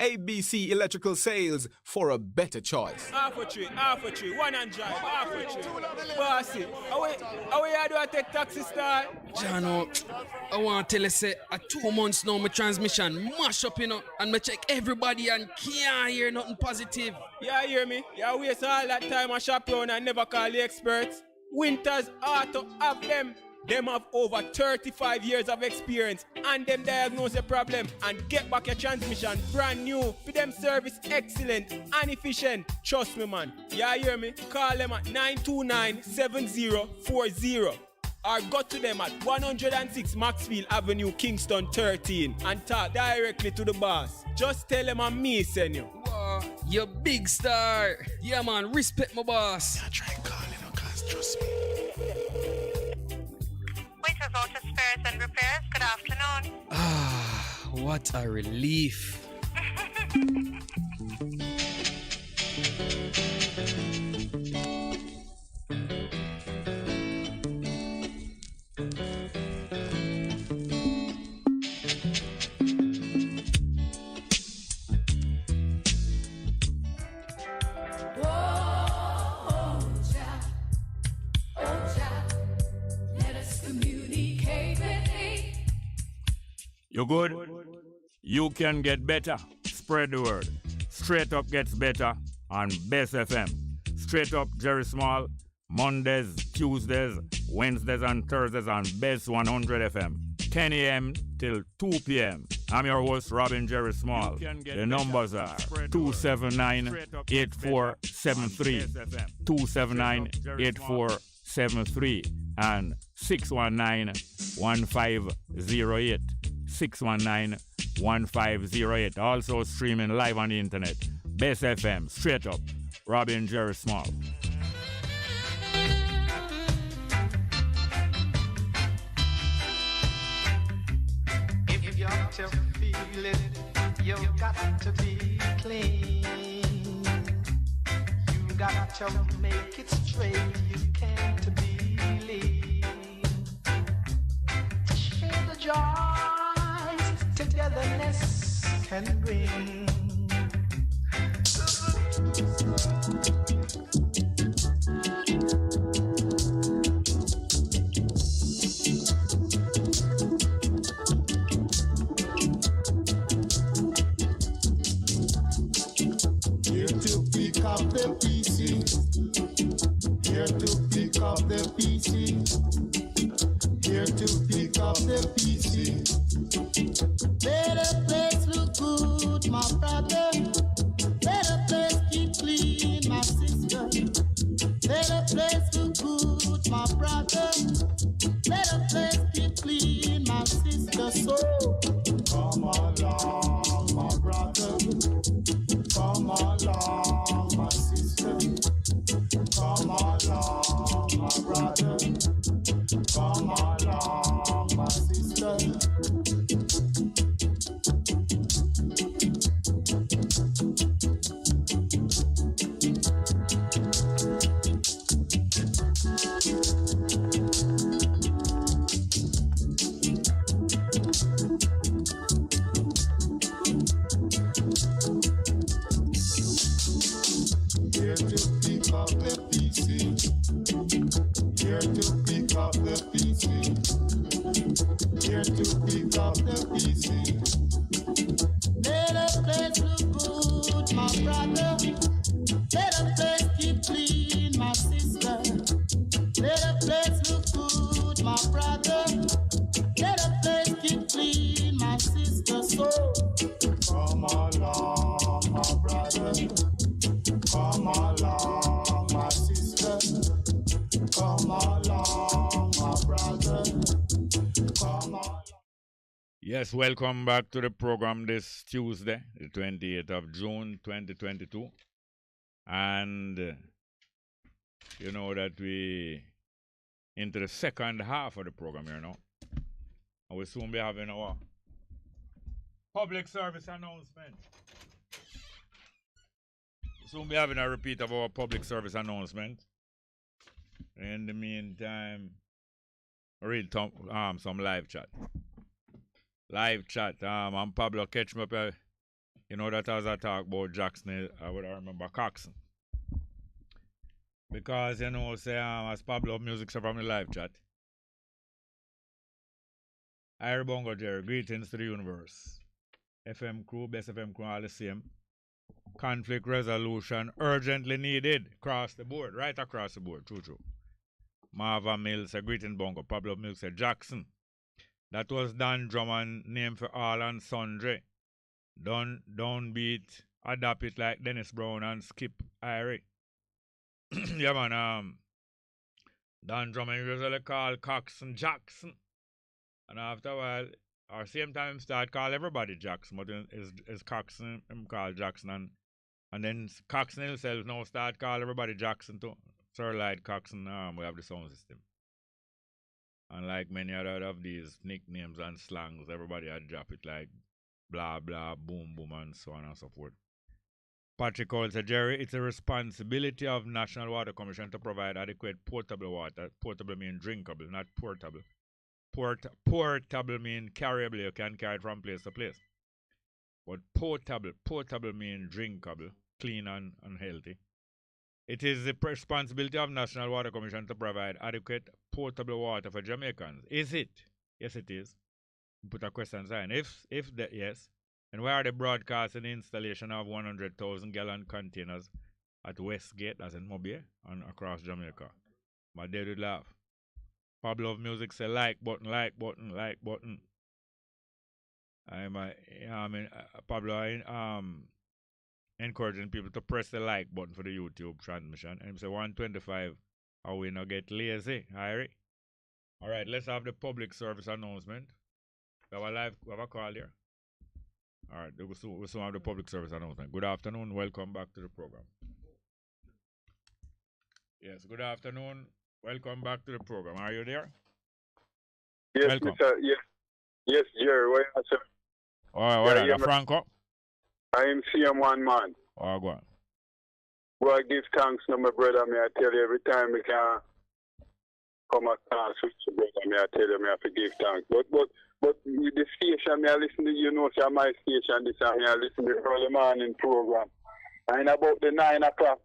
ABC Electrical Sales, for a better choice. Half a tree, one and drive, half a tree. Bossy, how you do I take taxi star? Jano, I want to tell you, say, 2 months now, my transmission mash up, and I check everybody and can't hear nothing positive. Yeah, hear me? You waste all that time I shop around and never call the experts. Winters Auto have them. Them have over 35 years of experience and them diagnose your problem and get back your transmission brand new. For them service excellent and efficient. Trust me, man. You hear me? Call them at 929-7040 or go to them at 106 Maxfield Avenue, Kingston 13 and talk directly to the boss. Just tell them I'm me, send you. Wow, you big star. Yeah, man, respect my boss. I try and call him, cause trust me. Waiters Auto Spares and Repairs, good afternoon. Ah, what a relief. You good? You can get better. Spread the word. Straight Up gets better on Bess FM. Straight Up Jerry Small, Mondays, Tuesdays, Wednesdays and Thursdays on Bess 100 FM. 10 a.m. till 2 p.m. I'm your host, Robin Jerry Small. The numbers are 279-8473, 279-8473, and 619-1508. 619-1508. Also streaming live on the internet. Bess FM, Straight Up, Robin Jerry Small. If you got to feel it, you got to be clean. You got to make it straight, you can't be lean. Share the joys togetherness can bring. the PC. Here to pick up the PC. Here to pick up the PC. Let the place look good, my brother. Let the place keep clean, my sister. Let the place look good, my brother. Let the place keep clean, my sister. So come along, my brother. Come along, my sister. Come along, my brother. Come along, my sister. Here to pick up the PC. Here to pick up the PC. Here to pick up the PC. Let the place look good, my brother. Let the place keep clean, my sister. Let the place look good, my brother. Let the place keep clean, my sister. So come along, my brother. Come along, my sister. Come along, my brother. Come along. Yes, welcome back to the program this Tuesday, the 28th of June, 2022. And you know that we into the second half of the program here now. And we'll soon be having our public service announcement. Soon be having a repeat of our public service announcement. In the meantime, read some live chat. Live chat. And Pablo catch me up. You know that as I talk about Jackson, I would remember Coxon. Because, you know, say, as Pablo music from the live chat. I Bongo Jerry, greetings to the universe. FM crew, Bess FM crew, all the same. Conflict resolution urgently needed across the board, right across the board, true. Marva Mills said, greeting Bongo. Pablo Mills said, Jackson. That was Dan Drummond name for all and sundry. Don't beat, adapt it like Dennis Brown and Skip Irie. Yeah, man, Dan Drummond usually call Coxon Jackson. And after a while, or same time, start call everybody Jackson, but is Coxon him call Jackson, and then Coxon himself now start call everybody Jackson too. Sir Light Coxon, we have the sound system. And like many other of these nicknames and slangs, everybody had drop it like blah blah, boom boom, and so on and so forth. Patrick Cole said, Jerry, it's a responsibility of National Water Commission to provide adequate potable water. Potable means drinkable, not portable. Portable means carryable, you can carry it from place to place. But potable means drinkable, clean and healthy. It is the responsibility of National Water Commission to provide adequate potable water for Jamaicans. Is it? Yes, it is. Put a question sign. If yes, and where are the broadcasting installation of 100,000 gallon containers at Westgate, as in Mobile, and across Jamaica? But they did laugh. Pablo of Music say like button. Pablo encouraging people to press the like button for the YouTube transmission. And he say 125, or we not get lazy, Harry. All right, let's have the public service announcement. We have a call here. All right, we'll soon have the public service announcement. Good afternoon, welcome back to the program. Yes, good afternoon. Welcome back to the program. Are you there? Yes, welcome. Mr. Yes, Jerry. Where are you? All right, what Franco? I am CM1 man. Oh, go on. Well, I give thanks to my brother. May I tell you, every time we can come across with the brother, may I tell you, may I have to give thanks. But with the station, may I listen to, you know, so my station, this time, may I listen to the early morning program. And about the 9 o'clock,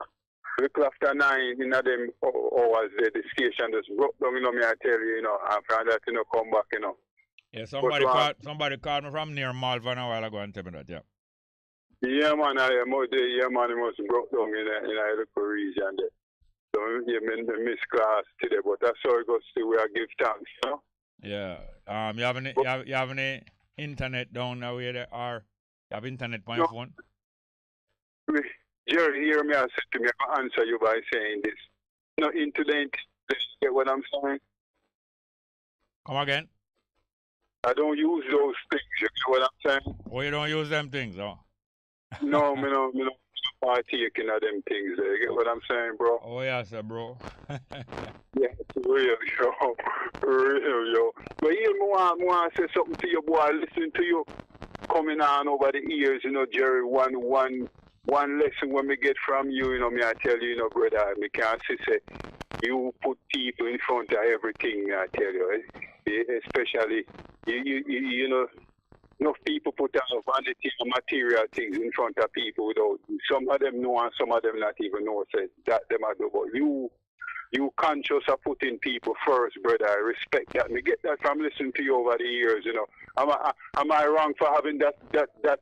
little after 9, in them hours, the station just broke down, you know, may I tell you, you know, after that, you know, come back, you know. Yeah, somebody called me from near Malvern a while ago and tell me that, yeah. Yeah, man, I must broke down in a local region there. So yeah, I miss class today, but that's how it goes to where I give thanks, you know? Yeah. You have any internet down there where there are? You have internet on your phone? Jerry, hear me, I said to me, I can answer you by saying this. No internet, you get what I'm saying? Come again? I don't use those things, you get what I'm saying? Oh, you don't use them things, oh? No, me no partaking of them things, you get what I'm saying, bro? Oh, yeah, sir, bro. Yeah, it's real, yo. Real, yo. But here, I want to say something to you, boy. Listen to you coming on over the years, you know, Jerry. One lesson when we get from you, you know, me I tell you, you know, brother, me can't say you put people in front of everything, me I tell you. Especially, you know, enough people put out vanity and material things in front of people without, some of them know and some of them not even know, say that them are do, but you conscious of putting people first, brother. I respect that. Me get that from listening to you over the years, you know. Am I wrong for having that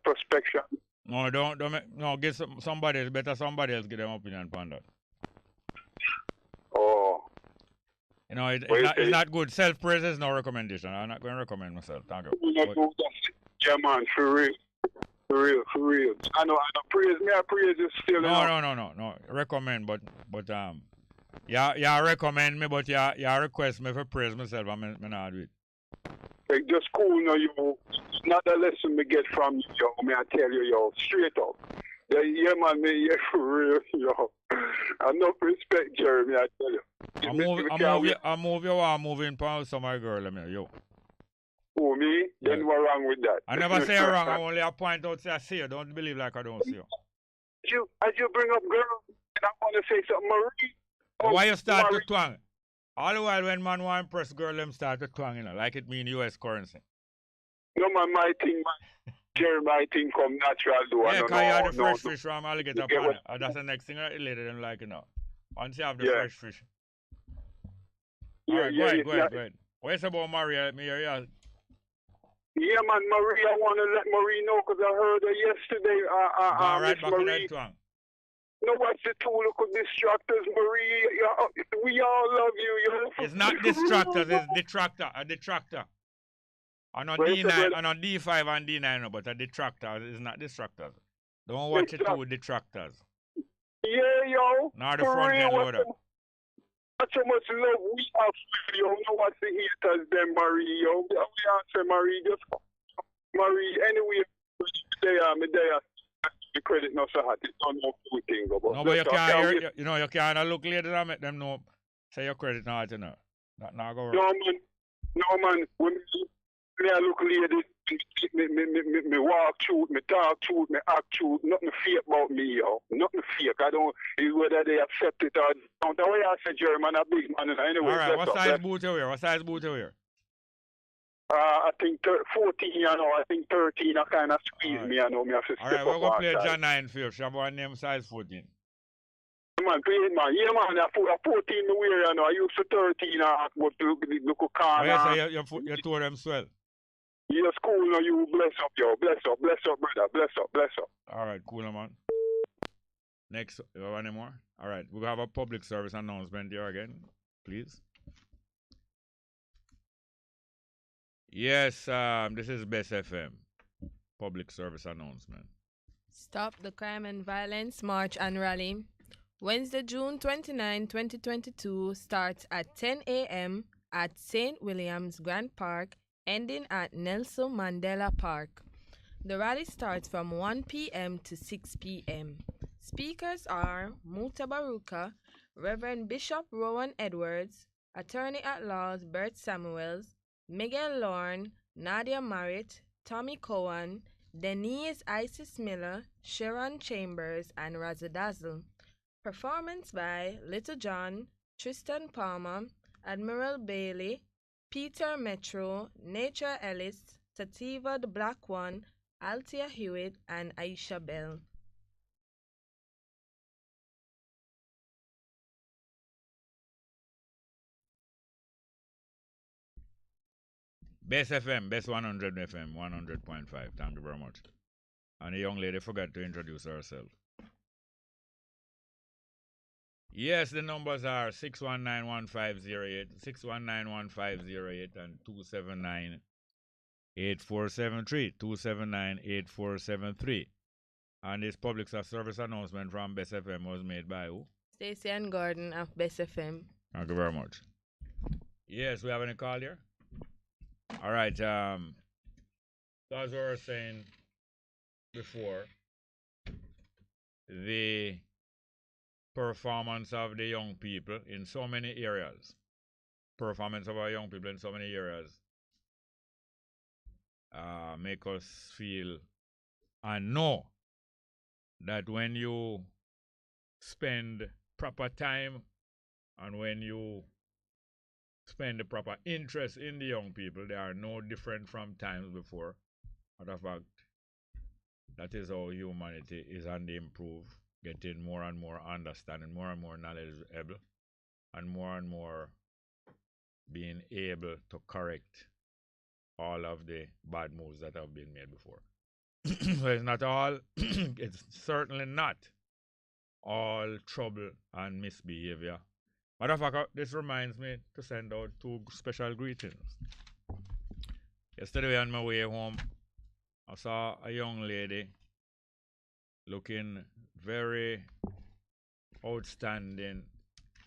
perspective? No, no, get somebody else, better somebody else get them opinion on that. Oh. You know, it's not good. Self-praise is no recommendation. I'm not going to recommend myself. Thank you. Yeah, man, for real. I know praise me, I praise you still. No. Recommend, but yeah, recommend me, but yeah, request me for praise myself. I'm not do it. Like, just cool, no, you. It's not a lesson me get from you, yo. Me I tell you, yo, straight up. Yeah, man, me, yeah, for real, yo. Enough respect, Jeremy, I tell you. I'm moving past some of my girl, yo. Who, me? Yeah. Then what wrong with that? I never say wrong, I only point out, say I see you. Don't believe like I don't see you. As you bring up girls, and I want to say something, Marie. Why you start to twang? All the while when man want to impress girl, them start to twang, you know, like it mean US currency. No, man, my thing, man. Jerry, my thing come natural, though. Yeah, because you have the fresh fish from alligator pan. That's the next thing that later them like, you know. Once you have the fresh fish. Alright, go ahead. What's about Maria? Yeah, man, Marie, I want to let Marie know because I heard her yesterday. Right back Marie. in that twang. No, what's the tool of distractors, Marie? We all love you. It's not distractors, it's detractor. A detractor. On D9, on D5 and D9, no, but a detractor is not distractors. Don't watch it with detractors. Yeah, yo. Not the front end loader. That's how much love we have for you. No, what's the haters, them, Marie, yo. We answer, Marie, just Marie, anyway, me there. The credit not so hot. It's not no good thing. No, but you can't hear, you know, you can't look later and make them know, say your credit not hot, you know. Not go wrong. No, man. When me I look lady, me walk through, me talk through, me act through, nothing fake about me, yo. Nothing fake. I don't, whether they accept it or don't. The way I say, Jerry, man, a big man. Anyway, alright, what size boot you wear? I think 14, you know. I think 13, I kind of squeeze me, you know. Me have to step alright, we're going to play side. John 9 for you. Shabba name size 14. Man, play it, man. Yeah, man, I 14 me wear, you know. I used to 13, I go to the corner. Oh, yes, so you tore them swell. Yes, cool, no, you bless up, yo. Bless up, brother. Bless up. Alright, cool, man. Next, you have any more? Alright, we'll have a public service announcement here again, please. Yes, this is Bess FM. Public service announcement. Stop the Crime and Violence March and Rally. Wednesday, June 29, 2022 starts at 10 a.m. at St. William's Grand Park, ending at Nelson Mandela Park. The rally starts from 1 p.m. to 6 p.m. Speakers are Muta Baruka, Reverend Bishop Rowan Edwards, Attorney at Law Bert Samuels, Miguel Lorne, Nadia Merritt, Tommy Cowan, Denise Isis Miller, Sharon Chambers, and Razadazzle. Performance by Little John, Tristan Palmer, Admiral Bailey, Peter Metro, Nature Ellis, Sativa the Black One, Althea Hewitt, and Aisha Bell. Bess FM, Bess 100 FM, 100.5. Thank you very much. And the young lady forgot to introduce herself. Yes, the numbers are 619-1508, 619-1508, and 279-8473, 279-8473. And this public service announcement from Bess FM was made by who? Stacey and Gordon of Bess FM. Thank you very much. Yes, we have any call here? All right. So as we were saying before, the performance of the young people in so many areas, performance of our young people in so many areas, make us feel and know that when you spend proper time and when you spend the proper interest in the young people, they are no different from times before. Matter of fact, that is how humanity is on the improve, getting more and more understanding, more and more knowledgeable, and more being able to correct all of the bad moves that have been made before. So it's not all, it's certainly not all trouble and misbehavior. Matter of fact, this reminds me to send out 2 special greetings. Yesterday on my way home, I saw a young lady looking very outstanding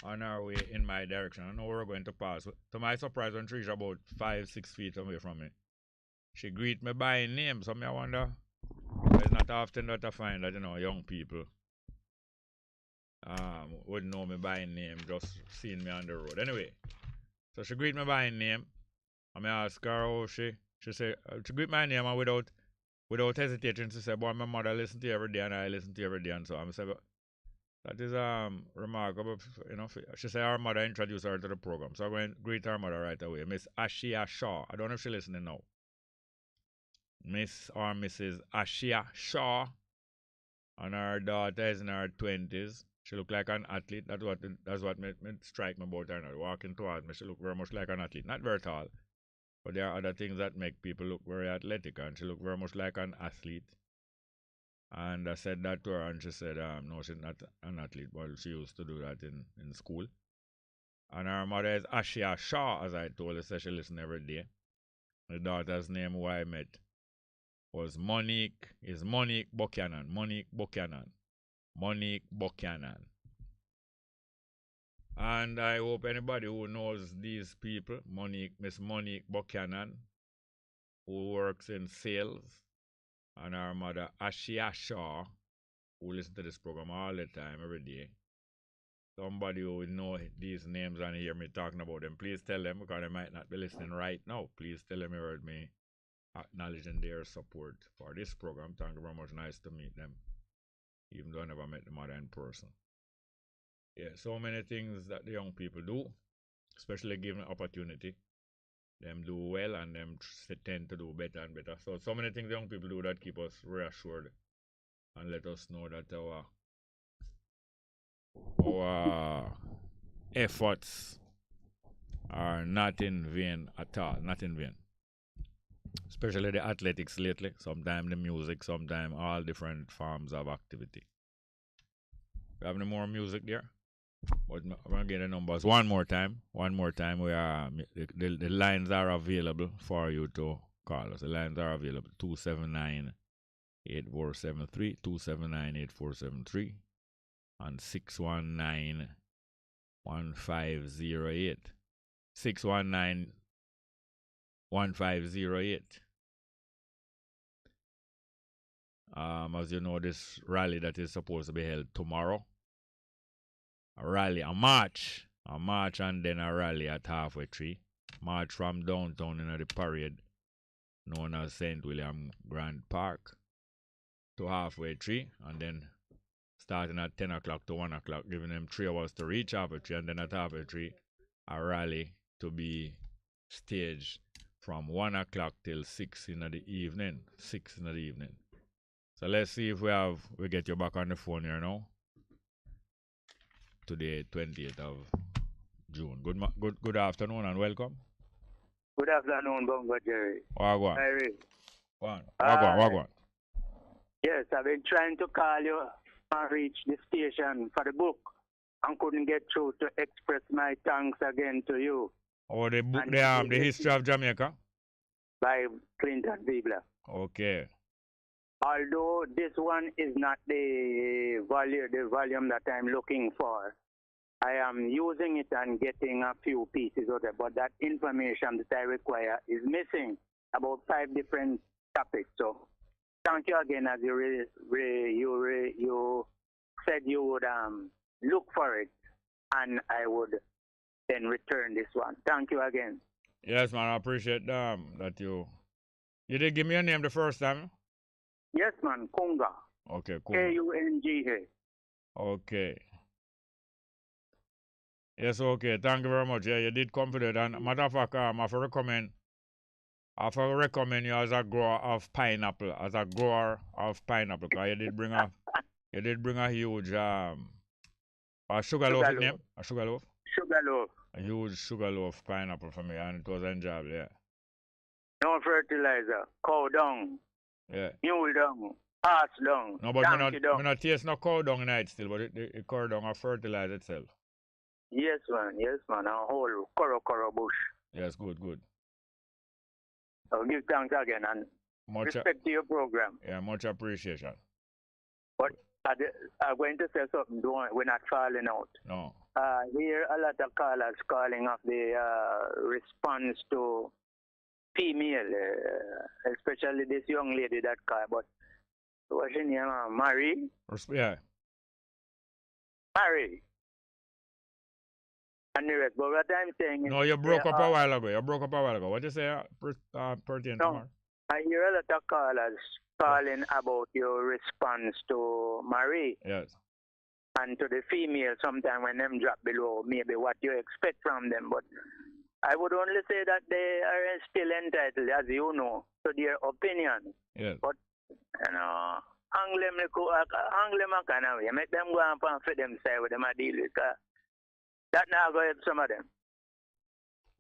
on her way in my direction. I know we were going to pass. To my surprise, when she reached about 5-6 feet away from me, she greeted me by name. So I wonder, it's not often that I find that, young people would know me by name, just seeing me on the road. Anyway, so she greeted me by name. I asked her how she said, she greeted my name and without hesitation, she said, boy, my mother listens to you every day and I listen to you every day. And so I said, that is remarkable. She said her mother introduced her to the program. So I went and greet her mother right away, Miss Ashia Shaw. I don't know if she's listening now. Miss or Mrs. Ashia Shaw. And her daughter is in her 20s. She looked like an athlete. That's what made strike me about her now. Walking towards me, she looked very much like an athlete. Not very tall, but there are other things that make people look very athletic, and she looked very much like an athlete. And I said that to her, and she said, no, she's not an athlete, but she used to do that in school. And her mother is Ashia Shaw, as I told her, so she listens every day. The daughter's name who I met was Monique Buchanan. Monique Buchanan. And I hope anybody who knows these people, Miss Monique Buchanan, who works in sales, and her mother Ashia Shaw, who listens to this program all the time, every day. Somebody who will know these names and hear me talking about them, please tell them, because they might not be listening right now. Please tell them you heard me acknowledging their support for this program. Thank you very much. Nice to meet them, even though I never met the mother in person. Yeah, so many things that the young people do, especially given opportunity. Them do well and them tend to do better and better. So many things young people do that keep us reassured and let us know that our efforts are not in vain at all, not in vain. Especially the athletics lately, sometimes the music, sometimes all different forms of activity. We have any more music there? But I'm going to get the numbers one more time. We are the lines are available for you to call us. The lines are available 279-8473, 279-8473, and 619-1508. 619-1508. As you know, this rally that is supposed to be held tomorrow. A march, and then a rally at halfway tree. March from downtown in the parade known as St. William Grand Park to halfway tree, and then starting at 10 o'clock to 1 o'clock, giving them 3 hours to reach halfway tree, and then at halfway tree, a rally to be staged from 1 o'clock till 6 in the evening. So let's see if we get you back on the phone here now. Today, 20th of June. Good afternoon and welcome. Good afternoon, Bongo Jerry. Wagwan. Irene. Wagwan. Yes, I've been trying to call you and reach the station for the book and couldn't get through to express my thanks again to you. Oh, the book, And the history of Jamaica? by Clinton Vibler. Okay. Although this one is not the volume that I'm looking for, I am using it and getting a few pieces of it, but that information that I require is missing, about 5 different topics. So thank you again, as you said you would look for it, and I would then return this one. Thank you again. Yes, man, I appreciate that you did give me a name the first time? Yes, man, Kunga. Okay, cool. Kunga. Okay. Yes, okay. Thank you very much. Yeah, you did come for that. And matter of fact, I have to recommend you as a grower of pineapple, because you did bring a huge sugar loaf, isn't it? A sugar loaf? Sugar loaf. A huge sugar loaf pineapple for me, and it was enjoyable, yeah. No fertilizer, cow dung, yeah, mule dung, ass dung, no, but donkey dung. I not taste no cow dung night still, but the cow dung will fertilize itself. Yes, man, a whole koro bush. Yes, good. So give thanks again and respect to your program. Yeah, much appreciation. But I'm going to say something, we're not falling out. No. Here a lot of callers calling of the response to female, especially this young lady that called, but what's her name? Marie? Yeah. Marie. And the rest, but what I'm saying is... No, you broke up a while ago. What you say pertaining to Marie? I hear a lot of callers calling about your response to Marie. Yes. And to the female, sometime when them drop below, maybe what you expect from them. But I would only say that they are still entitled, as you know, to their opinion. Yes. But, you know, angle kind of way. Make them go and fit themselves with them a deal with. That now go help some of them.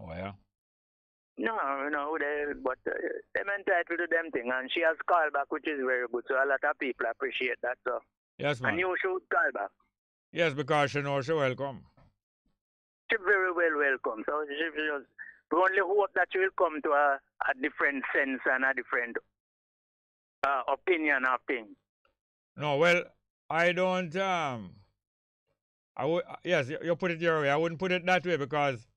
Oh, yeah? No, but they're entitled to them thing. And she has called back, which is very good. So a lot of people appreciate that. So. Yes, man. And you should call back. Yes, because she knows she welcome. She very well welcome. So we only hope that she will come to a different sense and a different opinion of things. No, well, I don't. Yes, you put it your way. I wouldn't put it that way because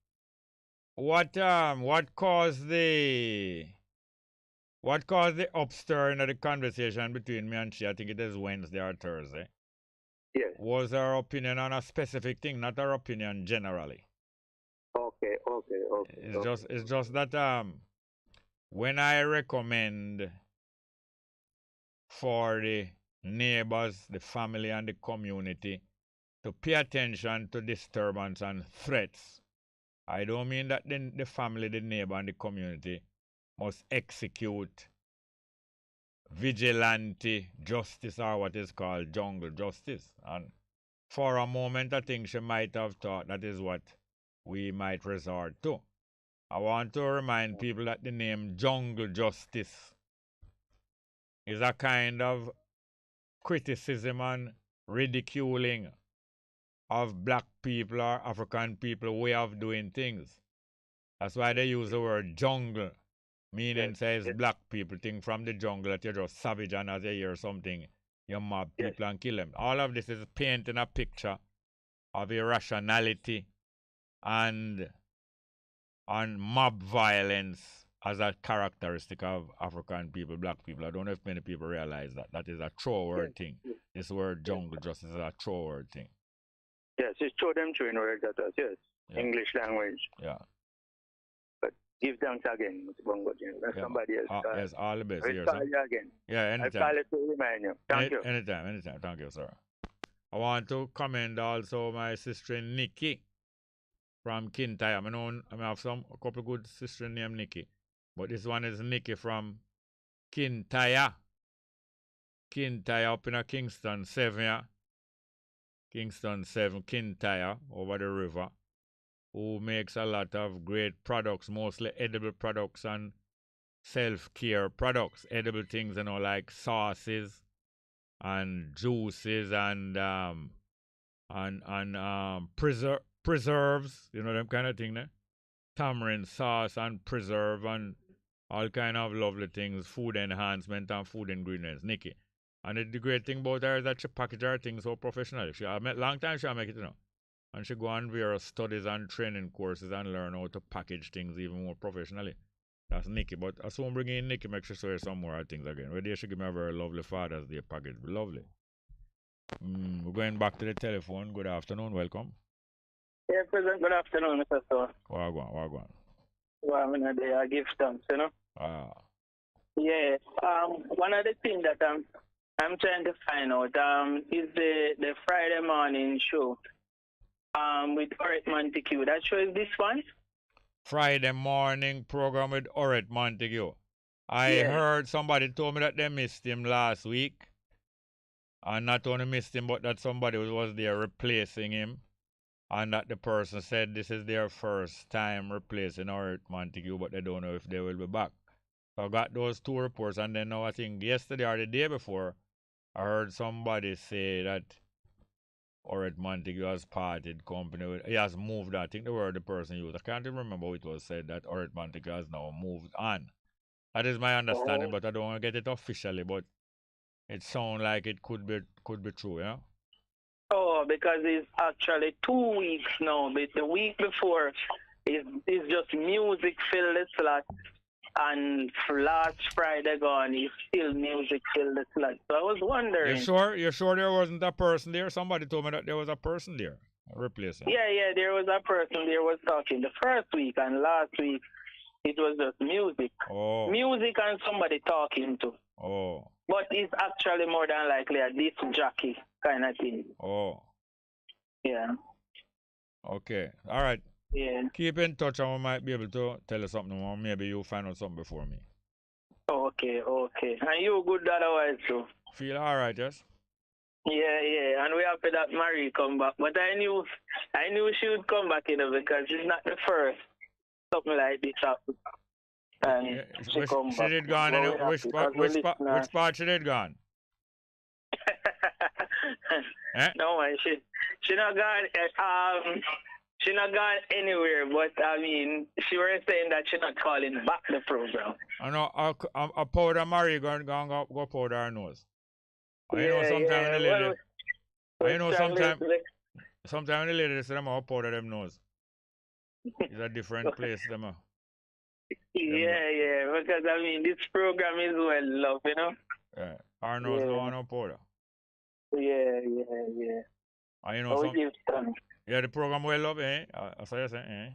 what caused the upstir in the conversation between me and she, I think it is Wednesday or Thursday. Yes. Was her opinion on a specific thing, not her opinion generally. Okay. It's just that when I recommend for the neighbors, the family and the community to pay attention to disturbance and threats, I don't mean that the family, the neighbor and the community must execute vigilante justice, or what is called jungle justice. And for a moment, I think she might have thought that is what we might resort to. I want to remind people that the name jungle justice is a kind of criticism and ridiculing of black people or African people way of doing things. That's why they use the word jungle. Meaning says black people think from the jungle that you're just savage, and as you hear something, you mob people and kill them. All of this is painting a picture of irrationality and mob violence as a characteristic of African people, black people. I don't know if many people realize that. That is a true word thing. This word jungle justice is a true word thing. Yes, it's true them true in words that was, yes. Yeah. English language. Yeah. Give thanks again, Mr. Bongo. Somebody else. Yes, all the best. I'll call you again. Yeah, anytime. I'll call it to remind you. Thank you. Anytime. Thank you, sir. I want to commend also my sister Nikki from Kintyre. I have a couple of good sisters named Nikki, but this one is Nikki from Kintyre. Kintyre up in a Kingston 7, yeah. Kingston 7, Kintyre, over the river, who makes a lot of great products, mostly edible products and self-care products, edible things, like sauces, and juices and preserves, you know, them kind of thing there. Tamarind sauce and preserve and all kind of lovely things, food enhancement and food ingredients, Nikki. And the great thing about her is that she package her things so professionally. I met long time she'll make it, you know. And she go on various studies and training courses and learn how to package things even more professionally. That's Nikki. But as soon bring in Nikki, make sure show her some more things again. Where they should give me a very lovely Father's Day package. Lovely. We're going back to the telephone. Good afternoon. Welcome. Yeah, President, good afternoon, Mr. Stone. Wagwan. Well, I'm in a day, I give thanks, you know. Yeah, one of the things that I'm trying to find out is the Friday morning show with Oret Montague. That show is this one? Friday morning program with Oret Montague. I heard somebody told me that they missed him last week. And not only missed him, but that somebody was there replacing him. And that the person said this is their first time replacing Oret Montague, but they don't know if they will be back. So I got those two reports, and then now I think yesterday or the day before, I heard somebody say that Oret Montague has parted company. He has moved. I think the word the person used. I can't even remember what it was said, that Oret Montague has now moved on. That is my understanding, but I don't want to get it officially, but it sounds like it could be true, yeah? Oh, because it's actually 2 weeks now. But the week before is just music filled the slot. And for last Friday gone, is still music filled the slot. So I was wondering. You sure there wasn't a person there? Somebody told me that there was a person there replacing. Yeah, there was a person there was talking the first week, and last week it was just music. Oh. Music and somebody talking to. Oh. But it's actually more than likely a disc jockey kind of thing. Oh. Yeah. Okay. All right. Yeah. Keep in touch and we might be able to tell you something, or maybe you'll find out something before me. Okay. And you good otherwise too? Feel all right, yes? Yeah. And we happy that Marie come back. But I knew she would come back, you know, because it's not the first something like this happened. And she did gone. Which part she did gone? No man, she not gone. She not gone anywhere. But I mean, she was saying that she not calling back the program. I know. I powder Marie go powder her nose. I know sometimes the lady. I know sometimes the lady say them powder them nose. It's a different place, them. Yeah, because I mean, this program is well loved, you know. Yeah, our nose no powder. Yeah. I know yeah, the program well loved, eh? That's what you say, eh?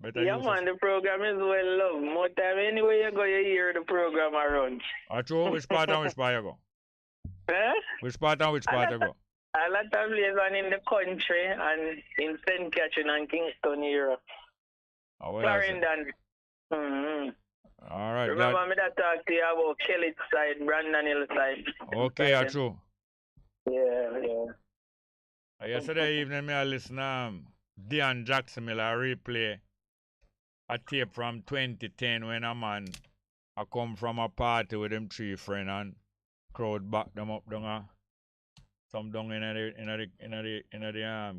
Better yeah, man, the program is well loved. More time, anywhere you go, you hear the program around. True, which part and which part you go? Which part and which part you go? A lot of places one in the country and in St. Catherine and Kingston, Europe. Clarendon. All right. Remember me that talk to you about Kelly's side, Brandon Hill side. Okay, true. Yeah. Yesterday evening, I listened to Dion Jackson Miller replay a tape from 2010 when a man I come from a party with them three friends and crowd back them up down some down in the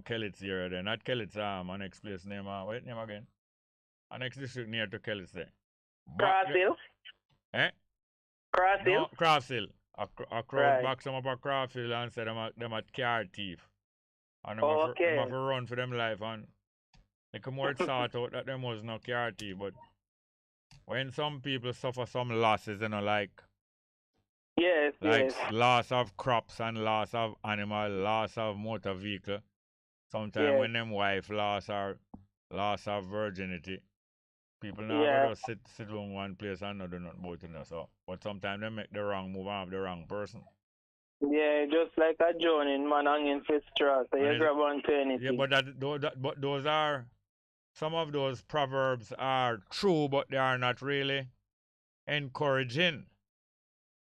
Kelly's area there. Not Kelly's my next place name. What name again? Our next district near to Kelly's there. Cross Hill? Eh? Cross Hill? No, Cross Hill. A crowd back some up a Cross Hill and said them a car thief. And them have to run for them life and like more it sort out that them was no car thief, but when some people suffer some losses, you know, like loss of crops and loss of animal, loss of motor vehicle. Sometimes when them wife loss of virginity, people now just sit on one place and not do nothing about it. So, but sometimes they make the wrong move and have the wrong person. Yeah, just like a John in man hanging for straw, so you grab onto anything. Yeah, but those are some of those proverbs are true, but they are not really encouraging.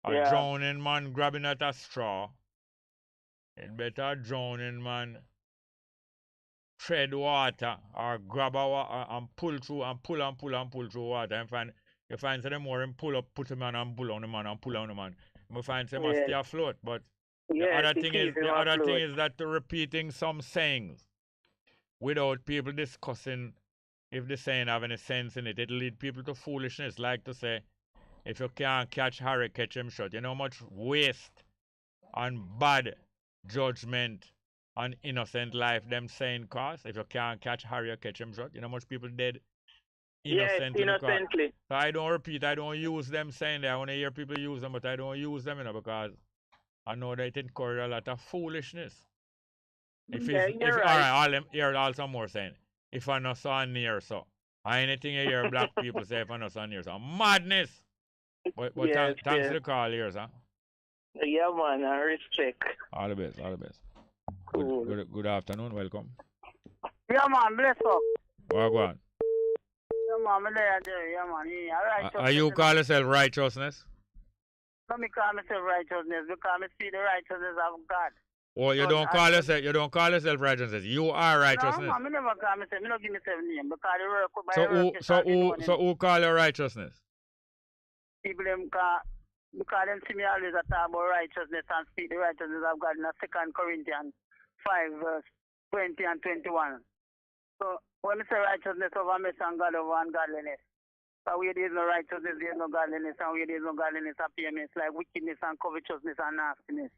A drowning man grabbing at a straw. It better a drowning man tread water or grab a water and pull through and pull through water and you find some more and pull up, put him on and pull on the man and pull on the man. You find some must stay afloat, but Yes, the other thing is that repeating some sayings without people discussing if the saying have any sense in it, it'll lead people to foolishness. Like to say, if you can't catch Harry, catch him short. You know how much waste and bad judgment on innocent life them saying cause? If you can't catch Harry, catch him short. You know how much people dead innocently? Yes, innocently. So I don't repeat, I don't use them saying that. I want to hear people use them, but I don't use them, because I know that it encourages a lot of foolishness. Alright, hear also more saying. If I not so near so. Anything you hear black people say if I not so near so. Madness! But Yes, thanks for the call here, sir. Yeah, man, I respect. All the best, all the best. Cool. Good afternoon, welcome. Yeah, man, bless up. Well, go on. Yeah, man, I'm there. Yeah, man. Yeah, Are you call yourself righteousness? Let me call myself righteousness because I see the righteousness of God. Oh, you don't call yourself righteousness. You are righteousness. No, man, I never call myself. I don't give myself name because the work by So who call you righteousness? People them call, because them see me always talk about righteousness and speak the righteousness of God in 2 Corinthians 5 verse 20 and 21. So when I say righteousness over mess and God over ungodliness, so where there is no righteousness, there is no godliness, and where there is no godliness, appearance like wickedness and covetousness and nastiness.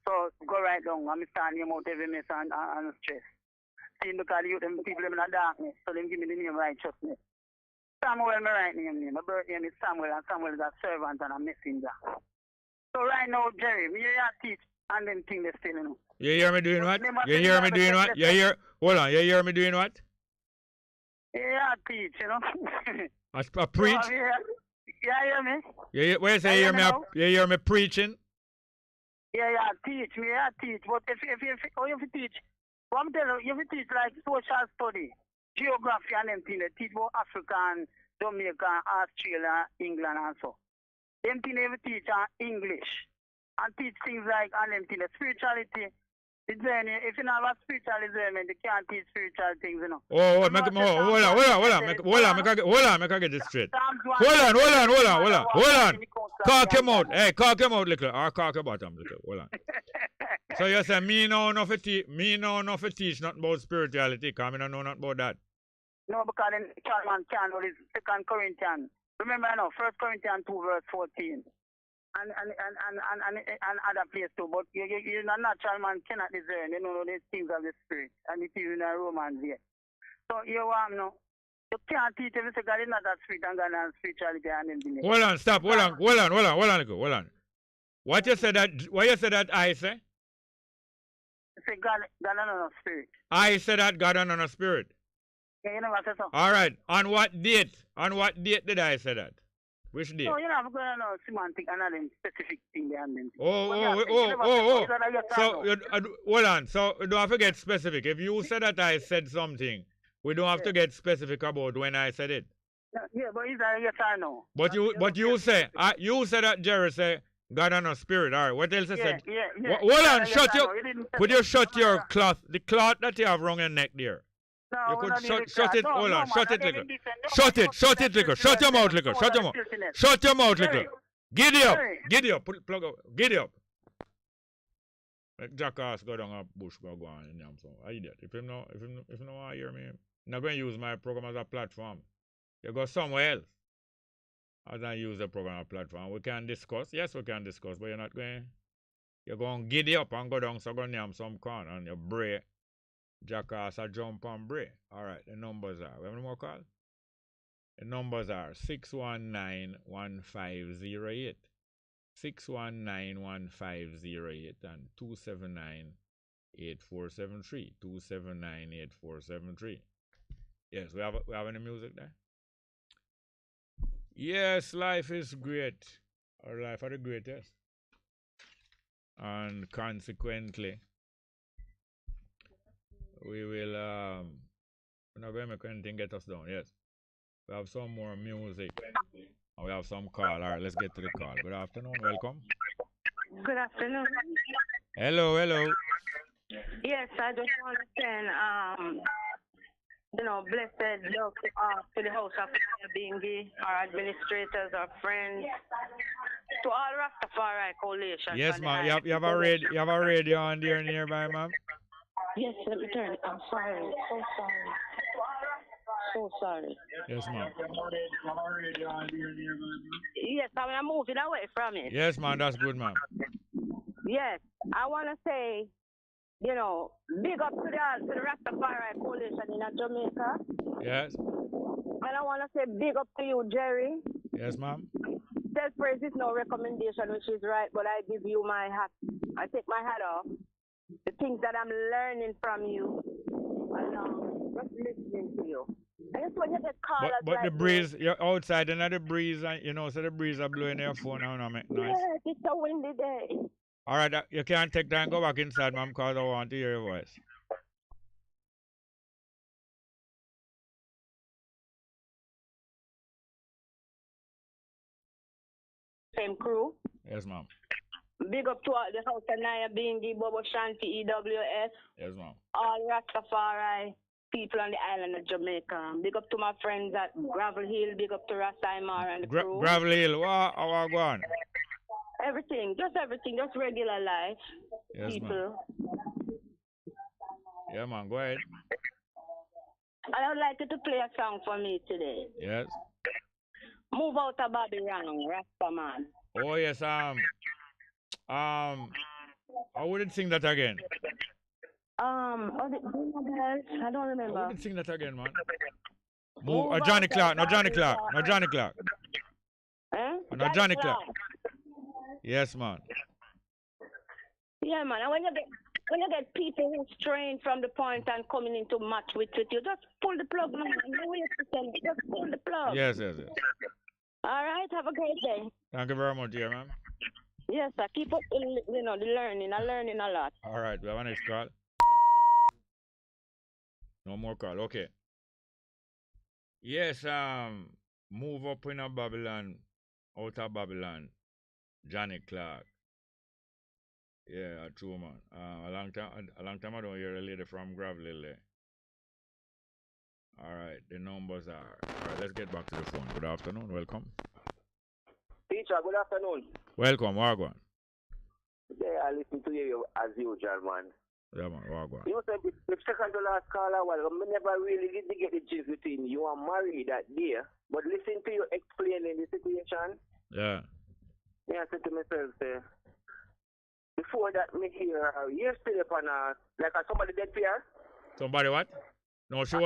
So go right down. I'm standing out every mess and stress. See, because you them people them in the darkness, so them give me the name righteousness. Samuel, my right name. My birth name is Samuel, and Samuel is a servant and a messenger. So right now, Jerry, me here teach and them thing they still, you know. You hear me doing what? You hear me doing what? Hold on, you hear me doing what? Yeah, teach, you know. I preach? So, yeah, hear me? Where you say you hear me preaching? Yeah, teach. But if you teach, what I'm telling you, if you teach like social study, geography and them things, they teach about Africa and Jamaica, Australia, England and so. Them things they teach English. And teach things like and them things, spirituality. The journey, if you have a spiritual journey, they can't teach spiritual things, you know. Hold on, make I get this straight. Hold on. Cock him out. Hey, cock him out little. Or cock your bottom little. Hold on. So you say me know no for teach nothing about spirituality, because I don't know nothing about that. No, because then Charman can't know this 2 Corinthians. Remember now, 1 Corinthians 2 verse 14. And other place too, but you a natural man cannot discern, you know, these things of the spirit, and it is in a Romans here. So you want no, you can't teach if you say God is not a spirit and God is spirituality and everything. Hold on, stop, hold on. What you said that I say? You say God is not a spirit. I said that God is not a spirit. Yeah, you never say so. Alright, on what date? On what date did I say that? Which day? No, you're not going to know semantic and other specific thing behind them. So, hold on. So, don't forget specific. If you said that I said something, we don't have to get specific about when I said it. Yeah, but is that yes or no? But you said that Jerry said God and a spirit. All right. What else I said? Yeah. Hold on. Could you shut your cloth? The cloth that you have around your neck there. No, you could shut it. No, hold on. No, shut it, liquor. Shut it, liquor. Shut your mouth, liquor. Shut your mouth, liquor. Giddy up. Plug up. Giddy up. Let jackass go down a bush, go on and yam some. I idiot. If you no want to hear me, I'm not going to use my program as a platform. You go somewhere else. As I use the program as a platform. We can discuss. Yes, we can discuss, but you're not going. You're going to giddy up and go down, so go and yam some corn and you break. Jackass a jump and break. Alright, the numbers are. We have any more calls? The numbers are 619-1508, 619-1508, and 279-8473, 279-8473. Yes, we have any music there? Yes, life is great. Our life are the greatest. And consequently, we will we're not going to make anything get us down. Yes, we have some more music and we have some call. All right, let's get to the call. Good afternoon, welcome. Good afternoon. Hello. Yes, I just want to send blessed love to the house of Bingi, our administrators, our friends, to all Rastafari Coalition. Yes, on the ma'am. island. You have a radio on there nearby, ma'am? Yes, let me turn it. I'm sorry. So sorry. So sorry. Yes, ma'am. Yes, I'm moving away from it. Yes, ma'am. That's good, ma'am. Yes, I want to say, you know, big up to the Rastafari Coalition in Jamaica. Yes. And I want to say big up to you, Jerry. Yes, ma'am. Self-praise is no recommendation, which is right, but I give you my hat. I take my hat off. The things that I'm learning from you, and just listening to you. And it's when you get called But the breeze, you're outside and the breeze, and you know, so the breeze are blowing your phone now and make noise. Yes, it's a windy day. All right, you can't take that and go back inside, ma'am, because I want to hear your voice. Same crew. Yes, ma'am. Big up to all the House of Naya, Bingi, Bobo Shanti, EWS. Yes, ma'am. All Rastafari people on the island of Jamaica. Big up to my friends at Gravel Hill. Big up to Rastaimar and the crew. Gravel Hill, how are you going? Everything, just regular life. Yes, people. ma'am. Yeah, man, go ahead. I would like you to play a song for me today. Yes. Move out of Babylon, Rastaman. Oh, yes, I wouldn't sing that again. Was it Bess? I don't remember. I wouldn't sing that again, man. Move, Johnny Clark, no Johnny Clark. Eh? No Johnny Clark. Yes, man. Yeah, man. And when you get people who strain from the point and coming into match with you, just pull the plug, man. Just pull the plug. Yes. All right. Have a great day. Thank you very much, dear, ma'am. Yes, sir. Keep up, the learning. I'm learning a lot. All right. We have a next call. No more call. Okay. Yes. Move up in a Babylon, out of Babylon. Johnny Clark. Yeah, true, man. A long time I don't hear a lady from Gravel Hill there. All right, the numbers are. All right, let's get back to the phone. Good afternoon. Welcome. Teacher, good afternoon. Welcome. Wagwan. Yeah, I listen to you as usual, man. Yeah, man. Wagwan. You know, the second to last caller, well, I never really did get the gist between you and Marie that day. But listen to you explaining the situation. Yeah. Yeah, I said to myself, before that, me hear yesterday upon somebody dead here. Somebody what? No, she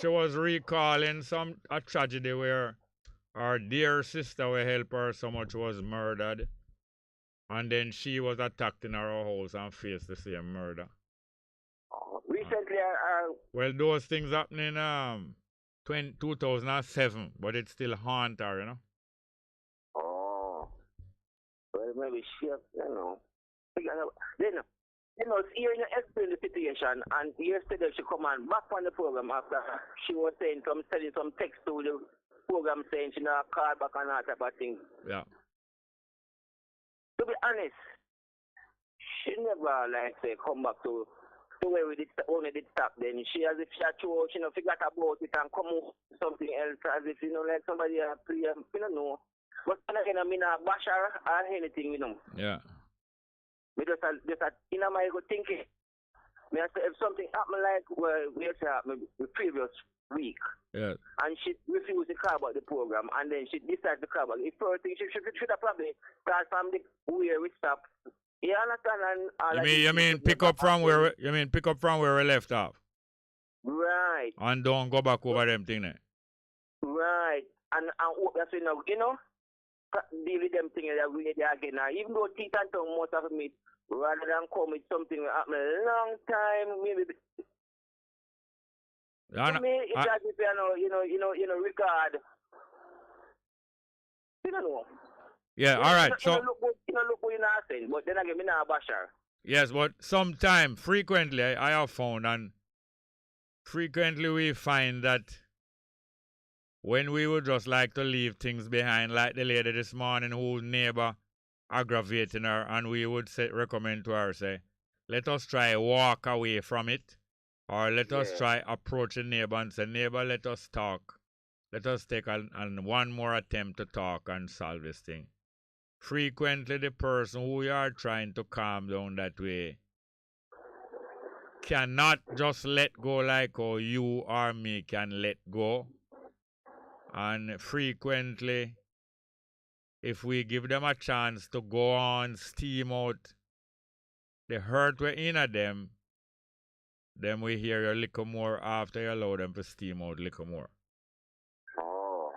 was recalling a tragedy where our dear sister we help her so much was murdered, and then she was attacked in her house and faced the same murder. Recently, well, those things happened in 2007, but it still haunt her, you know. Well, maybe she, Then, hearing you explain the situation, and yesterday she come on back on the program after she was sending some text to the program saying she not call back and all type of things. Yeah. To be honest, she never come back to where we only did stop. Then she as if she forgot about it and come up with something else as if somebody know. But again, I mean, bash her or anything, Yeah. Me just in my good thinking. Me say if something happened the previous week. Yeah. And she refused to call about the program, and then she decided to call about it. First thing she should have probably start from the where we stopped. You understand? And you mean pick up from where we left off? Right. And don't go back over them thing there. Right. And hope that's deal with them things that we there again. Even though teeth and tongue most of me rather than come with something that happened a long time, maybe. It's as if regard. You don't know. Yeah, all right. So look what you're not saying, but then again, me not bash her. Yes, but frequently I have found, and frequently we find that when we would just like to leave things behind, like the lady this morning whose neighbor aggravating her, and we would recommend to her, say, let us try walk away from it, or let us try approach the neighbor and say, neighbor, let us talk. let us take one more attempt to talk and solve this thing. Frequently, the person who you are trying to calm down that way cannot just let go like how you or me can let go. And frequently, if we give them a chance to go on, steam out the hurt we're in at them, then we hear you a little more after you allow them to steam out a little more. Oh.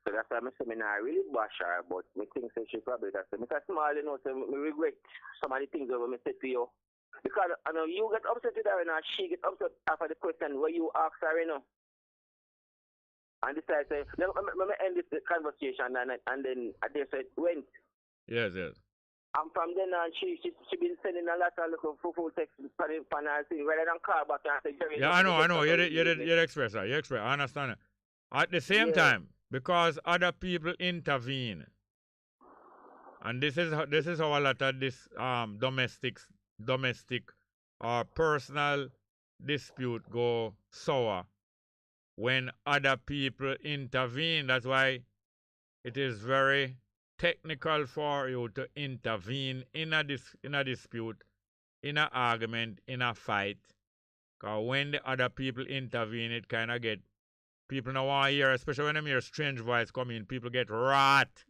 So that's why I say I really bash her, but I think she probably that's it. Because small, you know, so I regret some of the things that I said to you. Because I know you get upset with her and she get upset after the question where you ask her, you know. And this I say, let me end this conversation and then I just said, went. Yes, yes. And from then on, she been sending a lot of little full text for her thing, rather than call back and say, Jerry. Yeah, I know. You're express, right? You express. I understand. At the same time, because other people intervene, and this is how a lot of this domestic or personal dispute go sour when other people intervene. That's why it is very technical for you to intervene in a dispute, in an argument, in a fight. Because when the other people intervene, it kind of get people don't want to hear, especially when they hear strange voice come in, people get wrath.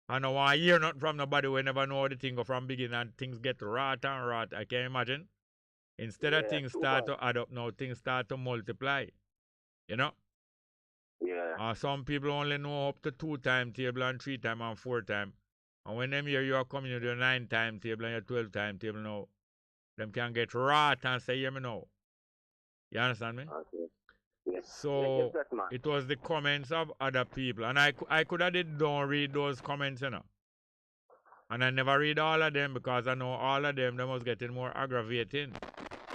I don't want to hear nothing from nobody. We never know how the thing go from beginning and things get wrath and wrath. I can imagine. Instead of things start to add up now, things start to multiply. You know? Yeah. Some people only know up to 2 timetable and 3 time and 4 time. And when them hear you are coming to the 9 timetable and your 12 timetable now, them can get wrath and say, hear me now. You understand me? Okay. Yes. So it was the comments of other people. And I could have don't read those comments, you know. And I never read all of them because I know all of them was getting more aggravating.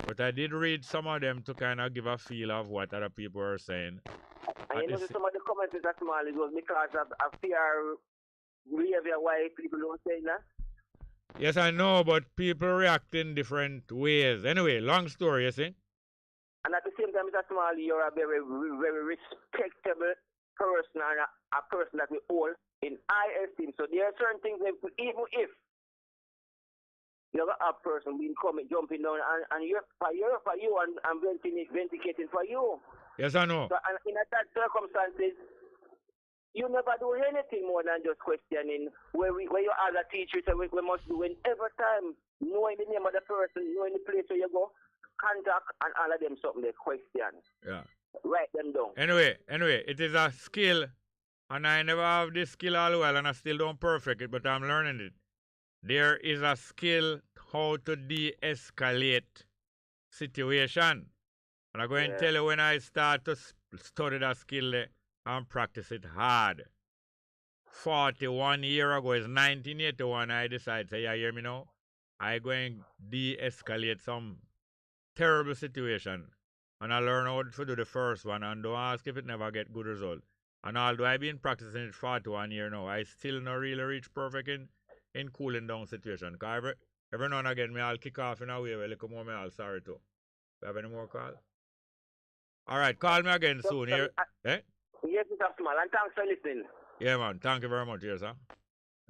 But I did read some of them to kind of give a feel of what other people were saying. And you know some of the comments is that small, it was because of fear behavior why people don't say that. Yes, I know, but people react in different ways. Anyway, long story, you see? And at the same time, Mr. Small, you're a very, very respectable person and a person that we hold in high esteem. So there are certain things that even if you have a person being coming, jumping down, and you're for you and vindicating for you. Yes, I know. So, and in that circumstances, you never do anything more than just questioning. Where you as a teacher, so we must do in every time, knowing the name of the person, knowing the place where you go, contact and all of them something they question. Yeah. Write them down. Anyway, it is a skill, and I never have this skill all well, and I still don't perfect it, but I'm learning it. There is a skill how to de-escalate situation. And I'm going to tell you when I start to study that skill and practice it hard. 41 years ago, it's 1981, I decided, say, you hear me now? I'm going to de-escalate some terrible situation. And I learn how to do the first one and don't ask if it never get good result. And although I've been practicing it 41 years now, I still not really reach perfect in cooling down situation. Because every now and again, I'll kick off in a way where little more I'll sorry too. You have any more call? All right, call me again soon. Here. Yes, Mr. Small, and thanks for listening. Yeah, man. Thank you very much. Yes, sir.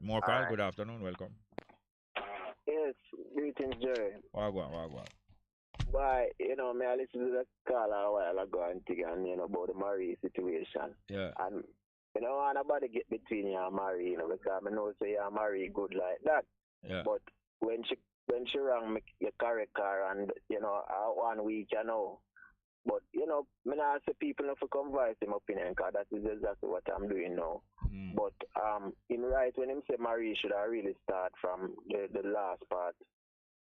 More call. Right. Good afternoon. Welcome. Yes, greetings, Jerry. Wagwan. Why, you know, I listened to that call a while ago and about the Marie situation. Yeah. And, you know, I nobody get between you and Marie, you know, because I know say you and Marie good like that. Yeah. But when she rang me, you correct her and, you know, 1 week, you know. But, you know, I not say people have to come voice him opinion because that is exactly what I'm doing now. But in right, when him say Marie should have really start from the last part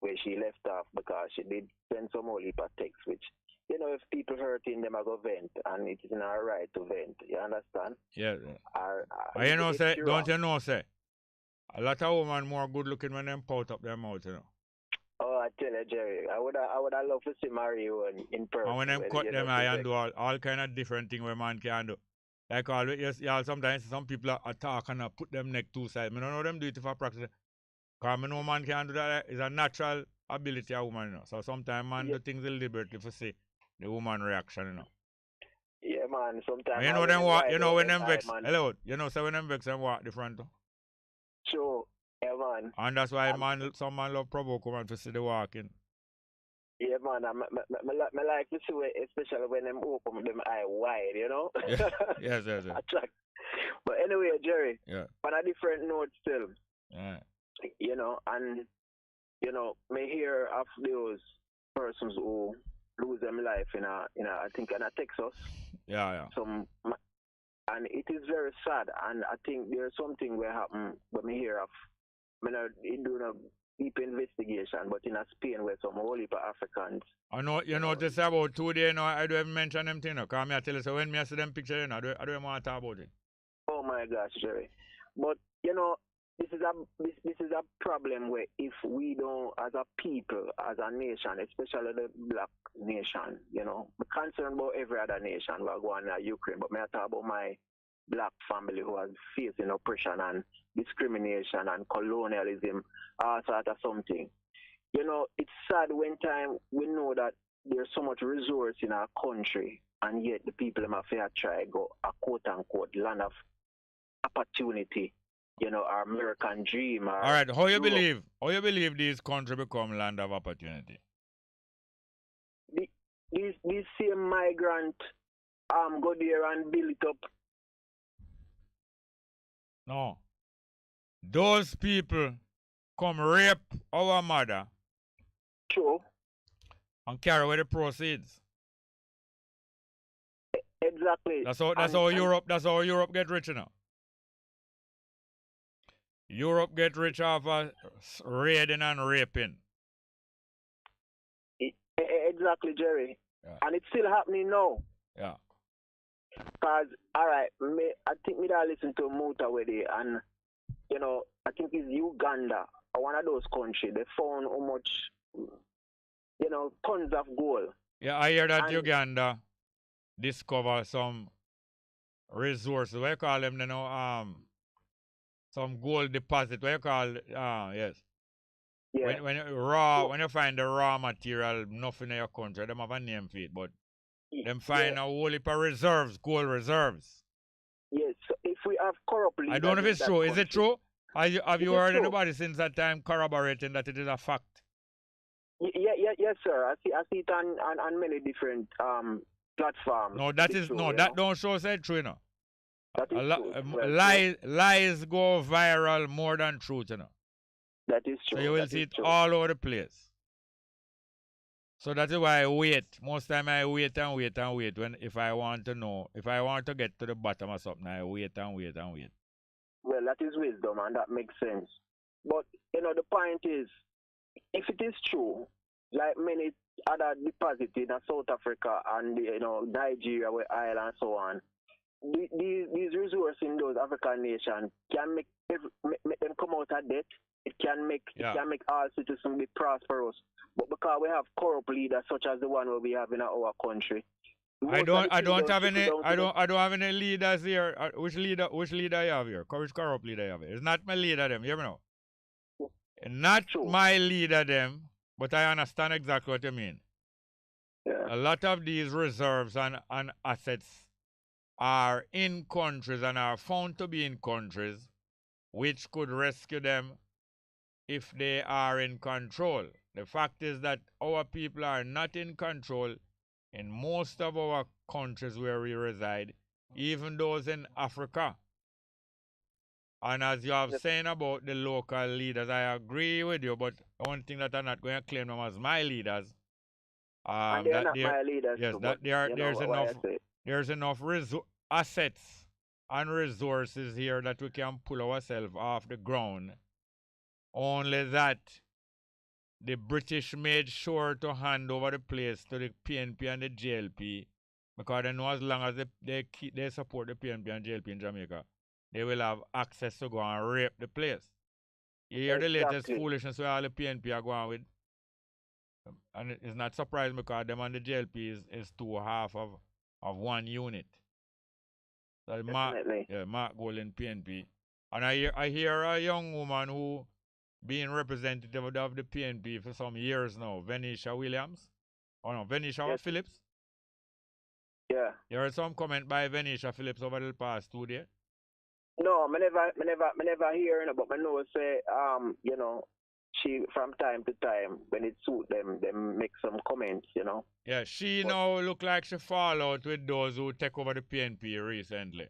where she left off because she did send some whole heap of text, which, you know, if people hurting them, I go vent and it is not right to vent. You understand? Yeah. You know, say, don't you know, say, a lot of women more good looking when them pout up their mouth, you know. Oh, I tell you, Jerry, I would have loved to see Marie in person. And when them cut them eye and do all kind of different things where man can do. Like always, sometimes some people are attack and put them neck two sides. I don't know them do it for practice. Because I know man can do that. It's a natural ability of woman, you know. So sometimes man do things deliberately to see the woman reaction, you know. Yeah, man. Sometimes You know them walk. You know when them vex. Hello. You know, so when them vex and walk the front. Sure. Yeah, man. And that's why some man love provoke man to see the walking. Yeah, man. I like to see it, especially when them open them eye wide, you know? Yeah. Yes. But anyway, Jerry, yeah. on a different note still, yeah. You know, and, you know, may hear of those persons who lose their life I think in Texas. Yeah. And it is very sad, and I think there's something where happen when we hear of, doing a deep investigation, but in a Spain where some whole heap of Africans. I know, you know, just about 2 days, I don't even mention them things, because I tell you, so when I see them pictures, I don't even want to talk about it. Oh my gosh, Jerry. But, you know, this is a problem where if we don't, as a people, as a nation, especially the black nation, you know, we're concerned about every other nation. We're going to Ukraine, but I talk about my black family who are facing oppression and discrimination and colonialism, sort of something. You know, it's sad when time we know that there's so much resource in our country, and yet the people in Mafia try to go a quote-unquote land of opportunity. You know, our American dream. All right, how you believe these countries become land of opportunity? These same migrant go there and build it up. No. Those people come rape our mother. True. And carry away the proceeds. Exactly. That's how Europe get rich now. Europe get rich off of raiding and raping. Exactly, Jerry. Yeah. And it's still happening now. Yeah. Because, all right, I think me that listen to Muta with it, and, you know, I think it's Uganda, or one of those countries, they found how much, you know, tons of gold. Yeah, I hear that Uganda discover some resources. What you call them, you know, some gold deposit. What you call yes. Yeah. When you find the raw material, nothing in your country, them have a name for it, but them find a whole heap of reserves, gold reserves. Yes, so if we have corrupt leaders, I don't know if it's true. Is it true? Have you heard true? anybody since that time corroborating that it is a fact? Yes, sir. I see it on many different platforms. No, that is true, that don't show say true, you know. That is true. Lies go viral more than truth, you know. That is true. So you will see it all over the place. So that is why I wait. Most time I wait and wait and wait. If I want to know, if I want to get to the bottom of something, I wait and wait and wait. Well, that is wisdom, and that makes sense. But, you know, the point is, if it is true, like many other deposits in South Africa and, you know, Nigeria, where Ireland and so on, these resources in those African nations can make them come out of debt. It can make all citizens be prosperous. But because we have corrupt leaders such as the one we have in our country, I don't have any leaders here. Which leader you have here? Which corrupt leader you have here? It's not my leader them, you know. Not my leader them, but I understand exactly what you mean. Yeah. A lot of these reserves and assets are in countries and are found to be in countries which could rescue them if they are in control. The fact is that our people are not in control in most of our countries where we reside, even those in Africa. And as you have saying about the local leaders, I agree with you, but one thing that I'm not going to claim them as my leaders. And they're not my leaders. Yes, too, that there's enough assets and resources here that we can pull ourselves off the ground. Only that the British made sure to hand over the place to the PNP and the JLP, because they know as long as they support the PNP and JLP in Jamaica, they will have access to go and rape the place. You hear the latest foolishness where all the PNP are going with? And it's not surprising because them and the JLP is two half of one unit. So Mark Gold in PNP. And I hear a young woman who being representative of the PNP for some years now, Venetia Williams. Oh no, Venetia Phillips. Yeah. You heard some comment by Venetia Phillips over the past 2 days? No, I never hear it, but I know say you know, she from time to time when it suit them make some comments, you know. Yeah, she now look like she fall out with those who take over the PNP recently,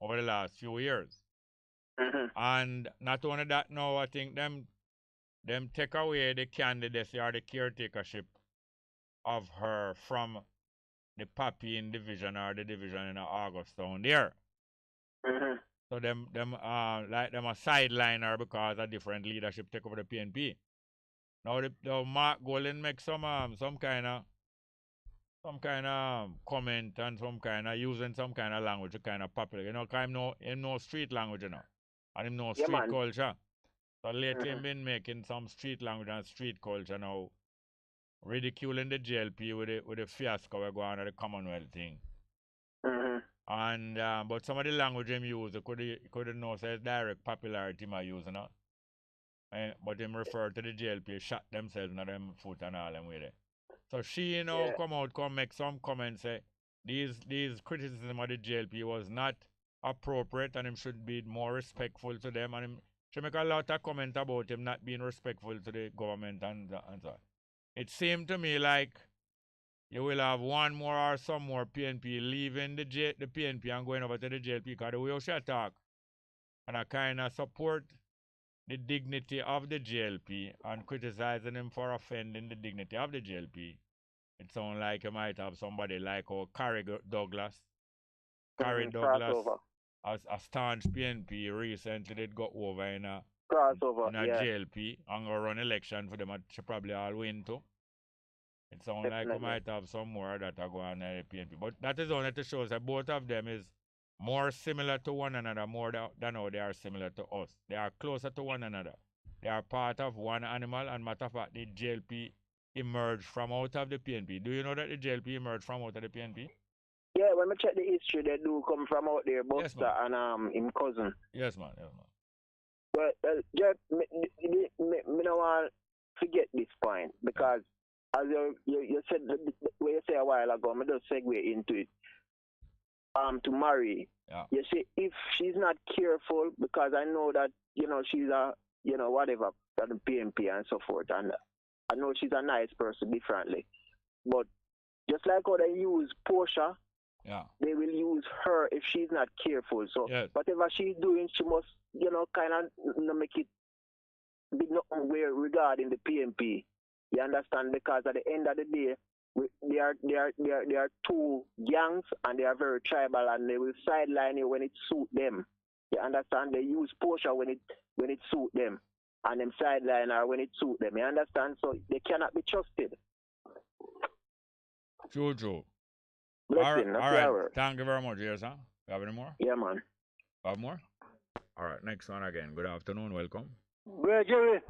over the last few years. And not only that, now I think them take away the candidacy or the caretakership of her from the Papi in division or the division in August down there. So them a sideline her because a different leadership take over the PNP. Now the Mark Golden make some kind of comment and some kind of using some kind of language to kind of popular. You know, cause him no street language, you know. And him no street culture. So lately him been making some street language and street culture now, ridiculing the JLP with the fiasco we're going on at the Commonwealth thing. And but some of the language him use, could know say direct popularity him use, you know. But him refer to the JLP, shot themselves in them foot and all them with it. So she, you know, come make some comments say these criticism of the JLP was not appropriate and him should be more respectful to them, and she make a lot of comment about him not being respectful to the government and so on. It seemed to me like you will have one more or some more PNP leaving the PNP and going over to the JLP because the way you should talk and I kind of support the dignity of the JLP and criticizing him for offending the dignity of the JLP. It sounds like you might have somebody like Carrie Douglas. Carrie Douglas, as a staunch PNP, recently did go over in a JLP and go run election for them. She probably all win too. It sounds like you might have some more that are going on the PNP. But that is only to show that both of them is more similar to one another more than how they are similar to us. They are closer to one another. They are part of one animal, and matter of fact, the JLP emerged from out of the PNP. Do you know that the JLP emerged from out of the PNP? Yeah, when I check the history, they do come from out there, Buster and him cousin. Yes, man. Yes, man. Well, just me don't want to forget this point because as you said, what you say a while ago, I just segue into it. To marry, you see, if she's not careful, because I know that, you know, she's a, you know, whatever, at the PNP and so forth, and I know she's a nice person differently, but just like how they use Portia, they will use her if she's not careful. So whatever she's doing, she must, you know, kind of make it be nothing weird regarding the PNP. You understand? Because at the end of the day, they are two gangs and they are very tribal and they will sideline you when it suit them. You understand? They use Portia when it suit them and them sideline her when it suit them. You understand? So they cannot be trusted. True. Blessing, all right. Thank you very much. Yes, sir. You have any more? Yeah, man. Have more? All right. Next one again. Good afternoon. Welcome. Good, Jerry.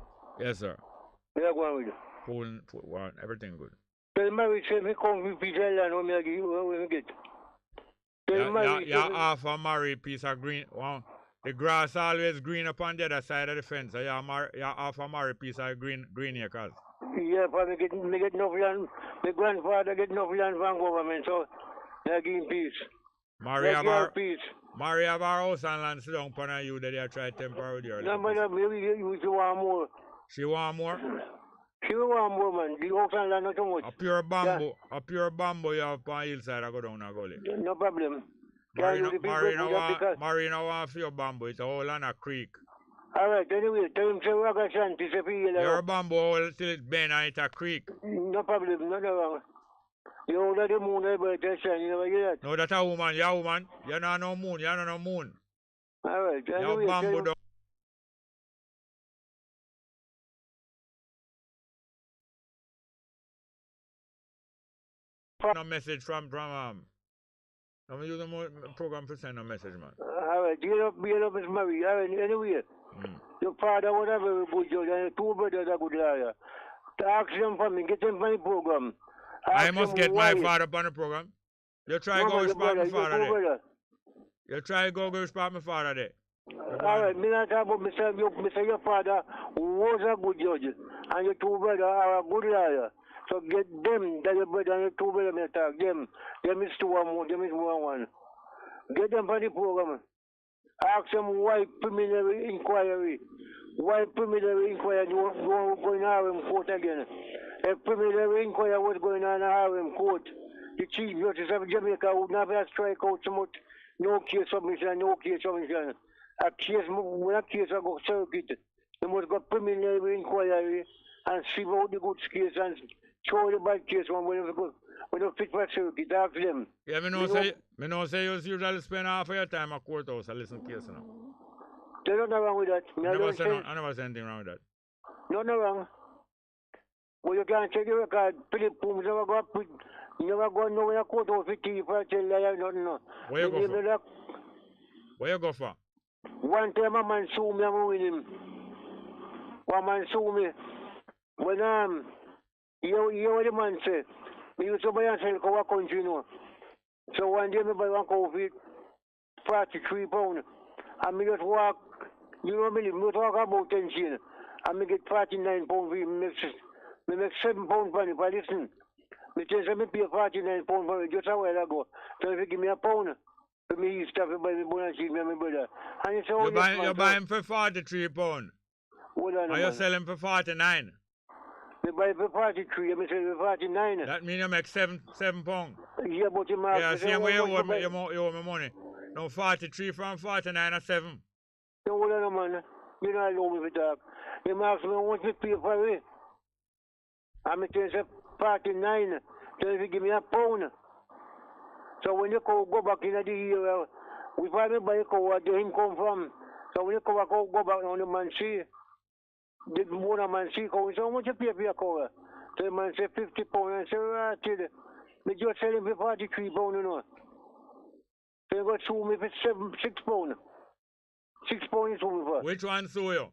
Yes, sir. Where are you going with you? Everything good. Tell Mary, say me come with piece of land when me get. Tell Mary, you're half a marry piece of green. Well, the grass always green up on the other side of the fence. So you're half a marry piece of green acres. Yeah, but me get enough land. My grandfather get enough land from government, so they give him peace. Mary have our house and land sit down upon you that they try to temper with your no, but maybe she want more. She want more? She want more, man. The house and land not too much. A pure bamboo you have on the hillside I go down a gully. No problem. Marina want for your bamboo. It's a hole on a creek. All right, anyway, tell him say we got shanty, say your bamboo hole till it's bend and it's a creek. No problem, nothing wrong. You older the moon, everybody tell shine, you never get that? No, that's a woman, you're a woman. You're not no moon, you're not no moon. All right, anyway, your bamboo down. No message from I'm using the program to send a message, man. All right, get up, Miss Mary. All right, anyway. Your father, whatever, good judge, and two brothers are good liar. Ask them for me, get them for the program. I must get my father on the program. You try to go respond my father there. You try to go respond my father there. All right, me not talk about Mr. Your father was a good judge, and your two brothers are a good liar. So get them, that your brother and your two brother may talk, them. Them is two or more, them is more than one. Get them for the program. Ask them why preliminary inquiry. Why preliminary inquiry don't go in RM court again? If preliminary inquiry was going on in RM court, the Chief Justice of Jamaica would never strike out so much. No case submission, no case submission. A case, when a case go circuit, they must go preliminary inquiry and see about the good case and throw the bad case when you fit for circuit. Ask them. Yeah, me know say you usually spend half of your time at courthouse and listen to case now. There's nothing wrong with that. I never say anything wrong with that. Nothing wrong. Well, you can't check the record. Philip Pooms never go nowhere courthouse for tea for tell you nothing. No. Where you go for? Where you go for? One time a man sue me, I'm with him. One man sue me. When you what the man say? Me used to buy and sell cover country, you know. So one day me buy one coffee, 43 pounds. And me just walk, you know me talk about 10 shillings. And me get 49 pounds for it. Me make 7 pounds for it, but listen. Me tell you, me pay 49 pounds for it just a while ago. So if you give me a pound, for me eat stuff, you buy me bone and cheese, me and my brother. And it's all you buy him for 43 pounds. Hold on, and you sell him for 49. Me buy for 43, and me sell for 49. That means you make 7 pounds. Yeah, but you make... Yeah, same way you owe me money. No, 43 from 49 or 7. Don't hold on, man. You know I love me for talk. You ask me how much you pay for it. And me tell you 49. So if you give me a pound. So when you go back in the area, we probably buy a cow where him come from. So when you go back on the man see, the more man see cow, so how much you pay for your cow? So the man say 50 pounds, and say, right, me just sell him for 43 pounds, you know. So you got sue me for 6 pounds. 6 pounds you sue me for. Which one sue you?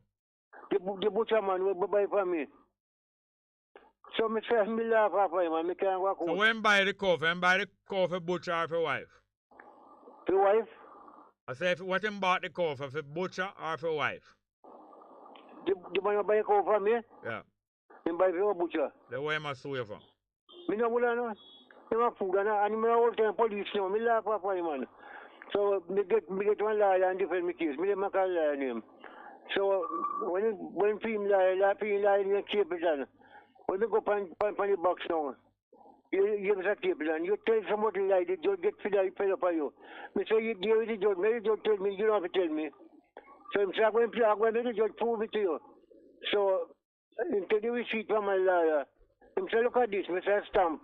The butcher man will buy for me. So me say me laugh after him and me can't walk out. So when buy the cow for butcher or for wife? For wife? I say what him bought the cow for butcher or for wife? The man who buy a cow for me? Yeah. Him buy for a butcher. The way I sue you for? Me no would know. Him a food and me all time police now. Me laugh after him man. So me get one lawyer and defend me case. Me never call lawyer name. So when film lawyer in the cable done. When you go on the box now, you have a table and you tell somebody like it, you'll get fed up by you. Me say you deal with the judge, maybe you tell me, you don't have to tell me. So I'm saying, I'm going to make the judge prove it to you. So, until the receipt from my lawyer, him say, look at this, me say stamp.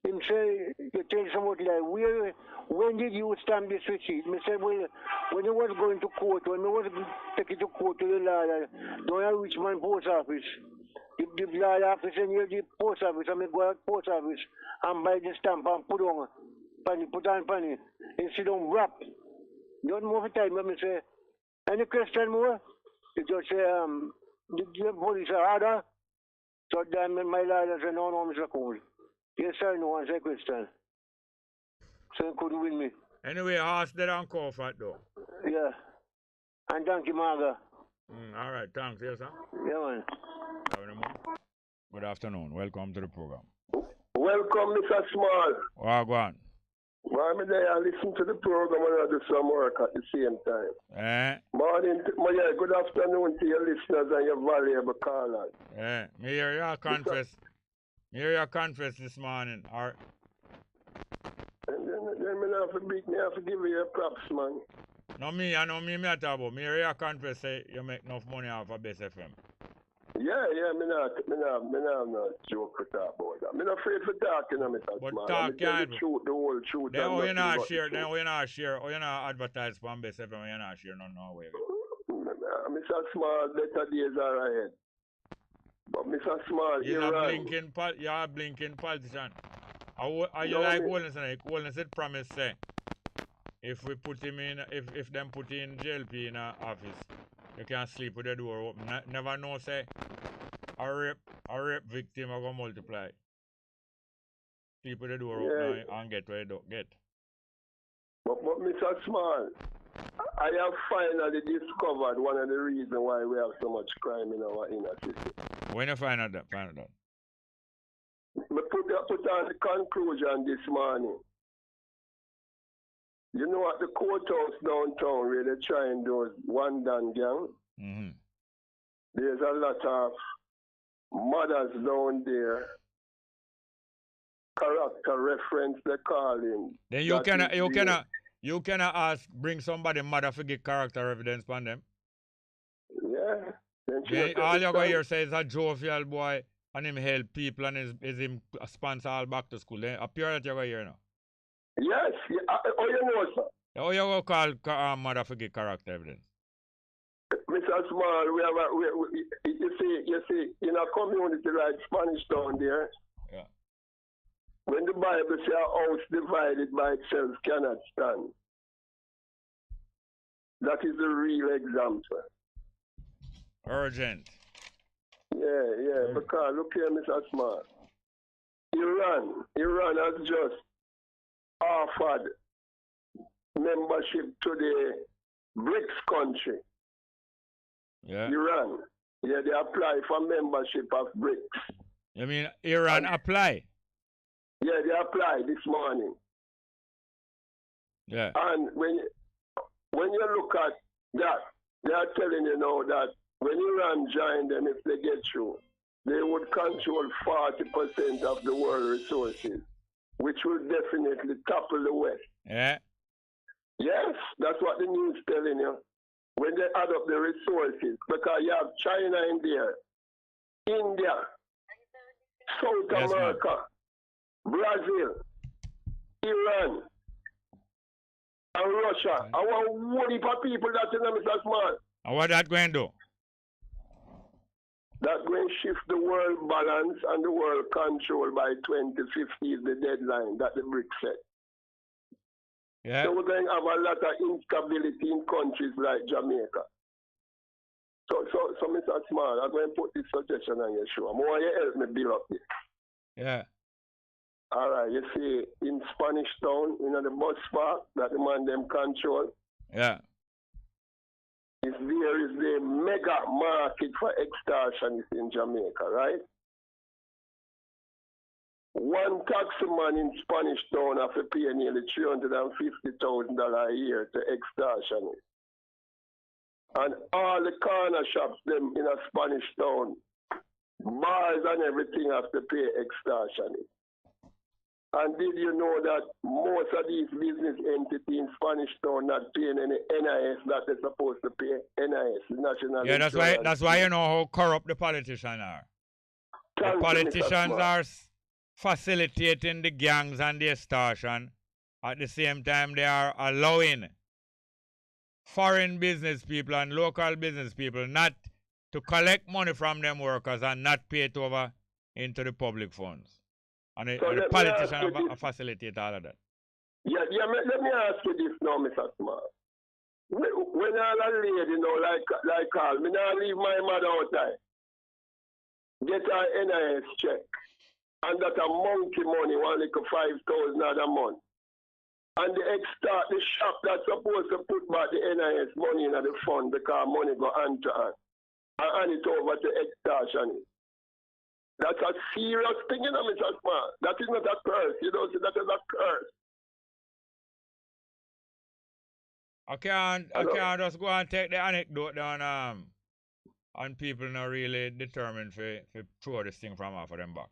Him say, you tell somebody like, when did you stamp this receipt? Me say, well, when you was going to court, when you was taking to court to the lawyer, don't have Richmond post office. The lawyer office and the post office, and me go out post office and buy the stamp and put on penny, and sit down wrap. Not more time, me say, any question more? You just say, the police are order. So then my lawyer said, no, Mr. Cole. Yes, sir, no answer question. So he couldn't win me. Anyway, horse dead and cow fat though. Yeah. And thank you, Marga. All right, thanks, yes, sir. Yeah, man. Good afternoon. Welcome to the program. Welcome, Mr. Small. Go on. Why am I there? I listen to the program and I do some work at the same time. Morning, good afternoon to your listeners and your valuable callers. Me hear you confess. Me hear you confess this morning. Or... And then me have to give you your props, man. No, me I talk about. Me hear you confess say you make enough money off of Bess FM. Yeah, me not no joke to talk about that. Me not afraid for talking, Mr. But Small. talk can't. The whole truth. Then you not share, or you not advertise from Bess FM, you not share no way. Mr. Small, better days are ahead. But Mr. Small, you're a blinking politician. Are you like Holness said promise say if we put him in if them put in JLP in a office, you can't sleep with the door open. Never know say a rape victim are gonna multiply. Sleep with the door open and get where you get. But Mr. Small, I have finally discovered one of the reasons why we have so much crime in our inner city. When you find out that? Me put on the conclusion this morning. You know, at the courthouse downtown where they trying those one dan gang, there's a lot of mothers down there. Character reference they call him. Then you cannot ask, bring somebody mother to give character evidence on them. Yeah. Then all you're going to hear say is a jovial boy and him help people and is him sponsor all back to school. Then appear that you're going to hear now. Yes. Oh, you know, sir. Oh, you're going to call mother to give character evidence. Mr. Small, you see, in a community like Spanish Town there, yeah. When the Bible says a house divided by itself cannot stand, that is the real example. Urgent. Yeah, because look here, Mr. Small. Iran has just offered membership to the BRICS country. Yeah. Iran. Yeah, they apply for membership of BRICS. You mean Iran apply? Yeah, they apply this morning. Yeah. And when you look at that, they are telling you now that when Iran join them, if they get through, they would control 40% of the world resources, which will definitely topple the West. Yeah. Yes, that's what the news is telling you. When they add up the resources, because you have China in there, India, South America, Brazil, Iran, and Russia. I want one heap of people that's in them, Mr. Small. And what that going to do? That going to shift the world balance and the world control by 2050 is the deadline that the BRICS set. Yeah. So we're going to have a lot of instability in countries like Jamaica. So Mr. Small, I'm going to put this suggestion on your show. I want you to help me build up this. Yeah. All right, you see, in Spanish Town, the bus park that the man them control. Yeah. There is the mega market for extortionists in Jamaica, right? One taximan in Spanish Town has to pay nearly $350,000 a year to extortionists. And all the corner shops them in a Spanish Town, bars and everything have to pay extortionists. And did you know that most of these business entities in Spanish Town not paying any NIS that they're supposed to pay? NIS, National Insurance. That's why you know how corrupt the politicians are. The politicians are facilitating the gangs and the extortion. At the same time, they are allowing foreign business people and local business people not to collect money from them workers and not pay it over into the public funds. And the politicians facilitate all of that. Yeah, let me ask you this now, Mr. Small. When all a lady, like Carl, me not leave my mother outside. Get her NIS check. And that a monkey money, one like 5,000 a month. And the shop that's supposed to put back the NIS money in the fund because money go hand to hand. And hand it over to extortion. That's a serious thing, Mr. Small. That is not a curse. You don't see that is a curse. I can't just go and take the anecdote down and people not really determined to throw this thing from off of them back.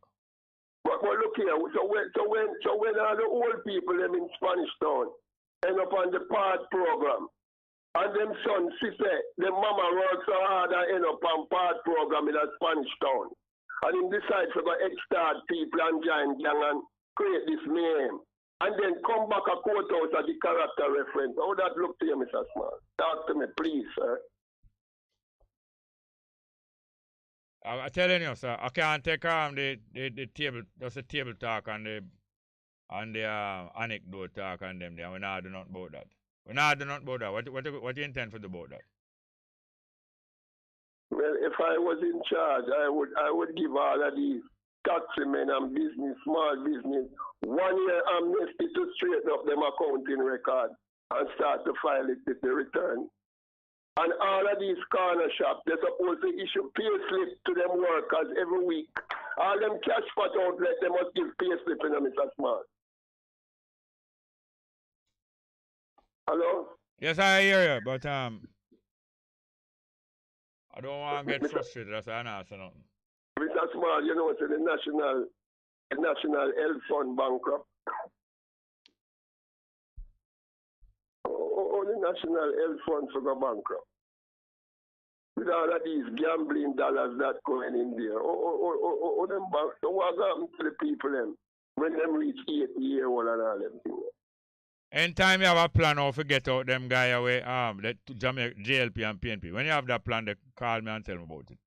But look here, so when all the old people them in Spanish Town end up on the PART program, and them sons say the mama works so hard and end up on PART program in a Spanish Town. And him decide to go extort people and join gang and create this name. And then come back a courthouse at the character reference. How that look to you, Mr. Small? Talk to me, please, sir. I'm telling you, sir, I can't take the table, just the table talk and the anecdote talk and them there. We not do nothing about that. We not do nothing about that. What do you intend to do about that? Well, if I was in charge, I would give all of these taximen and business, small business, 1 year amnesty to straighten up them accounting record and start to file it with the return. And all of these corner shops, they're supposed to issue pay slips to them workers every week All them cash pot outlet, they must give pay slip in Mr. Smart. Hello? Yes, I hear you, but I don't want to get frustrated. That's why I'm not saying nothing. Mr. Smart, you know, it's the National Health Fund bankrupt. Oh, the National Health Fund for go bankrupt. With all of these gambling dollars that going in there. Them bank, so what happens to the people them when them reach 8 years old and all them things? Anytime you have a plan how to get out them guy away, the Jamaica, JLP and PNP, when you have that plan, they call me and tell me about it.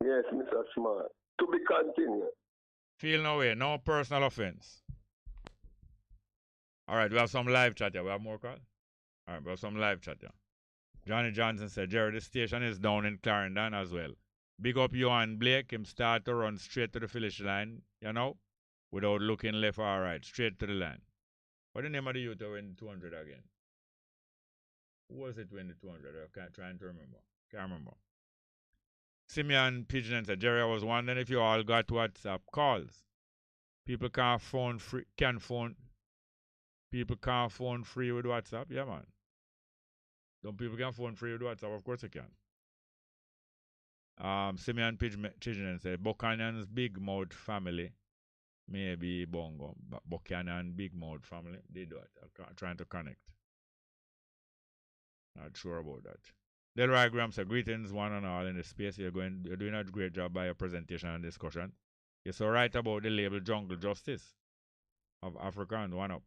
Yes, Mr. Smart. To be continued. Feel no way, no personal offense. All right, we have some live chat here. We have more call? All right, we have some live chat here. Johnny Johnson said, Jerry, the station is down in Clarendon as well. Big up you and Blake. Him start to run straight to the finish line, you know, without looking left or right, straight to the line. What's the name of the youth who win 200 again? Who was it win the 200? I'm trying to remember. Can't remember. Simeon Pigeon said, Jerry, I was wondering if you all got WhatsApp calls. People can't phone free. People can't phone free with WhatsApp. Yeah, man. Don't people can phone free with WhatsApp? Of course they can. Simeon Pigeon said, Buchanan's Big Mouth family, maybe Bongo, but Buchanan Big Mouth family, they do it. I'm trying to connect. Not sure about that. Delroy Graham said, greetings one and all in the space. You're doing a great job by your presentation and discussion. You're so right about the label Jungle Justice of Africa and one up.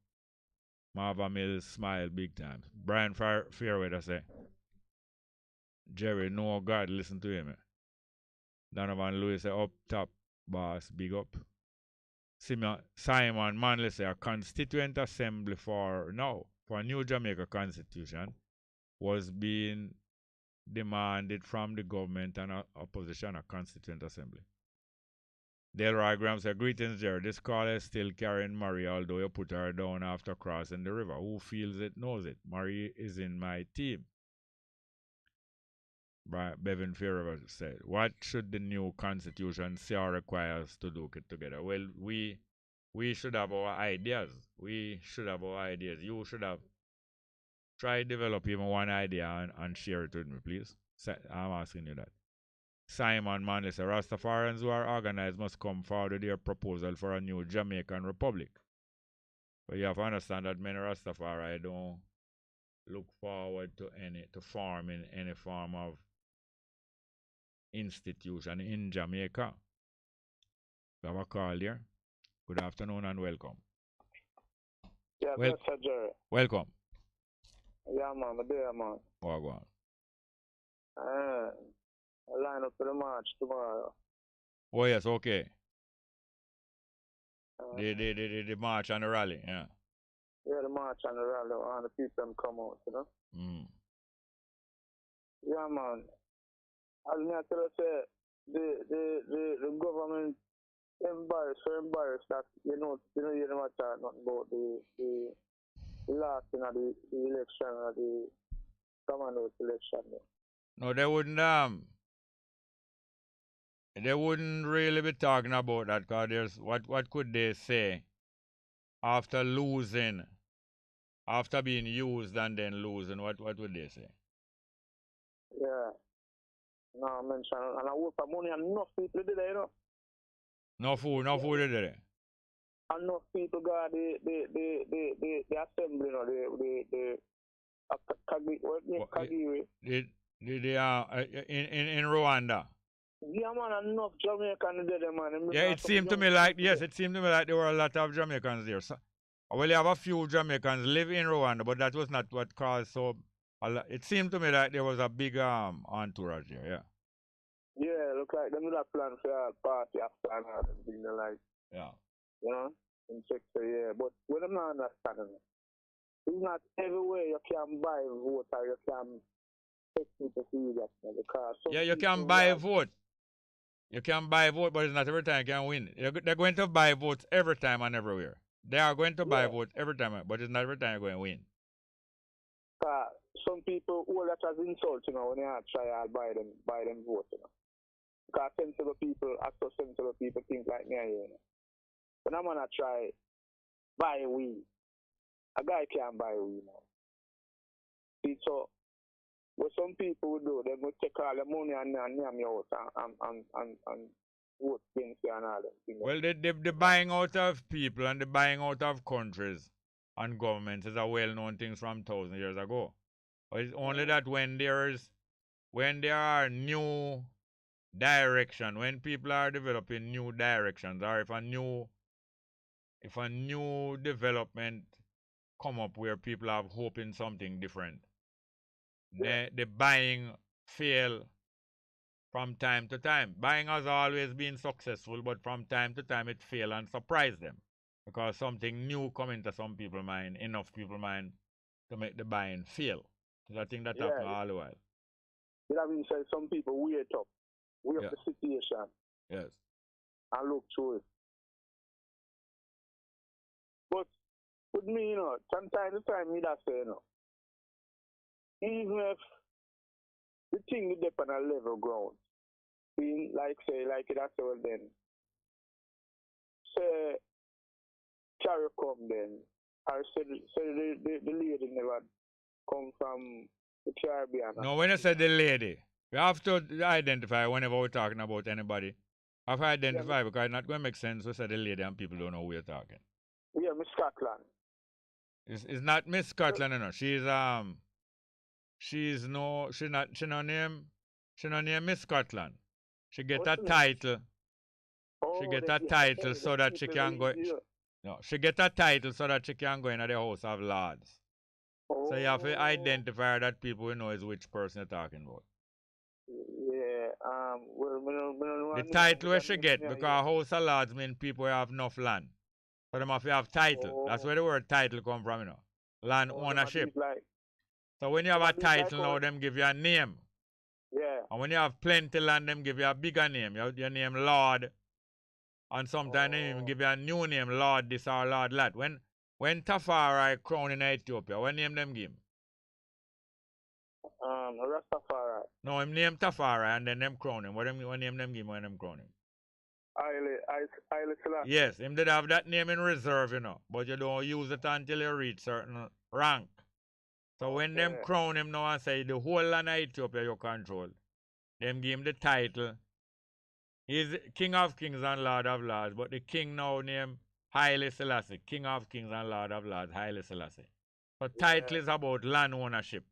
Marva Mills smile big time. Brian Fairweather say, Jerry, no God, listen to him. Donovan Lewis say, up top, boss, big up. Simon Manley say, a constituent assembly for a new Jamaica constitution was being demanded from the government and opposition, a constituent assembly. Delroy Graham said, greetings, Jerry. This caller is still carrying Marie, although you put her down after crossing the river. Who feels it knows it. Marie is in my team. Bevan Fairweather said, what should the new constitution say or require us to do it together? Well, we should have our ideas. You should have tried develop even one idea and share it with me, please. I'm asking you that. Simon Manley said, Rastafarians who are organized must come forward with their proposal for a new Jamaican Republic. But you have to understand that many Rastafari don't look forward to forming any form of institution in Jamaica. We have a call here. Good afternoon and welcome. Yeah, Mr. Jerry. Welcome. Yeah, man, I'm there, man. Oh, go on. I line up for the march tomorrow. Oh, yes, okay. The march and the rally, yeah. Yeah, the march and the rally, and the people come out, you know? Yeah, man. As I tell you, the government embarrassed that, you know, you never talk nothing about the last of the election, or the commandos election. No, they wouldn't really be talking about that, because there's what could they say after losing, after being used and then losing? What would they say? Yeah. No, I mention, and I work for money and enough people did it, you know. No food did it. Enough people got the assembly, you know, in Rwanda. Yeah, man, enough Jamaicans there, man. Yeah, it seemed to me like there were a lot of Jamaicans there. So, well, you have a few Jamaicans live in Rwanda, but that was not what caused so. It seemed to me like there was a big entourage there, yeah. Yeah, look like them that plan for a party after and all them thing, like. Yeah. You know, in sector, yeah. But what I'm not understanding, it's not everywhere you can buy vote or you can take people to see that, because yeah, you can buy a vote. You can buy a vote, but it's not every time you can win. They're going to buy votes every time and everywhere. They are going to buy votes every time, but it's not every time you're going to win. Some people hold that as insult, you know, when you try to buy them votes, you know. Because sensible people, I saw sensible people think like me, you know. When I'm gonna try buy weed, a guy can't buy weed now. See, so what some people would do, they would take all the money and name you out and vote against you and all that. You know? Well, the buying out of people and the buying out of countries and governments is a well-known thing from 1,000 years ago. But it's only that when there are new direction, when people are developing new directions, or if a new development come up where people have hope in something different, the buying fail from time to time. Buying has always been successful, but from time to time it fail and surprise them because something new come into some people's mind, enough people's mind to make the buying fail. So I think that happens all the while. You know what I mean? So some people wait up the situation. Yes. And look through it. But with me, you know, from time to time, me that say, you know, even if the thing is up on a level ground, being like it has well then, say, carry come then, or say the lady never come from the Caribbean. No, when you say the lady, we have to identify whenever we're talking about anybody. I have to identify because it's not going to make sense to say the lady and people don't know who we're talking. Yeah, Miss Scotland. It's not Miss Scotland, you know. She's not named Miss Scotland. She get a title. She get a title so that she can go. No, she get a title so that she can go into the House of Lords. So you have to identify that people will know is which person you're talking about. Yeah, the title where she get, because House of Lords mean people who have enough land. So them have to have title. That's where the word title come from, you know. Land ownership. So when you have a title now, them give you a name. Yeah. And when you have plenty land, them give you a bigger name. Your name Lord. And sometimes they even give you a new name, Lord this or Lord that. When Tafari crown in Ethiopia, what name them give him? Rastafari. No, him name Tafari and then them crown him. What name them give him when them crown him? Haile Selassie. Yes, him did have that name in reserve, you know. But you don't use it until you reach certain rank. So when them crown him now and say the whole land of Ethiopia you control, them give him the title. He's King of Kings and Lord of Lords, but the king now named Haile Selassie. King of Kings and Lord of Lords, Haile Selassie. So title is about land ownership.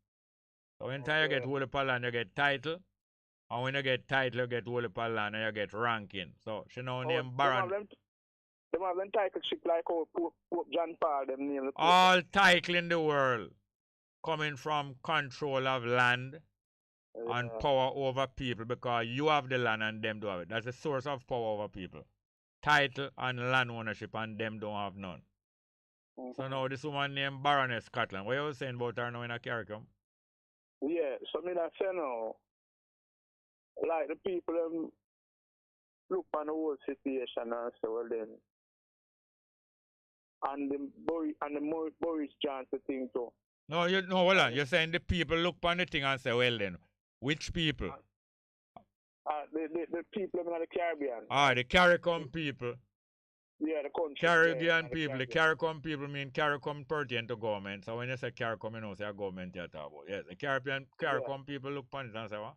So when you get hold of land, you get title. And when you get title, you get hold of land and you get ranking. So she now named Baron. Them have them title ship like how Pope John Paul them name. All title in the world coming from control of land and power over people, because you have the land and them don't have it. That's the source of power over people. Title and land ownership, and them don't have none. So now this woman named Baroness Scotland. What you was saying about her now in a character? Yeah, so me that say now, like the people them look on the whole situation and say, well then, and the Boris Johnson thing too. No, hold on. You're saying the people look on the thing and say, well then, which people? The people in the Caribbean. The CARICOM people. Yeah, the country. Caribbean people. The CARICOM people mean CARICOM pertain to government. So when you say CARICOM, you know, say a government you're talking about. Yes, the CARICOM people look on it and say what?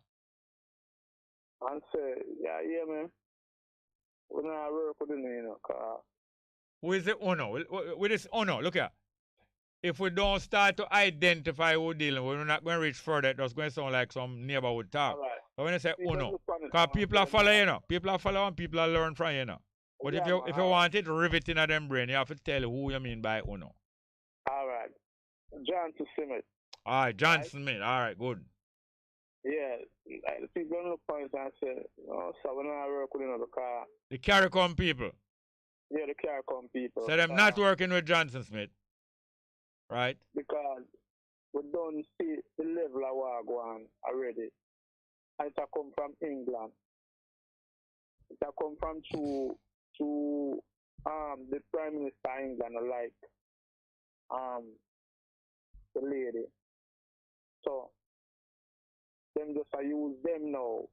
And say, yeah, man. We're not work with them, you know. Who is the owner? With this owner, look here. If we don't start to identify who we're dealing with, we're not going to reach further. It's going to sound like some neighborhood talk. Right. But when you say uno, because people are following, you know. People are following, people are learning from you, know. But if you want it riveting at them brain, you have to tell who you mean by uno. All right. Johnson Smith. All right, Johnson Smith. All right, good. Yeah, like the people look point and say, oh, so we're not working with the car. The CARICOM people. Yeah, the CARICOM people. So them not working with Johnson Smith. Right? Because we don't see the level of war going already. And it come from England. It come from to the Prime Minister of England, like the lady. So them just use them now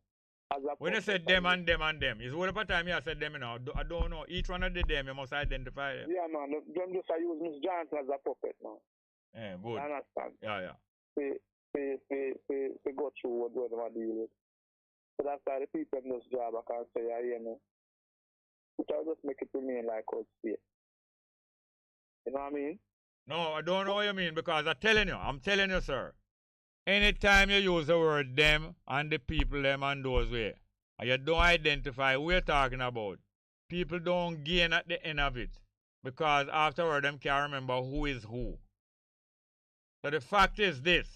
When you said them and them and them, is what the time you said them now? I don't know. Each one of the them you must identify them. Yeah, man. Them just I use Miss Johnson as a puppet now. Yeah, good. I understand. Yeah. They go through what they want to deal with. So that's why the people in this job I can't say, yeah, you know. Which I'll just make it remain like how it's here. You know what I mean? No, I don't know what you mean because I'm telling you, sir. Anytime you use the word them and the people them and those way, and you don't identify who you're talking about, people don't gain at the end of it because afterward them can't remember who is who. So the fact is this.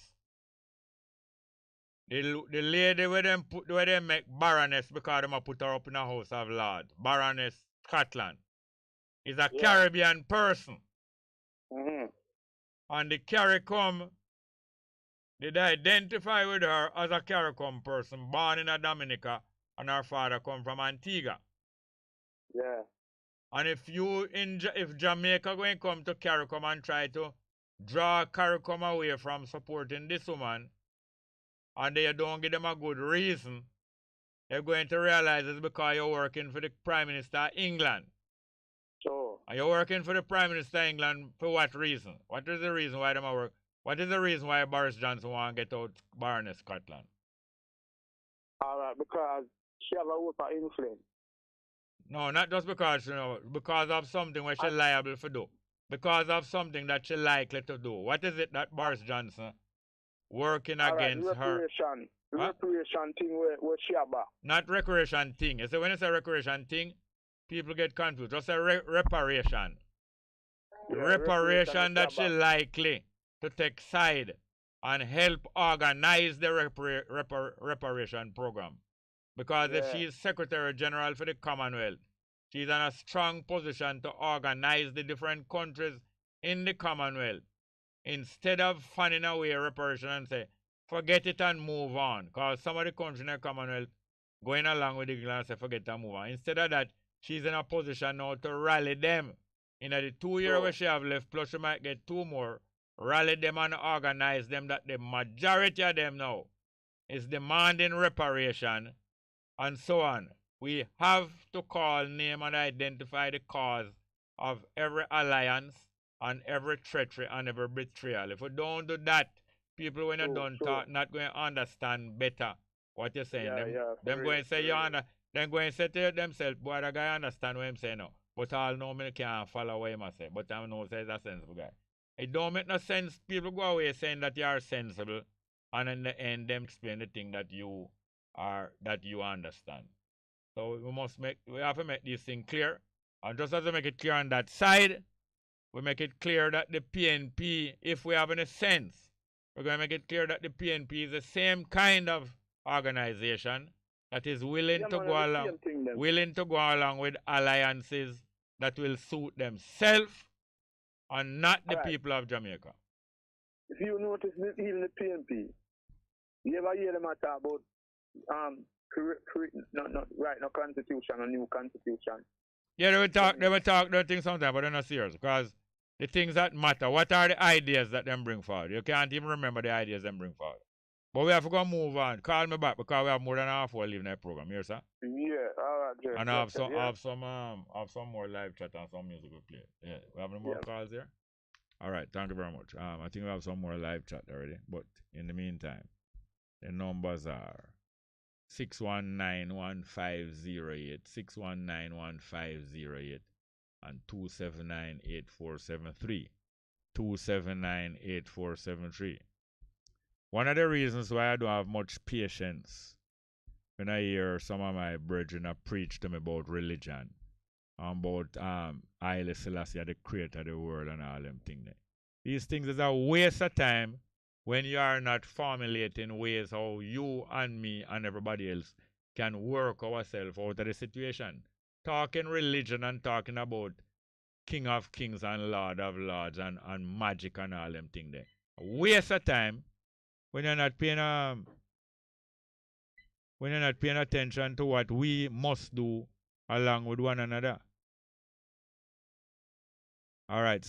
The lady where they make Baroness because they put her up in a house of Lord, Baroness Scotland, is a Caribbean person. Mm-hmm. And the CARICOM did identify with her as a CARICOM person born in a Dominica and her father come from Antigua. Yeah. And if Jamaica going to come to CARICOM and try to draw CARICOM away from supporting this woman, and they don't give them a good reason, they're going to realize it's because you're working for the Prime Minister of England. Sure. And you're working for the Prime Minister of England for what reason? What is the reason why them are work? What is the reason why Boris Johnson want to get out Baroness Scotland? Alright, because she have a lot of influence. No, not just because, because of something where she's liable to do. Because of something that she's likely to do. What is it that Boris Johnson working against her? Reparation thing where she about. Not recreation thing. You see, when you say recreation thing, people get confused. Just say reparation. Yeah, reparation that she likely to take side and help organize the reparation program. Because if she is Secretary General for the Commonwealth, she's in a strong position to organize the different countries in the Commonwealth. Instead of fanning away reparation and say, forget it and move on. Because some of the countries in the Commonwealth going along with England and say, forget it and move on. Instead of that, she's in a position now to rally them. In the 2 years where she have left, plus she might get 2 more, rally them and organize them that the majority of them now is demanding reparation and so on. We have to call, name and identify the cause of every alliance and every treachery and every betrayal. If we don't do that, people when you don't talk not going to understand better what you're saying. Them going to say them going to say to themselves, boy, the guy understand what I'm saying now. But all know me can't follow what I'm saying. But I know say it's a sensible guy. It don't make no sense. People go away saying that you are sensible, and in the end, them explain the thing that you understand. So we have to make this thing clear. And just as we make it clear on that side, we make it clear that the PNP, if we have any sense, we're going to make it clear that the PNP is the same kind of organization that is willing to go along with alliances that will suit themselves and not the people of Jamaica. If you notice, even the PNP, you ever hear them talk about writing a constitution, a new constitution? Yeah, they will talk those things sometimes, but they're not serious because the things that matter, what are the ideas that them bring forward? You can't even remember the ideas them bring forward. But we have to go move on. Call me back because we have more than a half hour leaving that program. Here, sir? Yeah, all right, Jerry. And I have some more live chat and some music we play. Yeah. We have any more calls here? All right, thank you very much. I think we have some more live chat already. But in the meantime, the numbers are 619-1508, 619-1508, and 279-8473, 279-8473. One of the reasons why I don't have much patience when I hear some of my brethren preach to me about religion, about Haile Selassie, the creator of the world and all them things. These things is a waste of time when you are not formulating ways how you and me and everybody else can work ourselves out of the situation. Talking religion and talking about King of Kings and Lord of Lords and magic and all them things there. A waste of time when you're not paying attention to what we must do along with one another. All right,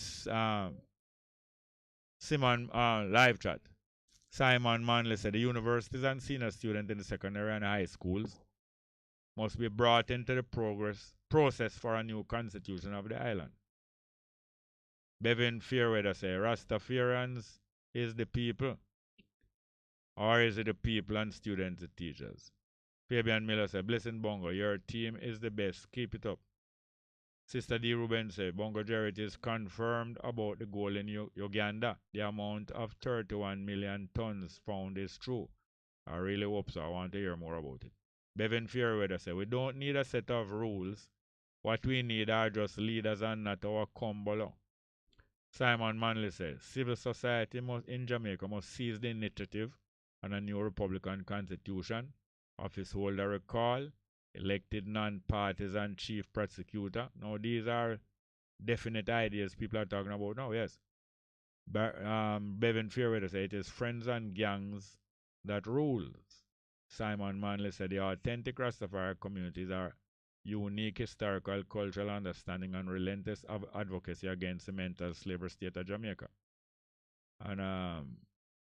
Simon, live chat. Simon Manley said the universities and senior students in the secondary and high schools must be brought into the process for a new constitution of the island. Bevan Fairweather say, Rastafarians is the people, or is it the people and students and teachers? Fabian Miller said, Blessing Bongo, your team is the best. Keep it up. Sister D. Ruben said, Bongo Jarrett is confirmed about the gold in Uganda. The amount of 31 million tons found is true. I really hope so. I want to hear more about it. Bevan Fairweather said, we don't need a set of rules. What we need are just leaders and not our cumbolo. Simon Manley says, civil society in Jamaica must seize the initiative on a new Republican constitution. Office holder recall, elected non-partisan chief prosecutor. Now, these are definite ideas people are talking about now, yes. Bevan Fairweather said, it is friends and gangs that rules. Simon Manley said, the authentic Rastafari communities are unique historical, cultural understanding and relentless advocacy against the mental slavery state of Jamaica. And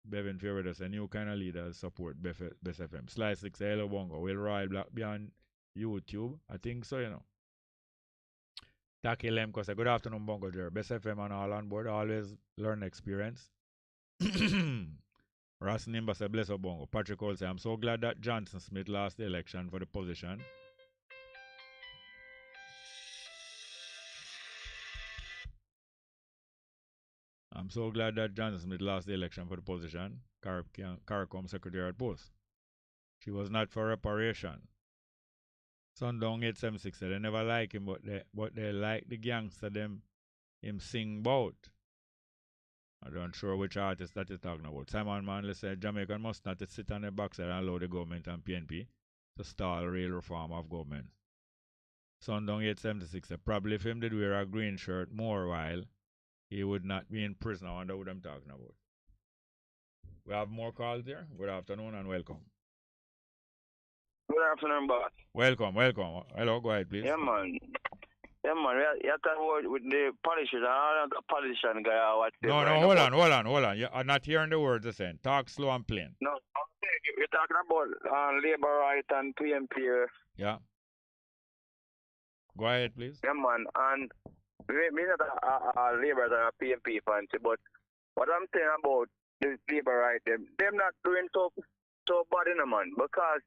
Bevan Fairweather said, new kind of leaders support Bess FM. Sly 6, hello Bongo. Will Royal Black be on YouTube? I think so, you know. Taki Lemko said, good afternoon, Bongo Jerry. Bess FM and all on board. Always learn experience. Ross Nimba said, bless up, Bongo. Patrick Cole said, I'm so glad that Johnson Smith lost the election for the position. I'm so glad that Johnson Smith lost the election for the position. CARICOM Secretariat post. She was not for reparation. Sundown 876 said they never like him, but they like the gangster them him sing about. I don't sure which artist that is talking about. Simon Manley said Jamaican must not sit on the backside and allow the government and PNP to stall real reform of government. Sundown 876 said probably if him did wear a green shirt more while, he would not be in prison. I wonder what I'm talking about. We have more calls here. Good afternoon and welcome. Good afternoon, boss. Welcome. Hello, go ahead, please. Yeah, man. You're talking with the politicians. I'm not a politician guy or whatever. No, hold on. I'm not hearing the words they're saying. Talk slow and plain. No, you're talking about labor rights and PMP. Yeah. Go ahead, please. Yeah, man. And me not a labor or a PMP fancy, but what I'm saying about the labor rights, them not doing so bad in a man, because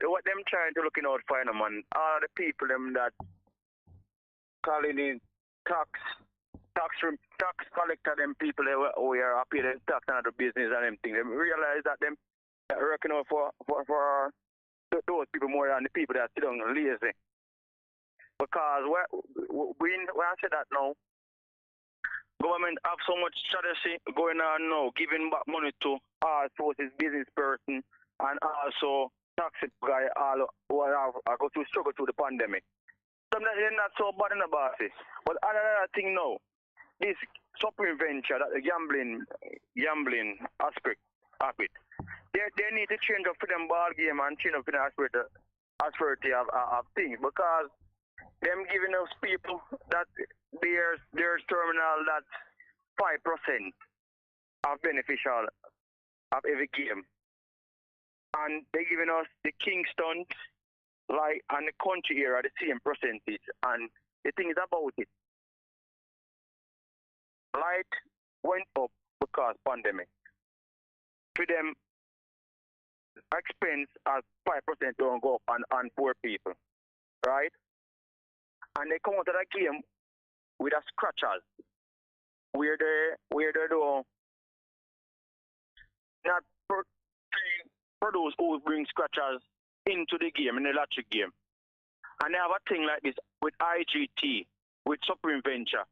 what them trying to looking out for in a man are the people them that calling in tax collector, them people who are happy them tax and the business and them things. They realize that them working out for those people more than the people that sit down lazy. Because when I say that now, government have so much strategy going on now, giving back money to all sources, business person, and also taxi guy all who are go to struggle through the pandemic. Sometimes they're not so bad in the bosses. But another thing now, this supreme venture, that the gambling aspect of it, they need to change up for them ball game and change up for the aspect of things, because them giving us people that there's terminal that's 5% of beneficial of every game. And they're giving us the Kingston, like, and the country area the same percentage. And the thing is about it, light went up because pandemic. For them, expense as 5% don't go up on poor people, right? And they come out of that game with a scratchers, where they do not produce who bring scratchers into the game, in the lottery game. And they have a thing like this with IGT, with Supreme Venture.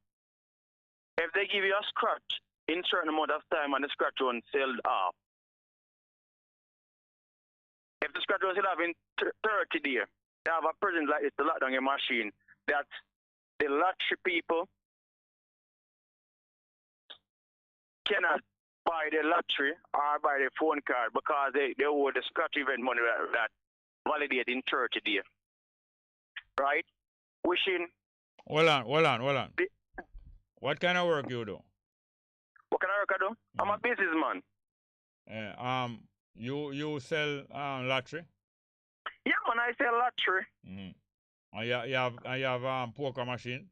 If they give you a scratch in certain amount of time and the scratch won't sell off, if the scratch won't sell off in 30 days, they have a present like this to lock down your machine that the lottery people cannot buy the lottery or buy the phone card because they owe the scratch event money that validate in 30 days. Right? Wishing. Hold on. What kind of work you do? What kind of work I do? I'm a businessman. You sell lottery? Yeah, man, I sell lottery. And you have poker machine?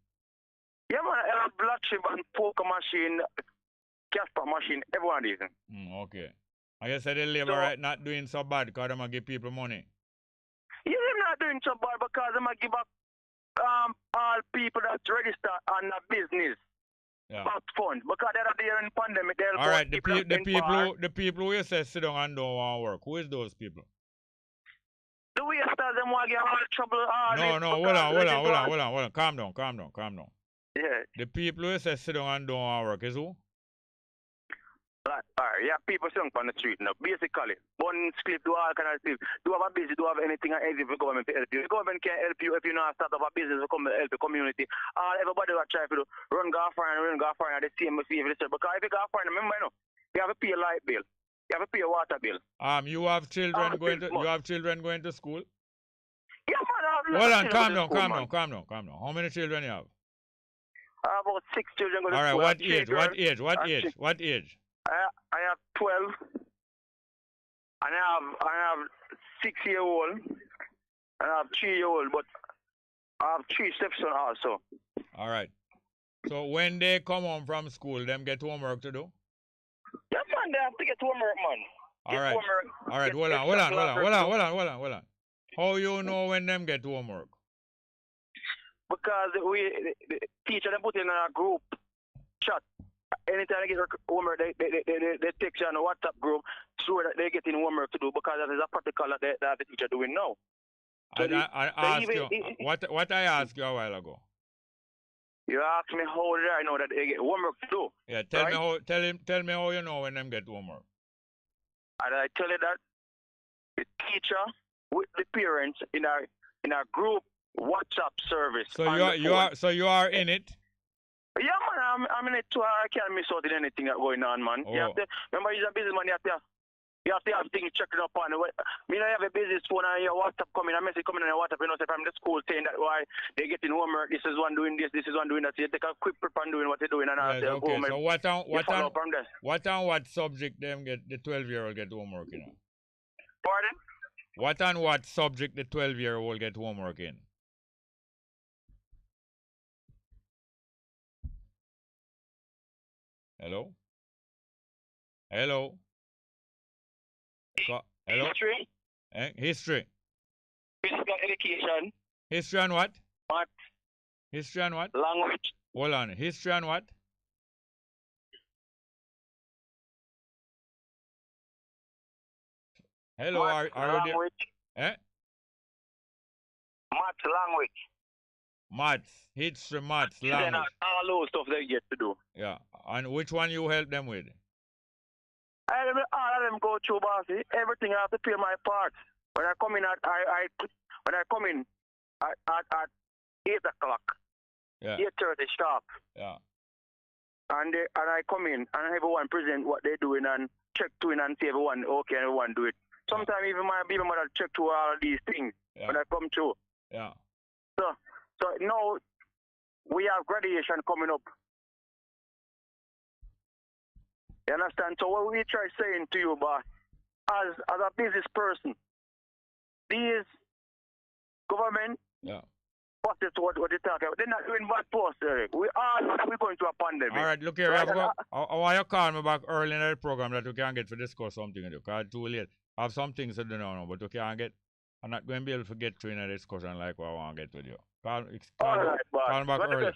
Yeah, man, I have lottery and poker machine, Casper machine, everyone is. Okay. And you said the labor right not doing so bad because they're going to give people money? Yeah, they're not doing so bad because they're going to give up all people that register on a business. Back funds. Because they're there in pandemic. All right, the people who you say sit down and don't want to work, who is those people? The wasters, them want to get all trouble. Hold on. Calm down. Yeah. The people who say sit down and don't want to work is who? Alright, yeah, people sitting on the street now. Basically, one slip, do all kind of stuff. Do have a business, do have anything and anything for government to help you. The government can help you if you not start up a business to come help the community. Everybody will try to run foreign at the same fee. Because if you go foreign, remember, you have to pay a light bill. You have to pay a water bill. You have children going to school? Yeah, man. Hold on, calm down. How many children you have? About 6 children going to school. Alright, what age? I have 12, and I have 6-year-old, and I have 3-year-old, but I have 3 stepsons also. All right. So when they come home from school, them get homework to do? Yeah, man, they have to get homework, man. All right, hold on. How you know when them get homework? Because the teacher them put in a group chat. Anytime they get homework, they text you on a WhatsApp group so that they get in homework to do because that is a protocol that the teacher doing now. So what I asked you a while ago. You asked me how did I know that they get homework to do? Yeah, tell me how you know when them get homework. And I tell you that the teacher with the parents in a group WhatsApp service. So you are in it? Yeah, man, I'm in it too. I can't miss out in anything that's going on, man. Oh. You have to, remember, he's a businessman, you have to have things checked up on. I have a business phone and your WhatsApp coming, a message coming on your WhatsApp, say from the school saying that why they getting homework, this is one doing this is one doing that. So you take a quick prep on doing what they're doing and yes, okay. So what subject them get the 12-year-old get homework in? Pardon? What subject the 12-year-old get homework in? Hello? History? History. Physical education. History and what? Math. History and what? Language. Hold on. History and what? Hello, Math, are you there? Math, language. Maths, history, maths, language. All those stuff they get to do. Yeah. And which one you help them with? All of them go through, bossy. Everything I have to pay my parts. When I come in at 8 o'clock. Yeah. 8:30 sharp. Yeah. And I come in and everyone present what they're doing and check to it and see everyone okay and everyone do it. Sometimes even my baby mother check to all these things when I come through. Yeah. So now we have graduation coming up. You understand? So what we try saying to you, boss, as a business person, these government bosses, what they talk about, they're not doing bad posts. We're going to a pandemic. All right, look here. I want you to call me back early in the program that we can get to discuss something with you because it's too late. I have some things to do now, but we can't get. I'm not going to be able to get through in a discussion like what I want to get with you. Call me back early.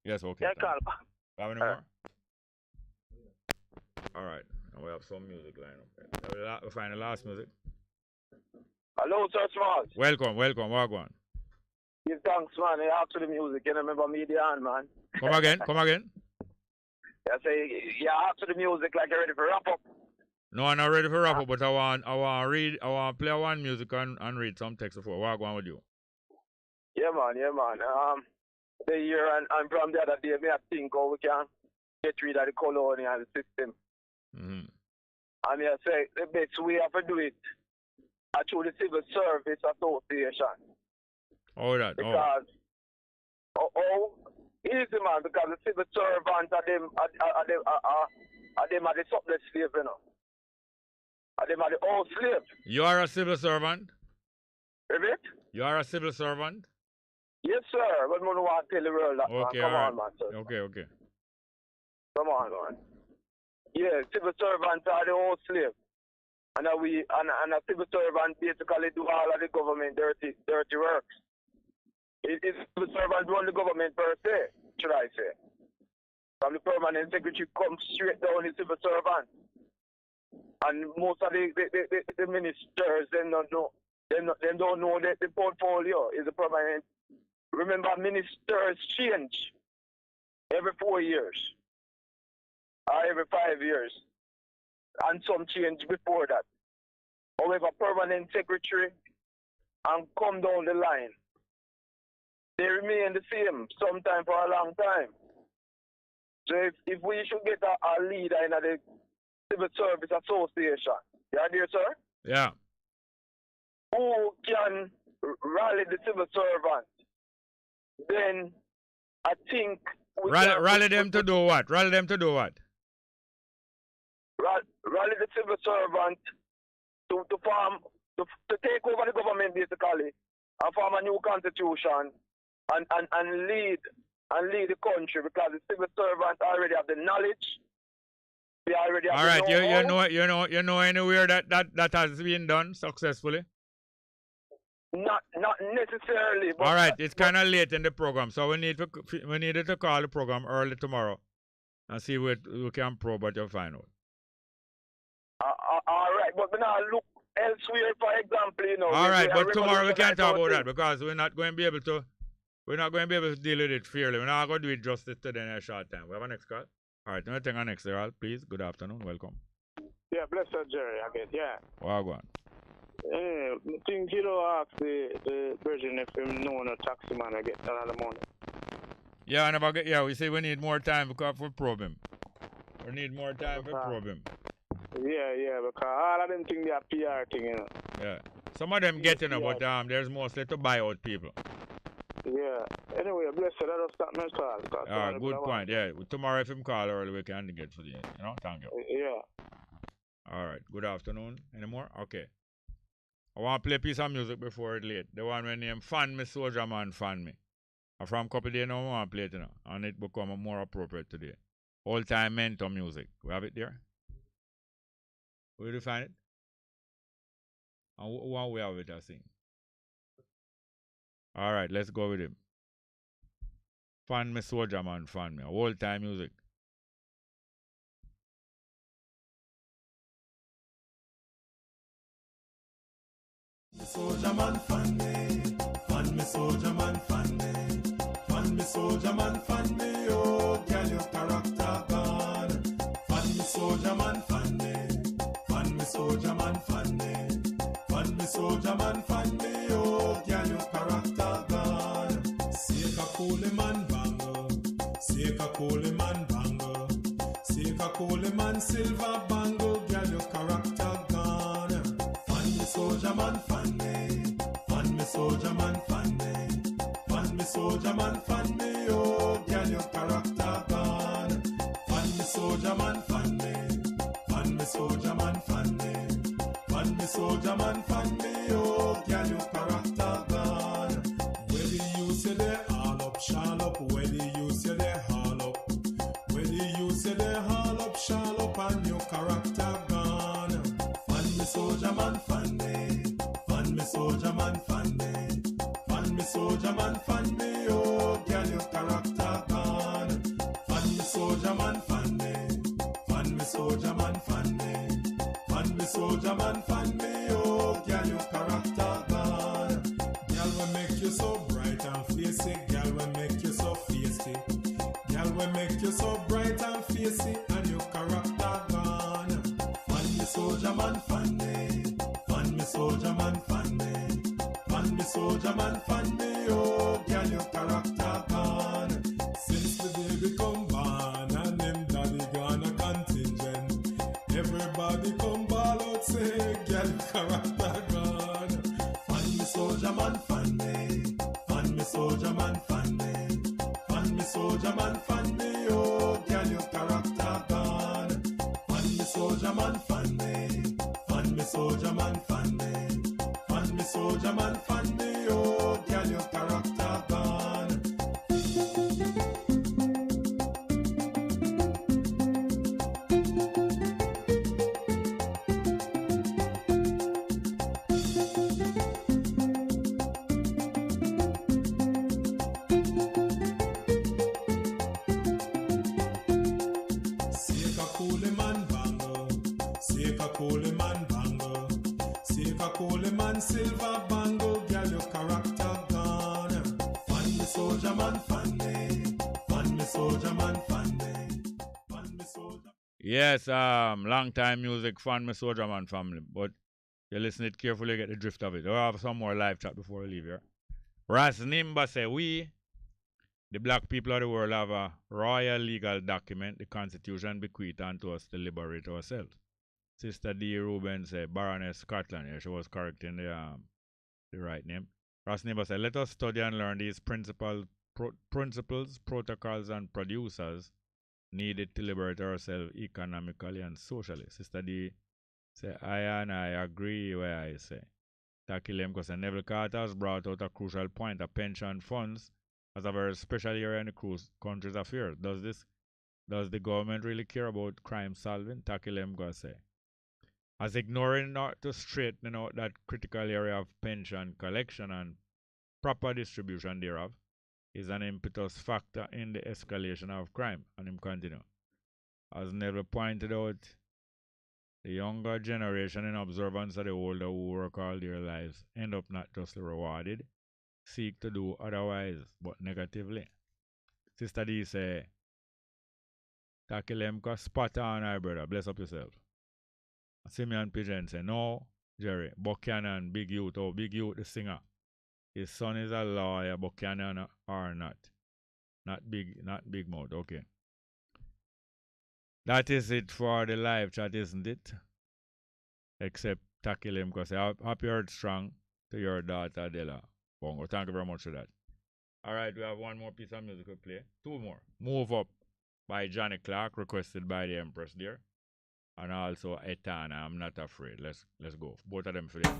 Yes, okay. Yeah, call back. Have any more? All right. Now we have some music line up. We'll find the last music. Hello, Sir Smart. Welcome. Walk on. Give thanks, man. You have to the music. You remember me, man. Come again. I say, you have to the music like you're ready for wrap up. No, I'm not ready for wrap up, but I want to play one music and read some text before. Walk on with you. Yeah, man. The year and from the other day, I think how we can get rid of the colonial system. Mm-hmm. And I say the best way to do it is through the Civil Service Association. Because easy, man, because the civil servants are them the sublet slave, you know. Are them are the old slave. You are a civil servant? Is it? You are a civil servant? Yes, sir. But I don't want to tell the world that, Okay, man. Come all on, man, sir. Okay. Come on, man. Yeah, civil servants are the old slave. And a civil servant basically do all of the government dirty works. It's civil servant run the government per se, should I say. From the permanent secretary comes straight down the civil servant. And most of the ministers, they don't know that the portfolio is a permanent. Remember, ministers change every 4 years or every 5 years, and some change before that. However, permanent secretary and come down the line, they remain the same, sometimes for a long time. So if we should get a leader in the Civil Service Association, you are there, sir? Yeah. Who can rally the civil servants? Then I think Rally them to do what? Rally them to do what? Rally the civil servant to take over the government basically and form a new constitution and lead the country, because the civil servants already have the knowledge. They already have all right, know-how. you know anywhere that has been done successfully? Not necessarily. But all right, it's kind of late in the program, so we needed to call the program early tomorrow and see what we can probe what you find out. All right, but now look elsewhere, for example, you know. All right, but tomorrow we can't talk about that because we're not going to be able to deal with it fairly. We're not going to do it justice today in a short time. We have a next call. All right, let me take our next call, please. Good afternoon, welcome. Yeah, bless her, Jerry, again, yeah. Well, go on. I think you don't ask the Virgin if him know no taxi man I get another morning. Yeah, I never get. Yeah, we say we need more time for probe him. We need more time for probe him. Yeah, because all of them think they are PR thing, you know. Yeah, some of them get, you know, but there's mostly to buy out people. Yeah. Anyway, bless you. Let us start my call. Good point. Yeah, tomorrow if him call early, we can get for the end. You know, thank you. Yeah. All right. Good afternoon. Any more? Okay. I want to play a piece of music before it's late. The one when name Fan Me Soldier Man Fan Me. And from a couple of days now, I want to play it, you know, and it become more appropriate today. All time mentor music. We have it there. Where do you find it? And what we have it, I think. All right, let's go with him. Fan Me Soldier Man Fan Me. All time music. Soldier man fan me soldier man fan me soldier man fan me, oh girl your character gone. Fan me soldier man fan me soldier man fan me soldier man fan me, oh girl your character gone. Seka cool man bango, seka cool man bango, seka cool man silver bango, girl your character gone. Fan me soldier man fan me soldier man fan me soldier man fan me, oh girl your character gone. Fan me soldier man fan me soldier man fan me soldier man fan me, oh girl your character gone. Whether you say they all up, shall up, whether you say they haul up, whether you say they haul up, shall up, and your character gone. Fan me soldier man fan me soldier man fan me soldier man fan me, oh girl your character gone. Fan me soldier man fan me soldier man fan me soldier man fan me, oh girl your character gone. Girl will make you so bright and facey, girl will make you so facey, girl will make you so bright and facey, and your character gone. Fan me soldier man fan me soldier man fan me soldier man fan me, oh girl your character gone. Since the baby come born and them daddy gone a contingent, everybody come ball out say girl your character gone. Fan me soldier man fan me soldier man fan me soldier man fan me, oh girl your character gone. Fan me soldier man fan me soldier man fan me soldier man fan Paper Coleman, silver bongo, girl, your character gone. Fun me soldier man, fun me. Fun me soldier man, fun me. Fun me soldier. Yes, long time music, fun me soldier man family. But you listen it carefully, get the drift of it. We'll have some more live chat before we leave here. Ras Nimba say, we, the black people of the world, have a royal legal document, the Constitution, bequeathed unto us to liberate ourselves. Sister D. Ruben said, Baroness Scotland. Yeah, she was correcting the right name. Ras Nimba said, let us study and learn these principles, protocols, and producers needed to liberate ourselves economically and socially. Sister D say, I agree where I say. Takilem because Neville Carter has brought out a crucial point. A pension funds as a very special area in the country's affairs. Does the government really care about crime solving? Takilem go say. As ignoring not to straighten out that critical area of pension collection and proper distribution thereof is an impetus factor in the escalation of crime. And him continue. As Neville pointed out, the younger generation, in observance of the older who work all their lives, end up not justly rewarded, seek to do otherwise, but negatively. Sister D say, Takilemka spot on, our brother, bless up yourself. Simeon Pigeon say, no, Jerry, Buchanan, Big Youth, Big Youth, the singer. His son is a lawyer, Buchanan or not. Not Big Mouth, okay. That is it for the live chat, isn't it? Except Takilim, because I hope you heard strong to your daughter, Della. Bongo, thank you very much for that. All right, we have one more piece of music to play. Two more. Move Up by Johnny Clark, requested by the Empress there. And also Etana, I'm Not Afraid. Let's go. Both of them for them.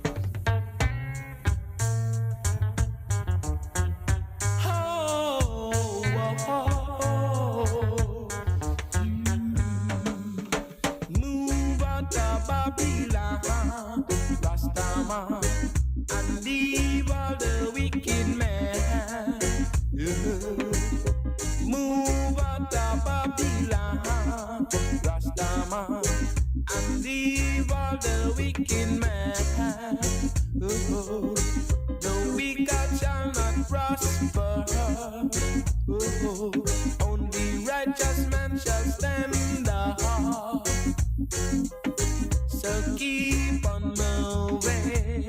Move out of Babylon, Rastaman, and leave all the wicked men. Move out of Babylon, Rastaman, and leave all the wicked men. The wicked shall not prosper. Only righteous men shall stand up. So keep on moving.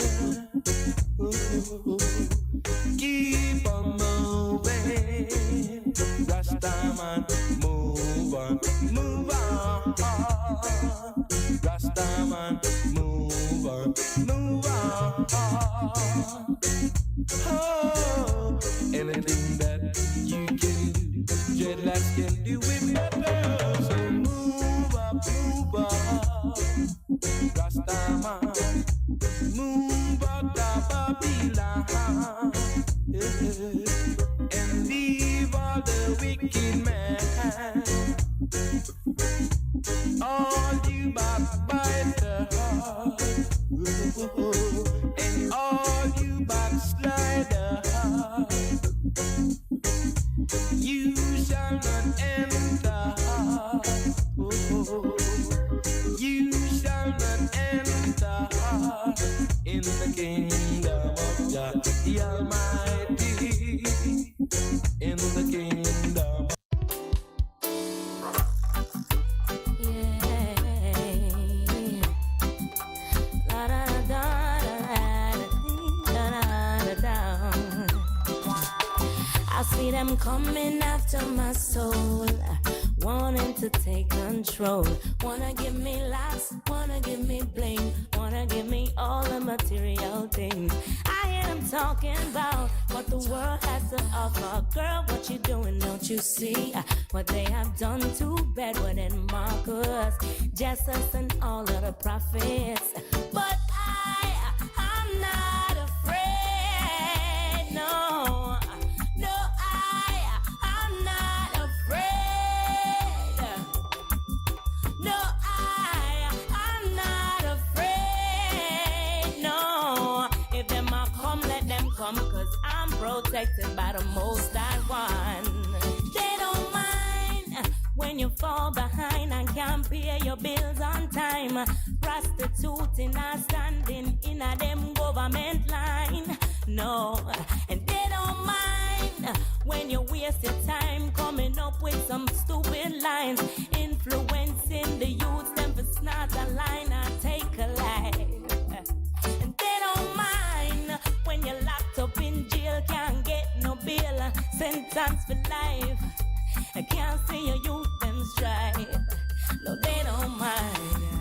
Keep on moving. Rastaman, move on, move on. Rastaman, move on, move on. Oh, anything that you can do, dreadlocks can do it better. So move up, Rastaman, move out of Babylon, and leave all the wicked men. All you backbiters, and all you backsliders, you shall not enter. You shall not enter in the kingdom of God, the Almighty. In the kingdom. I see them coming after my soul, wanting to take control. Wanna give me laughs, wanna give me bling, wanna give me all the material things. I hear them talking about what the world has to offer. Girl, what you doing, don't you see what they have done to Bedouin and Marcus, Jesus and all of the prophets? But I'm not afraid, no. I'm not afraid. No, I'm not afraid. No, if them a come, let them come, 'cause I'm protected by the Most High One. They don't mind when you fall behind and can't pay your bills on time. Prostituting and standing in a no. And they don't mind when you waste your time coming up with some stupid lines, influencing the youth, them for snort a line or take a life. And they don't mind when you're locked up in jail, can't get no bail, sentence for life. I can't see your youth